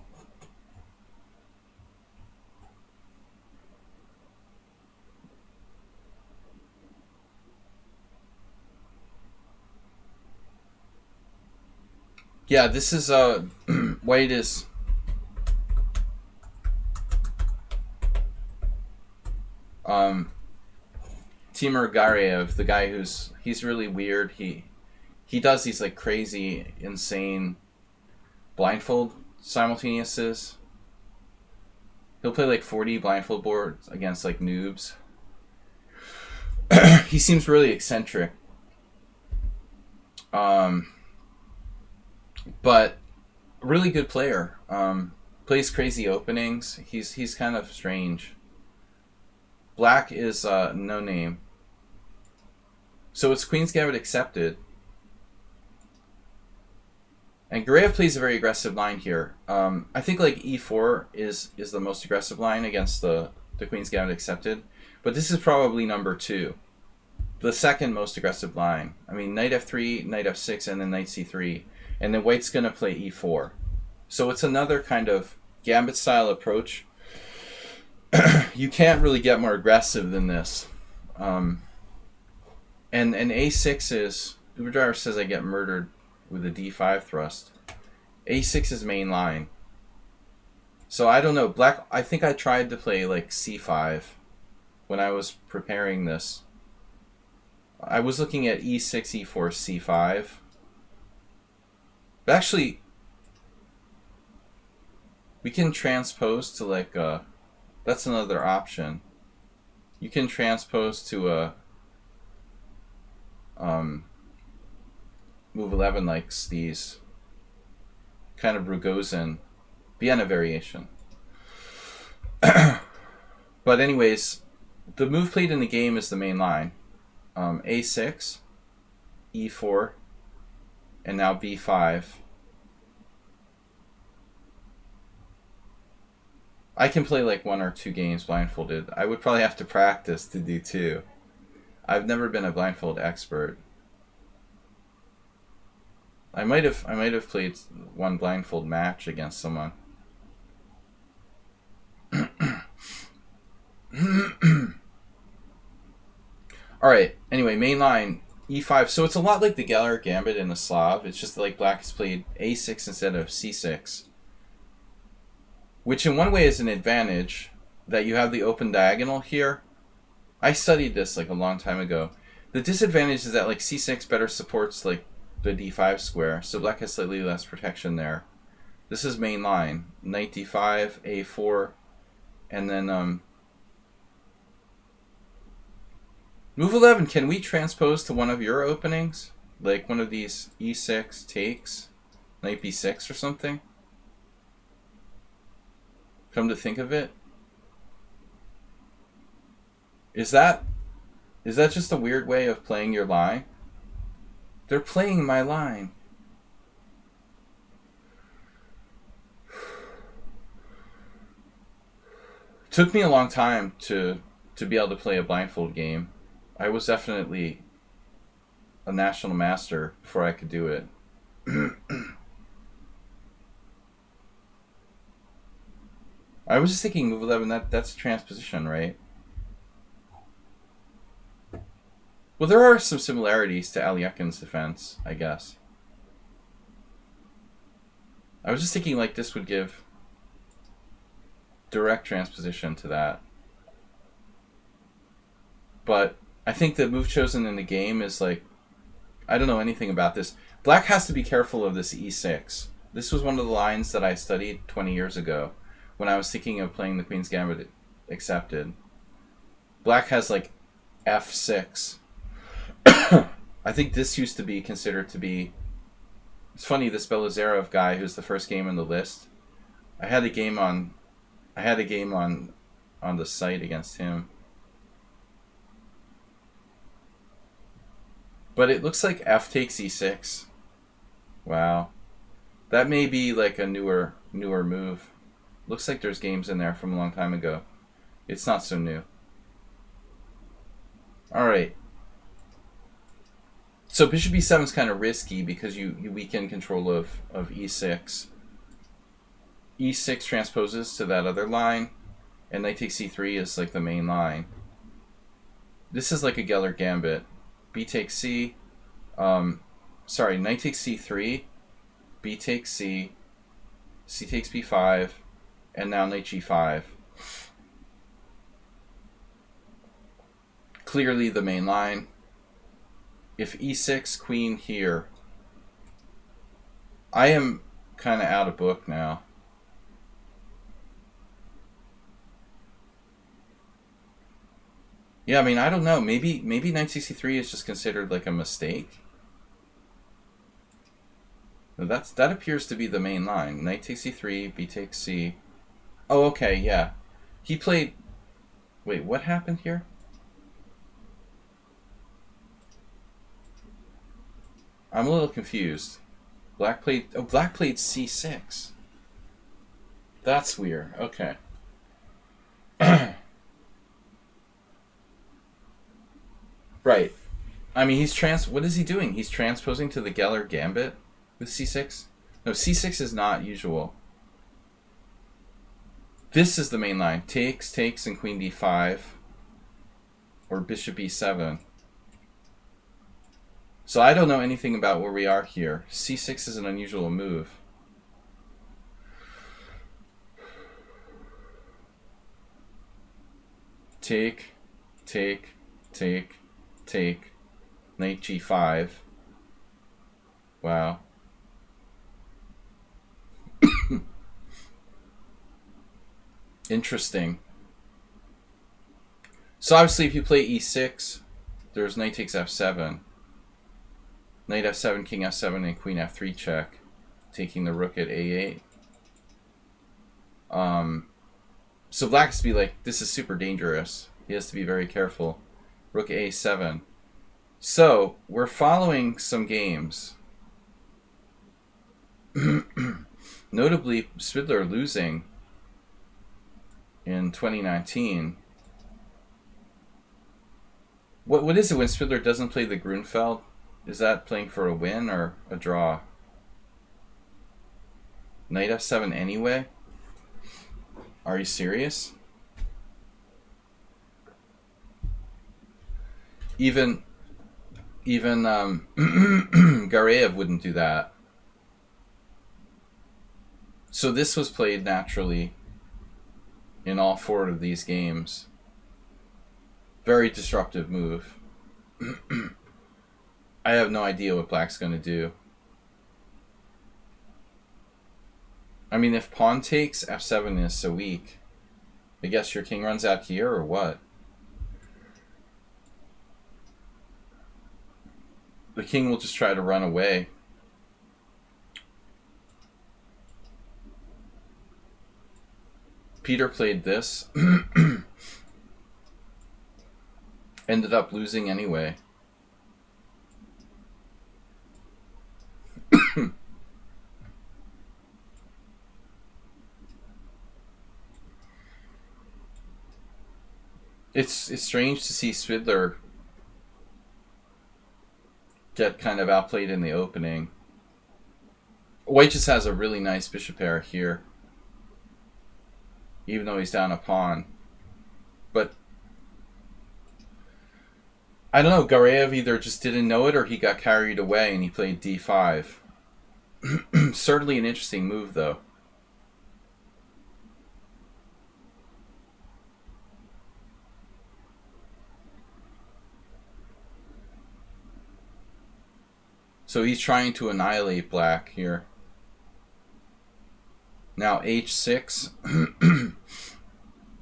Yeah, this is white is Timur Gareev, the guy he's really weird. He does these like crazy, insane blindfold simultaneouses. He'll play like 40 blindfold boards against like noobs. He seems really eccentric. But really good player. Plays crazy openings. He's kind of strange. Black is no name. So it's Queen's Gambit accepted. And Gareev plays a very aggressive line here. I think like e4 is the most aggressive line against the Queen's Gambit accepted. But this is probably number 2. The second most aggressive line. I mean, knight f3, knight f6, and then knight c3. And then white's going to play e4. So it's another kind of gambit-style approach. You can't really get more aggressive than this. And a6 is... Uberdriver says I get murdered with a d5 thrust. a6 is main line. So I don't know. Black... I think I tried to play like c5 when I was preparing this. I was looking at e6, e4, c5. But actually, we can transpose to like a... That's another option. You can transpose to a... move 11 likes these kind of Rogozin Vienna variation. But anyways, the move played in the game is the main line. A6, E4, and now B5. I can play like 1 or 2 games blindfolded. I would probably have to practice to do 2. I've never been a blindfold expert. I might have played 1 blindfold match against someone. Alright, anyway, main line, e5. So it's a lot like the Geller Gambit in the Slav. It's just like black has played a6 instead of c6. Which in one way is an advantage, that you have the open diagonal here. I studied this like a long time ago. The disadvantage is that like c6 better supports like the d5 square, so black has slightly less protection there. This is main line. Knight d5, a4, and then move 11, can we transpose to one of your openings? Like one of these e6 takes? Knight b6 or something? Come to think of it. Is that just a weird way of playing your line? They're playing my line. It took me a long time to be able to play a blindfold game. I was definitely a national master before I could do it. I was just thinking move 11, that's a transposition, right? Well, there are some similarities to Aliekin's defense, I guess. I was just thinking like this would give direct transposition to that. But I think the move chosen in the game is like, I don't know anything about this. Black has to be careful of this e6. This was one of the lines that I studied 20 years ago when I was thinking of playing the Queen's Gambit accepted. Black has like f6. I think this used to be considered to be... It's funny, this Belazarov guy who's the first game on the list. I had a game on the site against him. But it looks like f takes e6. Wow. That may be like a newer move. Looks like there's games in there from a long time ago. It's not so new. Alright. So bishop e7 is kind of risky because you weaken control of e6. e6 transposes to that other line, and knight takes c3 is like the main line. This is like a Geller gambit. B takes c. Sorry, knight takes c3, b takes c, c takes b5, and now knight g5. Clearly the main line. If e6, queen here, I am kind of out of book now. Yeah, I mean, I don't know. Maybe knight c3 is just considered like a mistake. That appears to be the main line. Knight takes c3, b takes c. Oh, okay, yeah. He played... Wait, what happened here? I'm a little confused. Black played c6. That's weird. Okay. Right. I mean, what is he doing? He's transposing to the Geller gambit with c6? No, c6 is not usual. This is the main line. Takes, and queen d5. Or bishop e7. So I don't know anything about where we are here. c6 is an unusual move. Take. Knight g5. Wow. Interesting. So obviously if you play e6, there's knight takes f7. Knight f7, king f7, and queen f3 check, taking the rook at a8. So black has to be like, this is super dangerous. He has to be very careful. Rook a7. So we're following some games. Notably, Spidler losing in 2019. What is it when Spidler doesn't play the Grunfeld? Is that playing for a win or a draw? Knight f7 anyway? Are you serious? Even Gareev wouldn't do that. So this was played naturally in all four of these games. Very disruptive move. I have no idea what black's going to do. I mean, if pawn takes, f7 is so weak. I guess your king runs out here, or what? The king will just try to run away. Peter played this. Ended up losing anyway. It's strange to see Spidler get kind of outplayed in the opening. White just has a really nice bishop pair here, even though he's down a pawn. But I don't know, Gareev either just didn't know it or he got carried away and he played d5. Certainly an interesting move, though. So he's trying to annihilate black here. Now h6.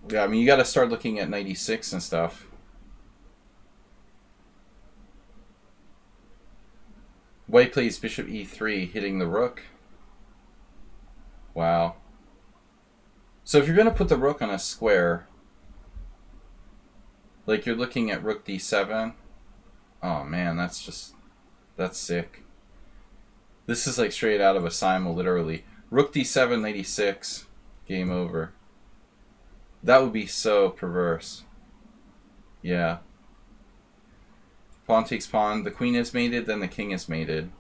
Yeah, I mean, you got to start looking at knight e6 and stuff. White plays bishop e3, hitting the rook. Wow. So if you're going to put the rook on a square, like you're looking at rook d7, oh man, that's sick. This is like straight out of a simul, literally. Rook d7, knight e6, game over. That would be so perverse. Yeah. Pawn takes pawn. The queen is mated, then the king is mated.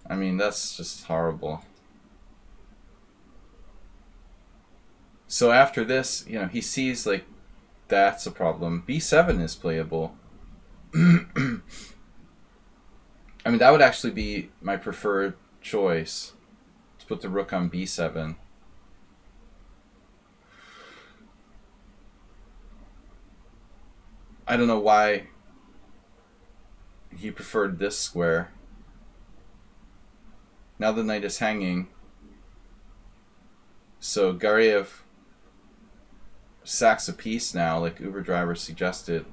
I mean, that's just horrible. So after this, you know, he sees like that's a problem. b7 is playable. I mean, that would actually be my preferred choice, to put the rook on b7. I don't know why he preferred this square. Now the knight is hanging. So Gariev sacks a piece now, like Uber Driver suggested.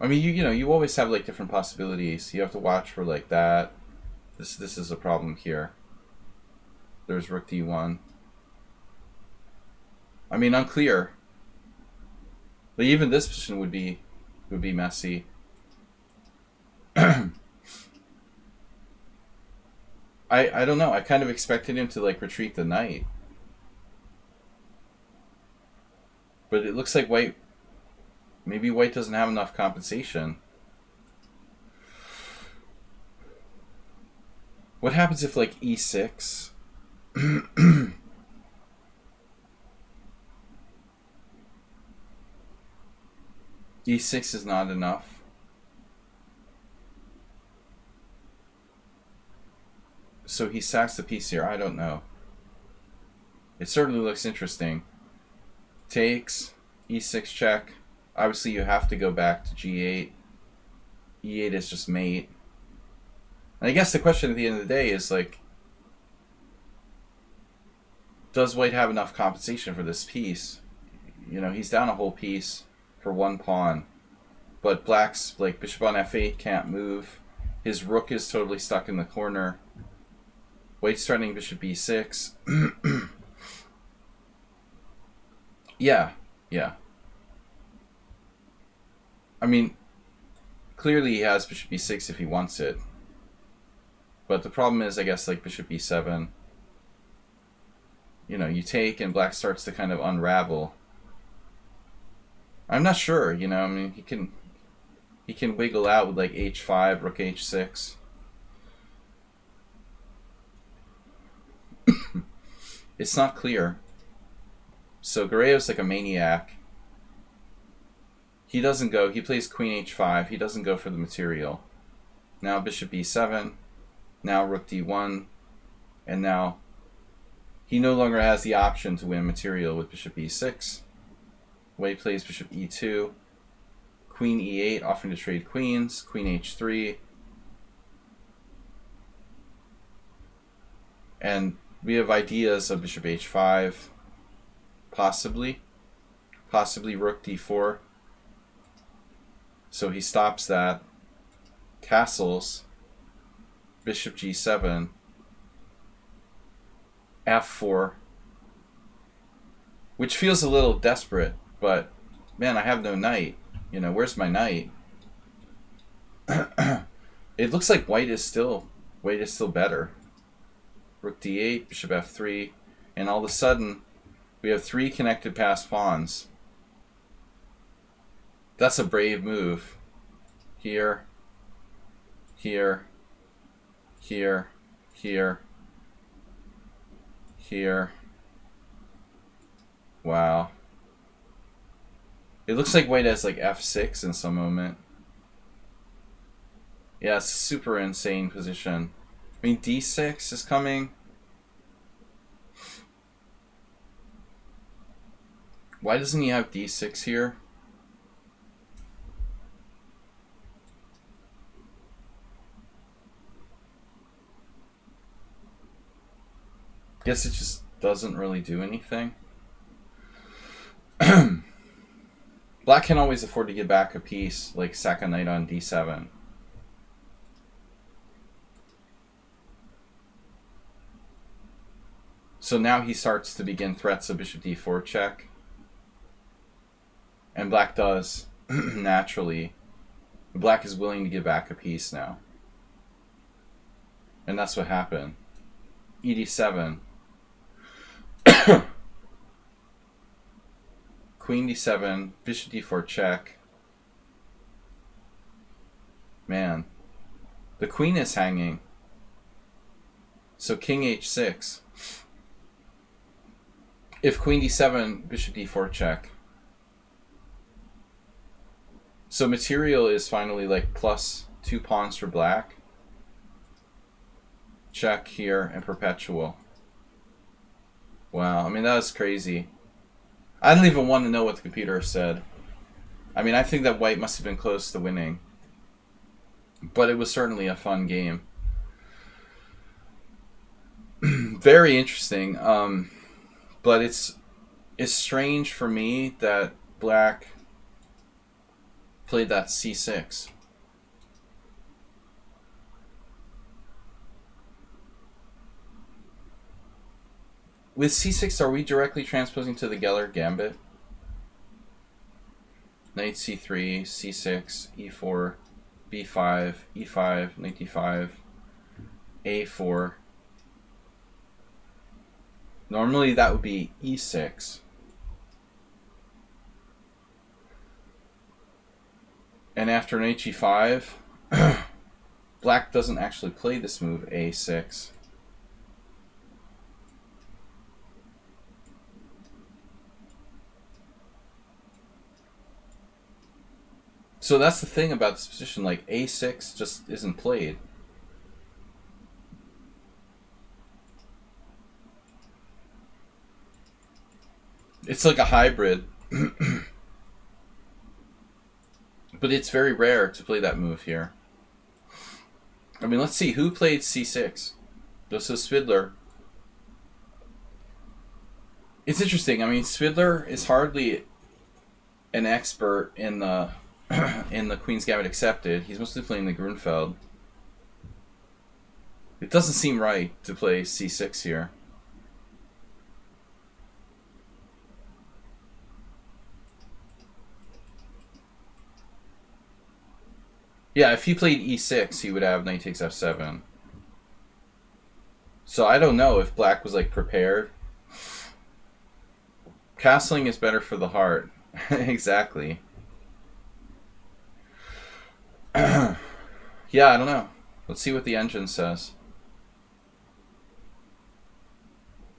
I mean, you know, you always have like different possibilities. You have to watch for like that. This is a problem here. There's rook d1. I mean, unclear. But even this position would be messy. I don't know. I kind of expected him to like retreat the knight. But it looks like maybe white doesn't have enough compensation. What happens if like e6? e6 is not enough. So he sacks the piece here. I don't know. It certainly looks interesting. Takes, e6 check. Obviously you have to go back to g8. e8 is just mate. And I guess the question at the end of the day is like, does white have enough compensation for this piece? You know, he's down a whole piece for one pawn. But black's like bishop on f8 can't move. His rook is totally stuck in the corner. White's threatening bishop b6. Yeah. I mean, clearly he has bishop b6 if he wants it. But the problem is, I guess, like bishop b7. You know, you take and black starts to kind of unravel. I'm not sure, you know, I mean, he can wiggle out with like h5, rook h6. It's not clear. So Gareyev's like a maniac. He doesn't go. He plays queen h5. He doesn't go for the material. Now bishop b7. Now rook d1. And now he no longer has the option to win material with bishop e6. White plays bishop e2. Queen e8, offering to trade queens. Queen h3. And we have ideas of bishop h5. Possibly rook d4. So he stops that. Castles. Bishop g7. f4. Which feels a little desperate, but man, I have no knight. You know, where's my knight? It looks like white is still better. Rook d8, bishop f3, and all of a sudden we have 3 connected passed pawns. That's a brave move. Here, here, here, here, here. Wow. It looks like white has like f6 in some moment. Yeah, it's a super insane position. I mean, d6 is coming. Why doesn't he have d6 here? Guess it just doesn't really do anything. Black can always afford to give back a piece, like sack a knight on d7. So now he starts to begin threats of bishop d4 check. And black does, naturally. Black is willing to give back a piece now. And that's what happened. ED7. Queen d7, bishop d4 check. Man. The queen is hanging. So king h6. If queen d7, bishop d4 check. So material is finally like plus 2 pawns for black. Check here and perpetual. Wow, I mean that was crazy. I don't even want to know what the computer said. I mean, I think that white must have been close to winning. But it was certainly a fun game. Very interesting. But it's strange for me that black played that c6. With c6, are we directly transposing to the Geller gambit? Knight c3, c6, e4, b5, e5, knight d5, a4. Normally that would be e6. And after knight g5, black doesn't actually play this move, a6. So that's the thing about this position, like a6 just isn't played. It's like a hybrid. But it's very rare to play that move here. I mean, let's see, who played c6? This is Spidler. It's interesting. I mean, Spidler is hardly an expert in the in the Queen's Gambit Accepted. He's mostly playing the Grunfeld. It doesn't seem right to play c6 here. Yeah, if he played e6, he would have knight takes f7. So I don't know if black was like prepared. Castling is better for the heart. Exactly. Yeah, I don't know. Let's see what the engine says.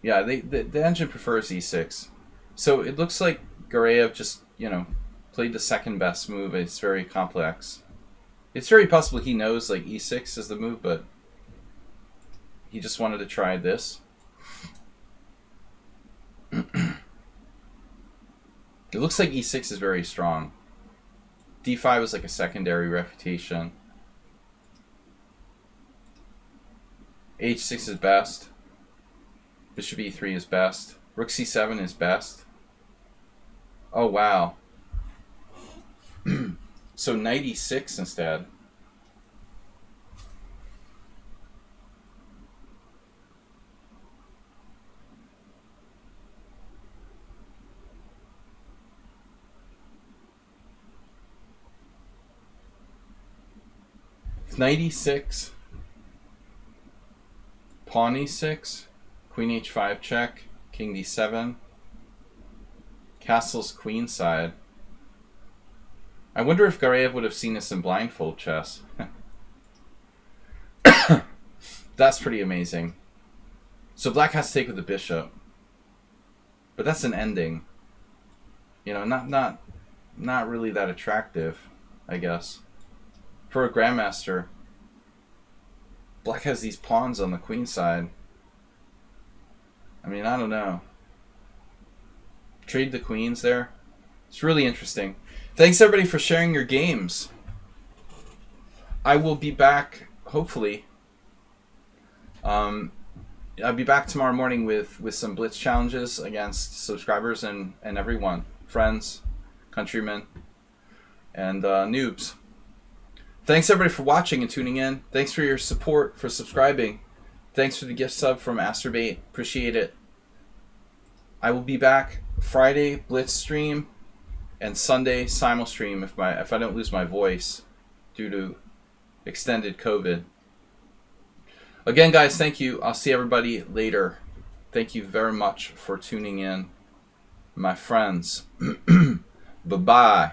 Yeah, the engine prefers e6. So it looks like Gareev just, played the second best move. It's very complex. It's very possible he knows like e6 is the move, but he just wanted to try this. It looks like e6 is very strong. d5 is like a secondary refutation. h6 is best. Bishop e3 is best. Rook c7 is best. Oh, wow. So knight e6 instead. Knight e6. Pawn e6. Queen h5 check. King d7. Castle's queenside. I wonder if Gareev would have seen this in blindfold chess. That's pretty amazing. So black has to take with the bishop. But that's an ending. Not really that attractive, I guess. For a grandmaster, black has these pawns on the queen side. I mean, I don't know. Trade the queens there. It's really interesting. Thanks everybody for sharing your games. I will be back, hopefully, in I'll be back tomorrow morning with some blitz challenges against subscribers and everyone, friends, countrymen, and noobs. Thanks everybody for watching and tuning in. Thanks for your support, for subscribing. Thanks for the gift sub from Asterbait. Appreciate it. I will be back Friday blitz stream and Sunday simul stream if I don't lose my voice due to extended COVID. Again, guys, thank you. I'll see everybody later. Thank you very much for tuning in, my friends. Bye-bye.